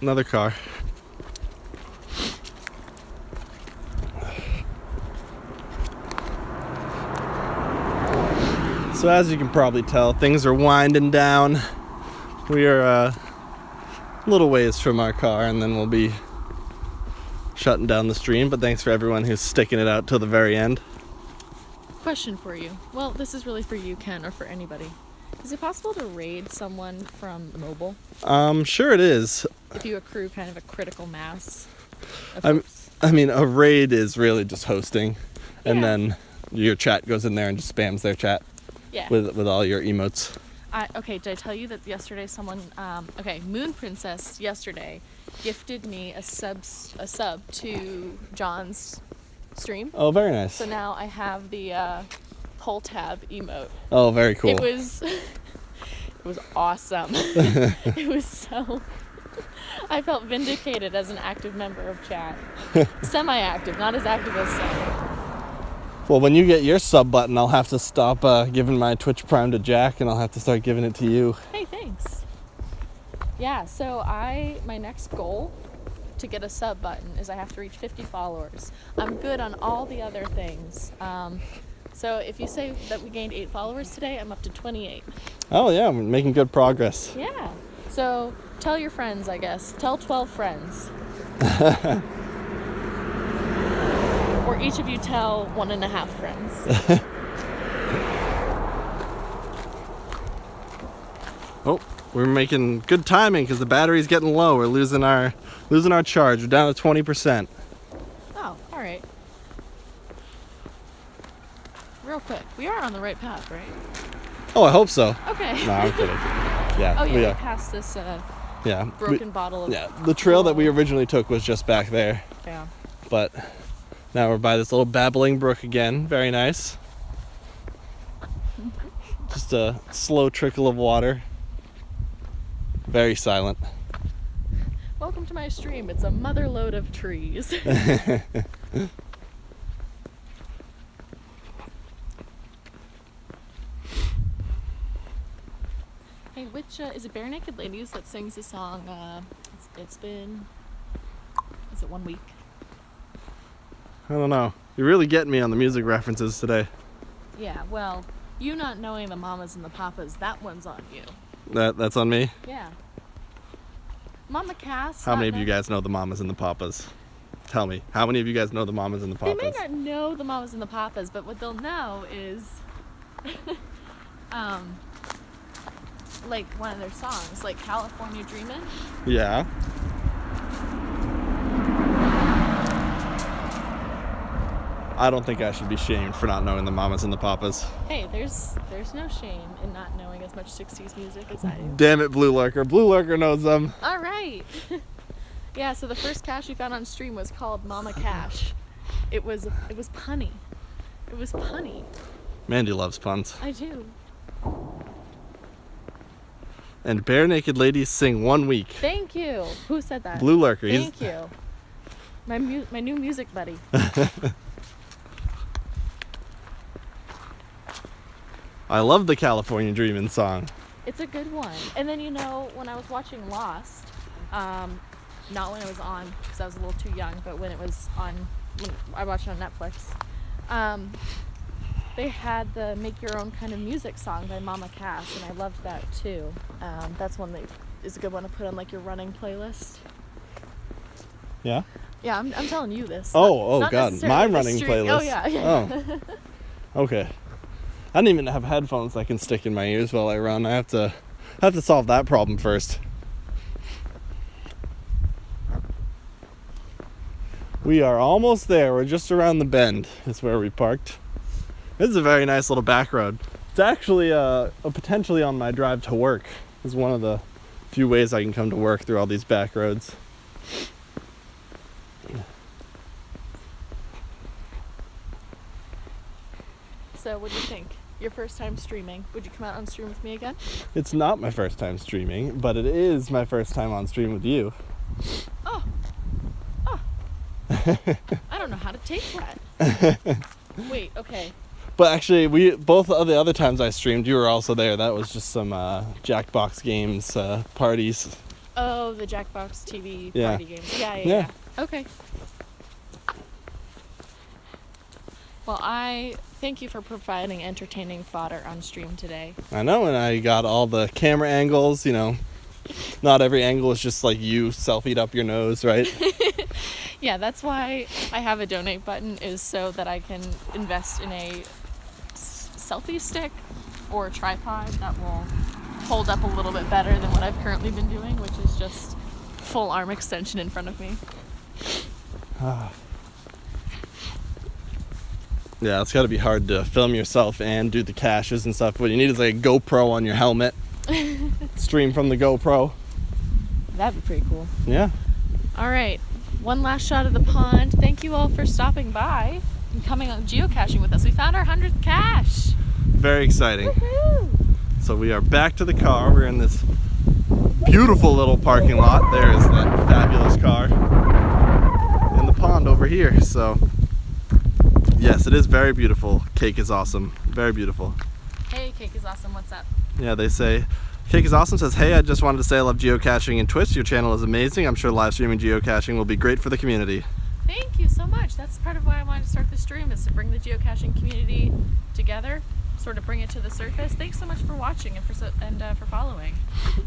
Another car. So as you can probably tell, things are winding down. We are a little ways from our car, and then we'll be shutting down the stream. But thanks for everyone who's sticking it out till the very end. Question for you. Well, this is really for you, Ken, or for anybody. Is it possible to raid someone from mobile? Sure it is. If you accrue kind of a critical mass of I'm- folks? I mean, a raid is really just hosting, and Yeah. then your chat goes in there and just spams their chat Yeah. with all your emotes. Okay, did I tell you that yesterday someone, Moon Princess yesterday gifted me a sub to John's stream. Oh, very nice. So now I have the pull tab emote. Oh, very cool. It was awesome. It was so. I felt vindicated as an active member of chat. Semi-active, not as active as some. Well, when you get your sub button, I'll have to stop giving my Twitch Prime to Jack, and I'll have to start giving it to you. Hey, thanks. Yeah, so my next goal to get a sub button is I have to reach 50 followers. I'm good on all the other things. So if you say that we gained 8 followers today, I'm up to 28. Oh yeah, we're making good progress. Yeah. So tell your friends, I guess. Tell 12 friends. Or each of you tell 1.5 friends. Oh, we're making good timing because the battery's getting low. We're losing our charge. We're down to 20%. Oh, all right. Real quick, we are on the right path, right? Oh, I hope so. Okay. No, I'm kidding. Yeah. Oh yeah, we we are. passed this Yeah. broken bottle of. Yeah. The trail that we originally took was just back there, Yeah. but now we're by this little babbling brook again. Very nice. Just a slow trickle of water. Very silent. Welcome to my stream. It's a mother load of trees. Hey, which is it? Bare Naked Ladies that sings the song. It's been. Is it 1 week? I don't know. You're really getting me on the music references today. Yeah. Well, you not knowing the Mamas and the Papas, that one's on you. That's on me. Yeah. Mama Cass. How many of you guys know the Mamas and the Papas? Tell me. How many of you guys know the Mamas and the They Papas? may not know the Mamas and the Papas, but what they'll know is, like one of their songs, like California Dreamin'. Yeah. I don't think I should be shamed for not knowing the Mamas and the Papas. Hey, there's no shame in not knowing as much 60s music as I do. Damn it, Blue Lurker. Blue Lurker knows them. All right. Yeah, so the first cache we found on stream was called Mama Cache. It was punny. It was punny. Mandy loves puns. I do. And Bare Naked Ladies sing 1 week. Thank you. Who said that? Blue Lurker. Thank you. My new music buddy. I love the California Dreamin' song. It's a good one. And then, when I was watching Lost, not when it was on, because I was a little too young, but when it was on, when I watched it on Netflix, they had the Make Your Own Kind of Music song by Mama Cass, and I loved that too. That's one that is a good one to put on like your running playlist. Yeah? Yeah, I'm telling you this. Oh, not God. necessarily My the running stream. playlist. Oh, yeah. Oh. Okay. I don't even have headphones I can stick in my ears while I run. I have to solve that problem first. We are almost there. We're just around the bend. Is where we parked. This is a very nice little back road. It's actually potentially on my drive to work. It's one of the few ways I can come to work through all these back roads. So what do you think? Your first time streaming. Would you come out on stream with me again? It's not my first time streaming, but it is my first time on stream with you. Oh. I don't know how to take that. Wait, okay. But actually, both of the other times I streamed, you were also there. That was just some Jackbox games parties. Oh, the Jackbox TV Yeah. party games. Yeah. Okay. Well, I thank you for providing entertaining fodder on stream today. I know, and I got all the camera angles, you know. Not every angle is just like you selfied up your nose, right? Yeah, that's why I have a donate button, is so that I can invest in a selfie stick or a tripod that will hold up a little bit better than what I've currently been doing, which is just full arm extension in front of me. Yeah, it's got to be hard to film yourself and do the caches and stuff. What you need is like a GoPro on your helmet. Stream from the GoPro. That'd be pretty cool. Yeah. All right, one last shot of the pond. Thank you all for stopping by and coming on geocaching with us. We found our 100th cache. Very exciting. Woohoo! So we are back to the car. We're in this beautiful little parking lot. There is that fabulous car. And the pond over here. So yes, it is very beautiful. Cake is awesome. Very beautiful. Hey, Cake is awesome. What's up? Yeah, they say Cake is awesome says, hey, I just wanted to say I love geocaching and Twitch. Your channel is amazing. I'm sure live streaming geocaching will be great for the community. Thank you so much. That's part of why I wanted to start this stream, is to bring the geocaching community together, sort of bring it to the surface. Thanks so much for watching and for following.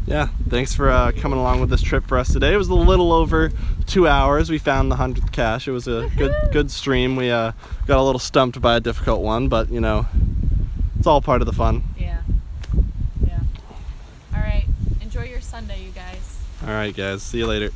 Yeah, thanks for coming along with this trip for us today. It was a little over 2 hours. We found the 100th cache. It was a good stream. We got a little stumped by a difficult one, but you know, it's all part of the fun. Yeah. All right. Enjoy your Sunday, you guys. All right, guys. See you later.